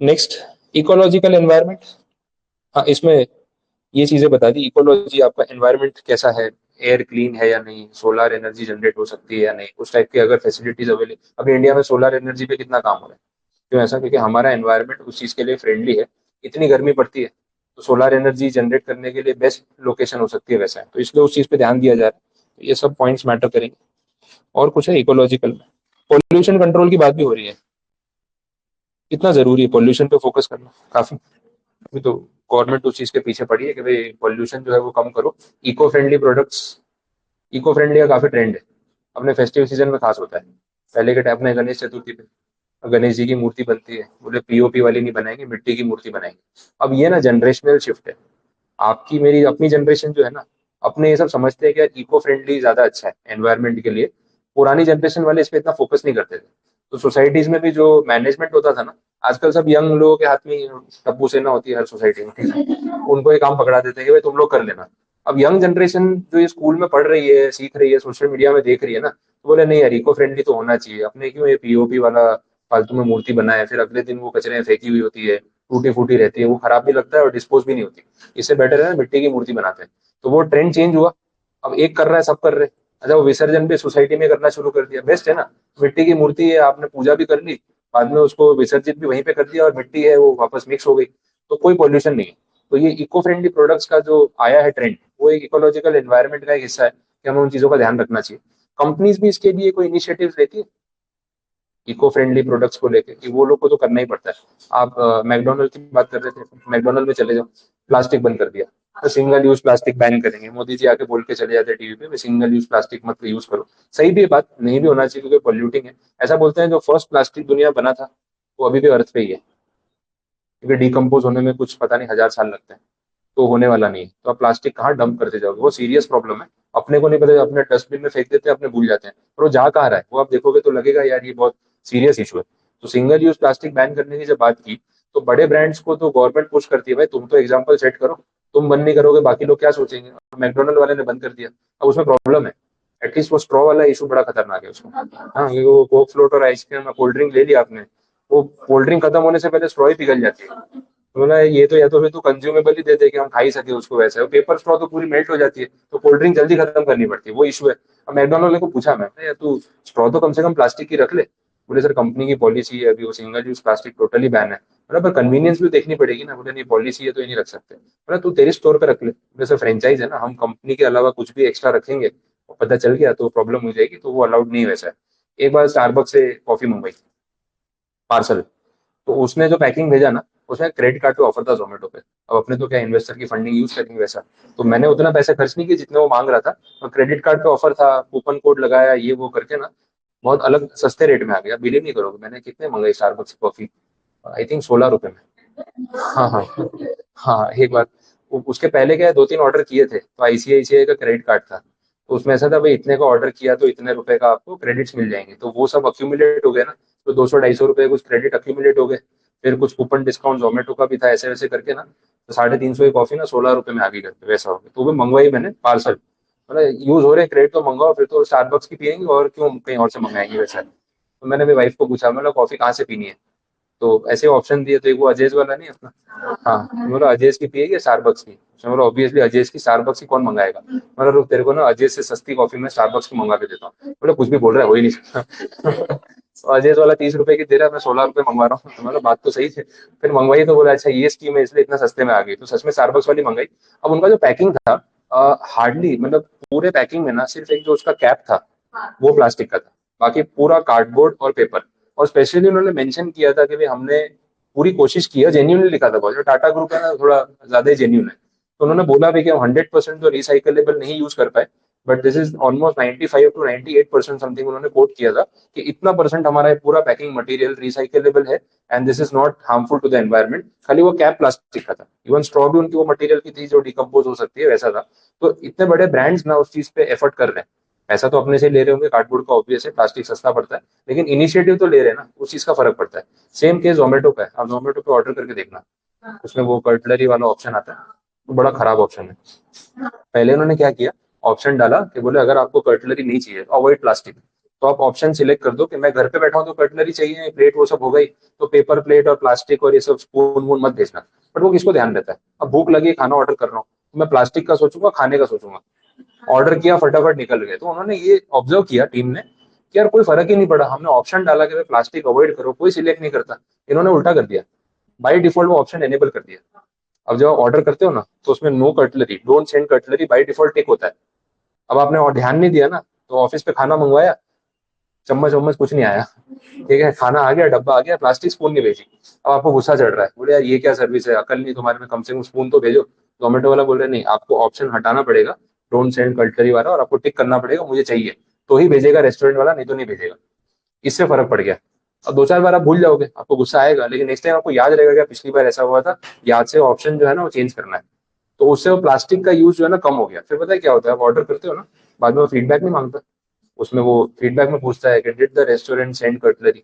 Next, ecological environment. हाँ, इसमें ये चीजें बता दी, इकोलॉजी आपका एनवायरनमेंट कैसा है, एयर क्लीन है या नहीं, सोलर एनर्जी जनरेट हो सकती है या नहीं, उस टाइप की अगर फैसिलिटीज अवेलेबल। अभी इंडिया में सोलर एनर्जी पे कितना काम हो रहा है, क्यों ऐसा, क्योंकि हमारा एनवायरनमेंट उस चीज के लिए फ्रेंडली है। इतनी गर्मी पड़ती है तो सोलर एनर्जी जनरेट करने के लिए बेस्ट लोकेशन हो सकती है वैसा है, तो इसलिए उस चीज पे ध्यान दिया जा रहा है। तो ये सब पॉइंट्स मैटर करेंगे। और कुछ है इकोलॉजिकल में, पॉल्यूशन कंट्रोल की बात भी हो रही है। कितना जरूरी है पॉल्यूशन पे फोकस करना, काफी। अभी तो गवर्नमेंट उस चीज के पीछे पड़ी है कि भाई पॉल्यूशन जो है वो कम करो। Eco friendly products, eco friendly का काफी ट्रेंड है, अपने फेस्टिव सीजन में खास होता है। पहले के टाइम में गणेश चतुर्थी पे गणेश जी की मूर्ति बनती है, बोले पीओपी वाली नहीं बनाएंगे, मिट्टी की मूर्ति बनाएंगे। अब ये ना जनरेशनल शिफ्ट है। आपकी मेरी अपनी जनरेशन जो है ना, अपने ये सब समझते हैं कि यार इको फ्रेंडली ज्यादा अच्छा है एनवायरनमेंट के लिए। पुरानी जनरेशन वाले इस पे इतना फोकस नहीं करते थे। तो सोसाइटीज में भी जो मैनेजमेंट होता था ना, आजकल सब यंग लोगों के हाथ में टप्पू सेना होती है हर सोसाइटी में, ठीक है? उनको ये काम पकड़ा देते हैं कि भाई तुम लोग कर लेना। अब यंग जनरेशन जो ये स्कूल में पढ़ रही है, सीख रही है, सोशल मीडिया में देख रही है ना, तो बोले नहीं यार इको फ्रेंडली तो होना चाहिए, अपने क्यों ये पीओपी वाला फालतू में मूर्ति बनाए, फिर अगले दिन वो कचरे में फेंकी हुई होती है, टूटी फूटी रहती है, वो खराब भी लगता है और डिस्पोज भी नहीं होती। इससे बेटर है ना मिट्टी की मूर्ति बनाते हैं। तो वो ट्रेंड चेंज हुआ, अब एक कर रहा है सब कर रहे हैं। अच्छा, वो विसर्जन भी सोसाइटी में करना शुरू कर दिया, बेस्ट है ना। मिट्टी की मूर्ति है, आपने पूजा भी कर ली, बाद में उसको विसर्जित भी वहीं पे कर दिया और मिट्टी है वो वापस मिक्स हो गई, तो कोई पॉल्यूशन नहीं है। तो ये इको फ्रेंडली प्रोडक्ट्स का जो आया है ट्रेंड, वो एक इकोलॉजिकल एनवायरनमेंट का एक हिस्सा है कि हमें उन चीजों का ध्यान रखना चाहिए। कंपनीज भी इसके लिए कोई इनिशिएटिव लेती है इको फ्रेंडली प्रोडक्ट्स को लेके, कि वो लोग को तो करना ही पड़ता है। आप मैकडोनल्ड की बात कर रहे थे, मैकडोनल्ड में चले जाओ, प्लास्टिक बंद कर दिया। तो सिंगल यूज प्लास्टिक बैन करेंगे, मोदी जी आके बोल के चले जाते हैं टीवी पे, सिंगल यूज प्लास्टिक मत यूज करो। सही भी है बात, नहीं भी होना चाहिए क्योंकि पॉल्यूटिंग है। ऐसा बोलते हैं जो फर्स्ट प्लास्टिक दुनिया बना था वो अभी भी अर्थ पे ही है, क्योंकि डिकम्पोज होने में कुछ पता नहीं 1000 साल लगते हैं, तो होने वाला नहीं है। तो आप प्लास्टिक कहाँ डंप करते जाओगे, वो सीरियस प्रॉब्लम है। अपने को नहीं पता, अपने डस्टबिन में फेंक देते हैं, अपने भूल जाते हैं, और वो जा कहाँ रहा है वो आप देखोगे तो लगेगा यार ये बहुत सीरियस इशू है। तो सिंगल यूज प्लास्टिक बैन करने की जब बात की, तो बड़े ब्रांड्स को तो गवर्नमेंट पुश करती है, भाई तुम तो एग्जाम्पल सेट करो, तुम बंद नहीं करोगे बाकी लोग क्या सोचेंगे। मैकडोनल्ड वाले ने बंद कर दिया, अब उसमें प्रॉब्लम है। एटलीस्ट वो स्ट्रॉ वाला इशू बड़ा खतरनाक है उसको। हाँ, ये वो कोक फ्लोट और आइसक्रीम कोल्ड ड्रिंक ले लिया आपने, वो कोल्ड ड्रिंक खत्म होने से पहले स्ट्रॉ ही पिघल जाती है। तो बोला ये तो या तो फिर तो कंज्यूमेबल ही दे दे कि हम खा ही सके उसको, वैसे पेपर स्ट्रॉ तो पूरी मेल्ट हो जाती है, तो कोल्ड ड्रिंक जल्दी खत्म करनी पड़ती है, वो इशू है। अब मैकडोनल्ड को पूछा मैंने, यार तू स्ट्रॉ तो कम से कम प्लास्टिक की रख ले। बोले सर कंपनी की पॉलिसी है, अभी वो single use plastic totally ban है। बोला पर कन्वीनियंस भी देखनी पड़ेगी ना। बोले नहीं पॉलिसी है तो ये नहीं रख सकते। बोला तू तेरे स्टोर पे रख ले। बोले सर फ्रेंचाइज है ना, हम कंपनी के अलावा कुछ भी एक्स्ट्रा रखेंगे और पता चल गया तो प्रॉब्लम हो जाएगी, तो वो अलाउड नहीं है वैसा है। एक बार स्टारबक्स से कॉफी मंगवाई पार्सल, तो उसने जो पैकिंग भेजा ना, उसमें क्रेडिट कार्ड पे ऑफर था जोमेटो पे। अब अपने तो क्या इन्वेस्टर की फंडिंग यूज करेंगे वैसा, तो मैंने उतना पैसे खर्च नहीं किए जितने वो मांग रहा था। और क्रेडिट कार्ड पे ऑफर था, कूपन कोड लगाया, ये वो करके ना बहुत अलग सस्ते रेट में आ गया। बिलीव नहीं करोगे मैंने कितने मंगाई स्टारबक्स कॉफी, आई थिंक 16 रुपए में। हाँ हाँ। हाँ एक बार उसके पहले क्या है, 2-3 ऑर्डर किए थे तो आईसीआईसीआई का क्रेडिट कार्ड था, तो उसमें ऐसा था भाई इतने का ऑर्डर किया तो इतने रुपए का आपको क्रेडिट्स मिल जाएंगे, तो वो सब अक्यूमुलेट हो गए ना। तो 200-250 रुपए कुछ क्रेडिट अक्यूमुलेट हो गए। फिर कुछ कूपन डिस्काउंट जोमेटो का भी था, ऐसे वैसे करके ना, तो 350 की कॉफी ना 16 रुपए में आ गई घर पे, वैसा हो गया। तो वो भी मंगवाई मैंने पार्सल, मतलब यूज हो रहे क्रेडिट तो मंगवाओ, फिर तो स्टारबक्स की पियेंगे और क्यों कहीं और से मंगाएंगे वैसा। तो मैंने मेरी वाइफ को पूछा, मतलब कॉफी कहाँ से पीनी है, तो ऐसे ऑप्शन दिए, तो एक वो अजयस वाला नहीं अपना, हाँ बोला अजयस की पिएगी या स्टारबक्स की। उसने बोला ऑब्वियसली अजयस की, स्टारबक्स की कौन मंगाएगा। मतलब रुक तेरे को ना अजयस से सस्ती कॉफी में स्टारबक्स की मंगा के देता हूँ। बोला कुछ भी बोल रहा है, हो ही नहीं सकता। तो अजयस वाला 30 रुपए की दे रहा है, मैं 16 रुपए मंगवा रहा हूँ, तो मतलब बात तो सही है। फिर मंगवाई तो बोला अच्छा ये स्कीम है इसलिए इतना सस्ते में आ गई, तो सच में स्टारबक्स वाली मंगाई। अब उनका जो पैकिंग था, हार्डली मतलब पूरे पैकिंग में ना सिर्फ एक जो उसका कैप था वो प्लास्टिक का था, बाकी पूरा कार्डबोर्ड और पेपर। और स्पेशली उन्होंने मेंशन किया था कि भाई हमने पूरी कोशिश की है, जेन्यूनली लिखा था बहुत, जो टाटा ग्रुप है ना थोड़ा ज्यादा ही जेन्यून है। तो उन्होंने बोला भी कि हम 100% तो रिसाइकलेबल नहीं यूज कर पाए, but this is almost 95 to 98% something उन्होंने कोट किया था, कि इतना परसेंट हमारा ये पूरा पैकिंग मटेरियल रिसाइकलेबल है, and this is not harmful to the environment. खाली वो कैप प्लास्टिक का था, इवन स्ट्रॉ भी उनकी वो मटेरियल की थी जो डिकम्पोज हो सकती है, वैसा था। तो इतने बड़े ब्रांड्स ना उस चीज पे एफर्ट कर रहे हैं। पैसा तो अपने से ले रहे होंगे, कार्डबोर्ड का ऑब्वियस है, प्लास्टिक सस्ता पड़ता है, लेकिन इनिशिएटिव तो ले रहे हैं ना, उस चीज का फर्क पड़ता है। सेम केस जोमेटो का है, आप जोमेटो पे ऑर्डर करके देखना, उसमें वो कटलरी वाला ऑप्शन आता है, वो बड़ा खराब ऑप्शन है। पहले उन्होंने क्या किया, ऑप्शन डाला कि बोले अगर आपको कटलरी नहीं चाहिए अवॉइड प्लास्टिक, तो आप ऑप्शन सिलेक्ट कर दो कि मैं घर पे बैठा हूँ तो कटलरी चाहिए, प्लेट वो सब हो गई, तो पेपर प्लेट और प्लास्टिक और ये सब स्पून वून मत भेजना। बट वो किसको ध्यान रहता है, अब भूख लगी खाना ऑर्डर कर रहा हूँ, तो मैं प्लास्टिक का सोचूंगा खाने का सोचूंगा। ऑर्डर किया फटाफट निकल गए। तो उन्होंने ये ऑब्जर्व किया टीम ने कि यार कोई फर्क ही नहीं पड़ा, हमने ऑप्शन डाला कि भाई प्लास्टिक अवॉइड करो, कोई सिलेक्ट नहीं करता। इन्होंने उल्टा कर दिया, बाई डिफॉल्ट वो ऑप्शन एनेबल कर दिया। अब जब आप ऑर्डर करते हो ना तो उसमें no cutlery, don't send cutlery by default tick होता है। अब आपने और ध्यान नहीं दिया ना, तो ऑफिस पे खाना मंगवाया, चम्मच वम्मच कुछ नहीं आया, ठीक है, खाना आ गया, डब्बा आ गया, प्लास्टिक स्पून नहीं भेजी। अब आपको गुस्सा चढ़ रहा है, बोले यार ये क्या सर्विस है, अकल नहीं तुम्हारे में, कम से कम स्पून तो भेजो। जोमेटो वाला बोल रहे नहीं, आपको ऑप्शन हटाना पड़ेगा डोंट सेंड कटलरी वाला, और आपको टिक करना पड़ेगा मुझे चाहिए, तो ही भेजेगा रेस्टोरेंट वाला, नहीं तो नहीं भेजेगा। इससे फर्क पड़ गया। अब 2-4 बार आप भूल जाओगे, आपको गुस्सा आएगा, लेकिन नेक्स्ट टाइम आपको याद रहेगा कि पिछली बार ऐसा हुआ था, याद से ऑप्शन जो है ना वो चेंज करना है। तो उससे वो प्लास्टिक का यूज जो है ना कम हो गया। फिर पता है क्या होता है, आप ऑर्डर करते हो ना, बाद में वो फीडबैक नहीं मांगता, उसमें वो फीडबैक में पूछता है कि did the restaurant send cutlery.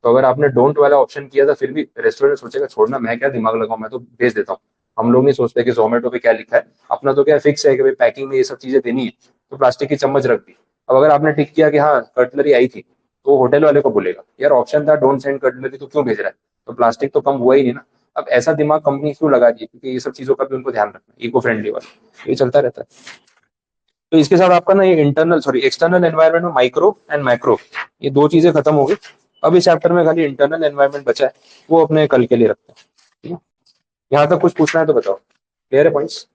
तो अगर आपने डोंट वाला ऑप्शन किया था फिर भी रेस्टोरेंट सोचेगा छोड़ना, मैं क्या दिमाग लगाऊं, मैं तो भेज देता हूँ। हम लोग नहीं सोचते कि जोमेटो पे क्या लिखा है, अपना तो क्या फिक्स है कि भाई पैकिंग में ये सब चीजें देनी है, तो प्लास्टिक की चम्मच रख दी। अब अगर आपने टिक किया कि हाँ कटलरी आई थी, तो होटल वाले को बोलेगा यार ऑप्शन था डोंट सेंड कटलरी, तो क्यों भेज रहा है, तो प्लास्टिक तो कम हुआ ही नहीं ना। अब ऐसा दिमाग कंपनी क्यों लगा दी, क्योंकि ये सब चीजों का भी उनको ध्यान रखना, इको फ्रेंडली वाला ये चलता रहता है। तो इसके साथ आपका ना ये इंटरनल सॉरी एक्सटर्नल एनवायरनमेंट में माइक्रो एंड मैक्रो, ये दो चीजें खत्म हो गई। अब इस चैप्टर में खाली इंटरनल एनवायरनमेंट बचा है, वो अपने कल के लिए रखते हैं। ठीक है, यहाँ तक कुछ पूछना है तो बताओ, क्लियर है पॉइंट्स।